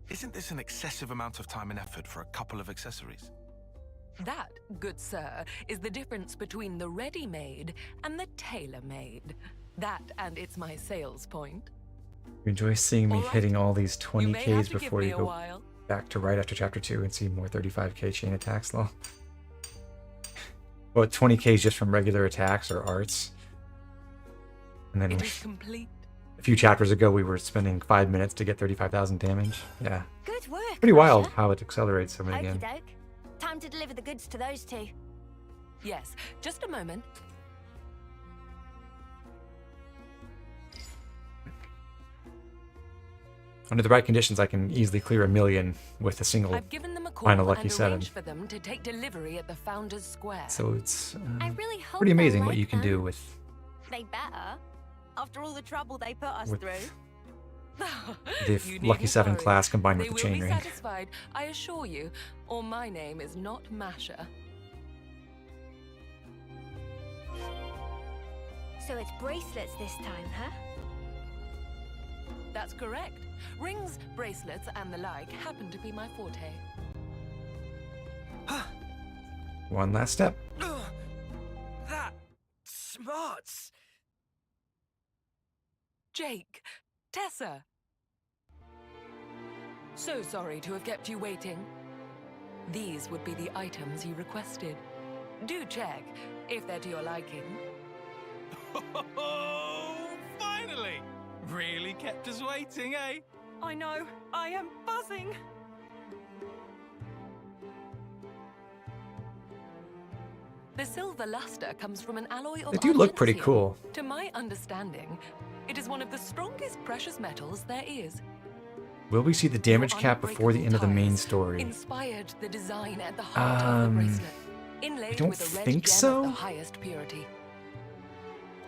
Isn't this an excessive amount of time and effort for a couple of accessories? That, good sir, is the difference between the ready-made and the tailor-made. That, and it's my sales point. You enjoy seeing me hitting all these You may have 20Ks to give before me you a go while. back to right after Chapter 2 and see more 35k chain attacks, lol. What, 20k just from regular attacks or arts? And then It is complete. a few chapters ago we were spending 5 minutes to get 35,000 damage. Yeah. Good work. Pretty wild Crusher. how it accelerates so many again. Okie doke. Time to deliver the goods to those two. Yes, just a moment. Under the right conditions, I can easily clear 1 million with a single I've given them a call final Lucky and 7. arranged for them to take delivery at the Founders Square. So it's I really hope pretty they'll amazing what like you can them. do with They better. After all the trouble they put us With- through. the You Lucky needn't 7 worry. class combined They with the will chain be ring. satisfied, I assure you, or my name is not Masha. So it's bracelets this time, huh? That's correct. Rings, bracelets, and the like happen to be my forte. One last step. That smarts. Jake, Tessa. So sorry to have kept you waiting. These would be the items you requested. Do check if they're to your liking. Oh, finally! Really kept us waiting, eh? I know. I am buzzing. The silver luster comes from an alloy of They do look pretty argentium. cool. To my understanding, it is one of the strongest precious metals there is. Will we see the damage cap before the end of the main story? Inspired the design at the heart of the bracelet, inlaid don't with a red think gem so. of the highest purity.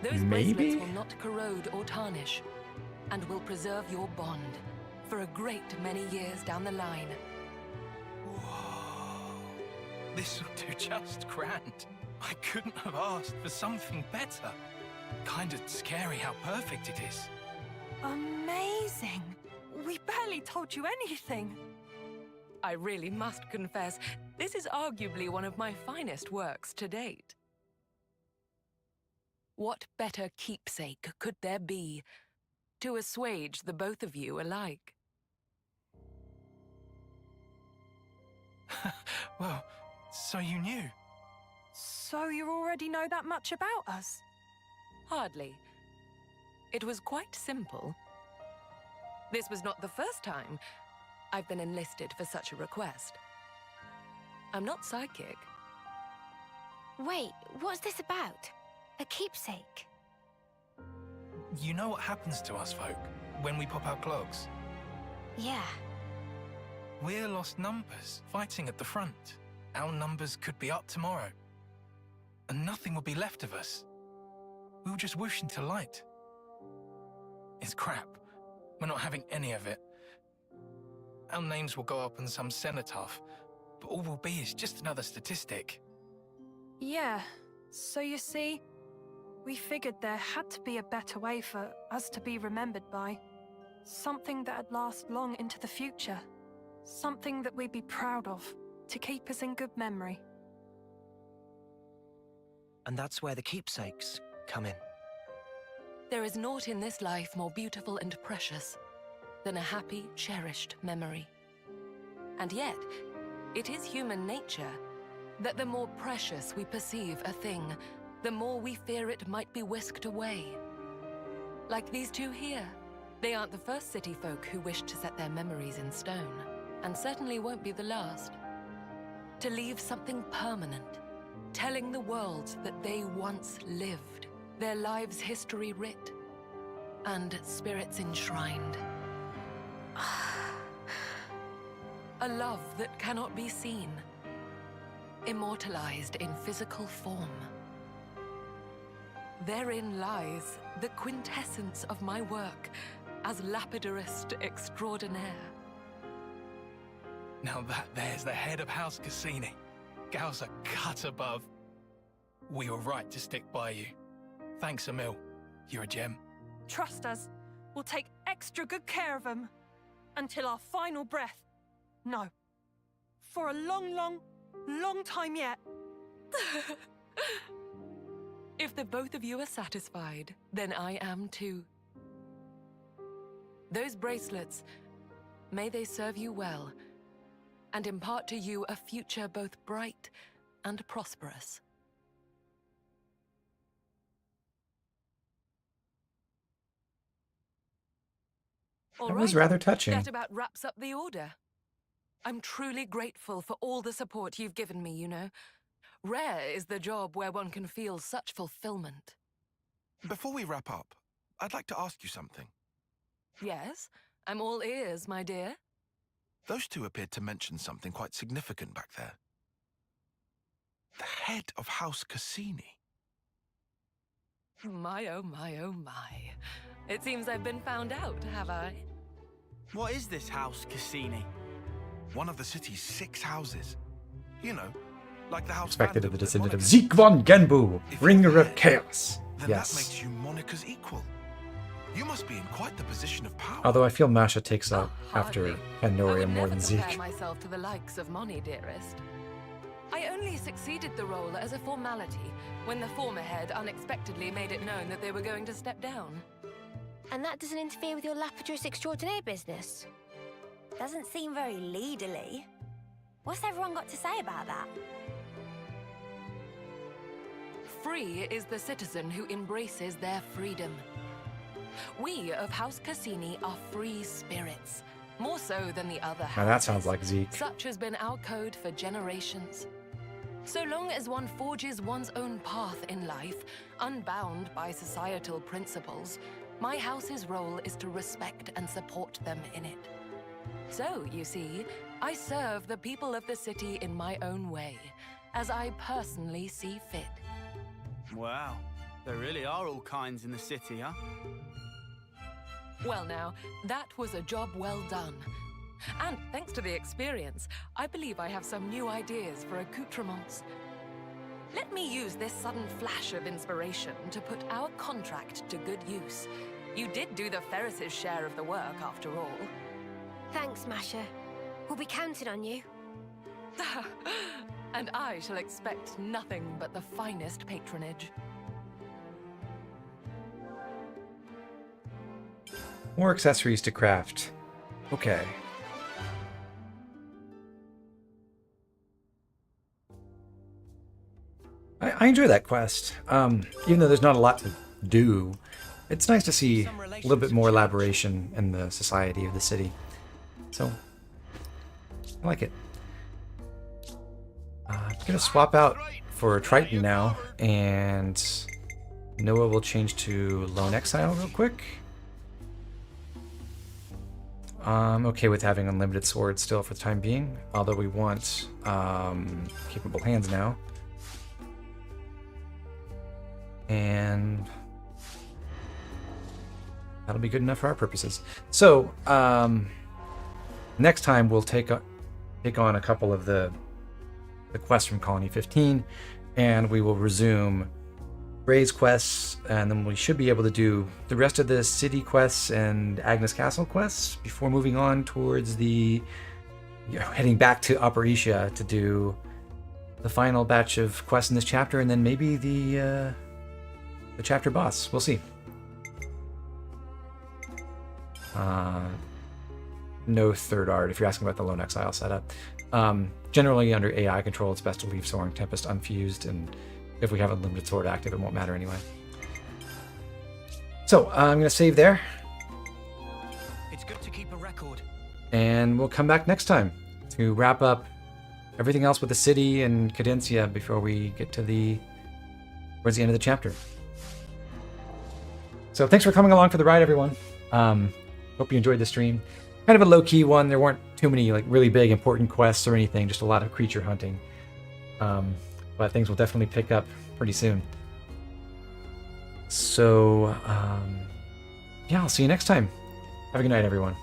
Those Maybe? bracelets will not corrode or tarnish. and will preserve your bond for a great many years down the line. Whoa. This'll do just grand. I couldn't have asked for something better. Kinda scary how perfect it is. Amazing. We barely told you anything. I really must confess, this is arguably one of my finest works to date. What better keepsake could there be to assuage the both of you alike? Well, so you knew. So you already know that much about us? Hardly. It was quite simple. This was not the first time I've been enlisted for such a request. I'm not psychic. Wait, what's this about? A keepsake? You know what happens to us folk when we pop our clogs? Yeah. We're lost numbers, fighting at the front. Our numbers could be up tomorrow. And nothing will be left of us. We'll just whoosh into light. It's crap. We're not having any of it. Our names will go up on some cenotaph, but all we'll be is just another statistic. Yeah. So you see, we figured there had to be a better way for us to be remembered by. Something that'd last long into the future. Something that we'd be proud of, to keep us in good memory. And that's where the keepsakes come in. There is naught in this life more beautiful and precious than a happy, cherished memory. And yet, it is human nature that the more precious we perceive a thing, the more we fear it might be whisked away. Like these two here. They aren't the first city folk who wish to set their memories in stone, and certainly won't be the last. To leave something permanent, telling the world that they once lived, their lives' history writ, and spirits enshrined. A love that cannot be seen, immortalized in physical form. Therein lies the quintessence of my work as lapidarist extraordinaire. Now there's the head of House Cassini. Gal's a cut above. We were right to stick by you. Thanks, Emil. You're a gem. Trust us. We'll take extra good care of them. Until our final breath. No. For a long, long, long time yet. If the both of you are satisfied, then I am too. Those bracelets, may they serve you well, and impart to you a future both bright and prosperous. That was rather touching. That about wraps up the order. I'm truly grateful for all the support you've given me, you know. Rare is the job where one can feel such fulfillment. Before we wrap up, I'd like to ask you something. Yes, I'm all ears, my dear. Those two appeared to mention something quite significant back there. The head of House Cassini. My, oh my, oh my. It seems I've been found out, have I? What is this House Cassini? One of the city's 6 houses. You know, like the house Expected of the descendant of Zeke von Genbu, bringer of chaos. Then Yes. that makes you Monica's equal. You must be in quite the position of power. Although I feel Masha takes up after Pandoria more than compare Zeke. myself to the likes of Moni, dearest. I only succeeded the role as a formality when the former head unexpectedly made it known that they were going to step down. And that doesn't interfere with your lapidarist extraordinaire business? Doesn't seem very leaderly. What's everyone got to say about that? Free is the citizen who embraces their freedom. We of House Cassini are free spirits, more so than the other houses. Now that sounds like Zeke. Such has been our code for generations. So long as one forges one's own path in life, unbound by societal principles, my house's role is to respect and support them in it. So, you see, I serve the people of the city in my own way, as I personally see fit. Wow, there really are all kinds in the city, huh? Well now, that was a job well done. And thanks to the experience, I believe I have some new ideas for accoutrements. Let me use this sudden flash of inspiration to put our contract to good use. You did do the Ferris's share of the work, after all. Thanks, Masha. We'll be counting on you. And I shall expect nothing but the finest patronage. More accessories to craft. Okay. I enjoy that quest. Even though there's not a lot to do, it's nice to see a little bit more elaboration in the society of the city. So, I like it. I'm gonna swap out for Triton now, and Noah will change to Lone Exile real quick. I'm okay with having unlimited swords still for the time being, although we want capable hands now. And that'll be good enough for our purposes. So, next time we'll take on a couple of the quests from Colony 15, and we will resume Ray's quests, and then we should be able to do the rest of the city quests and Agnes Castle quests before moving on towards heading back to Upper Isha to do the final batch of quests in this chapter, and then maybe the chapter boss. We'll see. No third art, if you're asking about the Lone Exile setup. Generally, under AI control, it's best to leave Soaring Tempest unfused, and if we have Unlimited Sword active, it won't matter anyway. So, I'm going to save there. It's good to keep a record. And we'll come back next time to wrap up everything else with the city and Cadencia before we get to towards the end of the chapter. So thanks for coming along for the ride, everyone. Hope you enjoyed the stream. Kind of a low-key one. There weren't too many really big important quests or anything, just a lot of creature hunting. But things will definitely pick up pretty soon. So, yeah, I'll see you next time. Have a good night, everyone.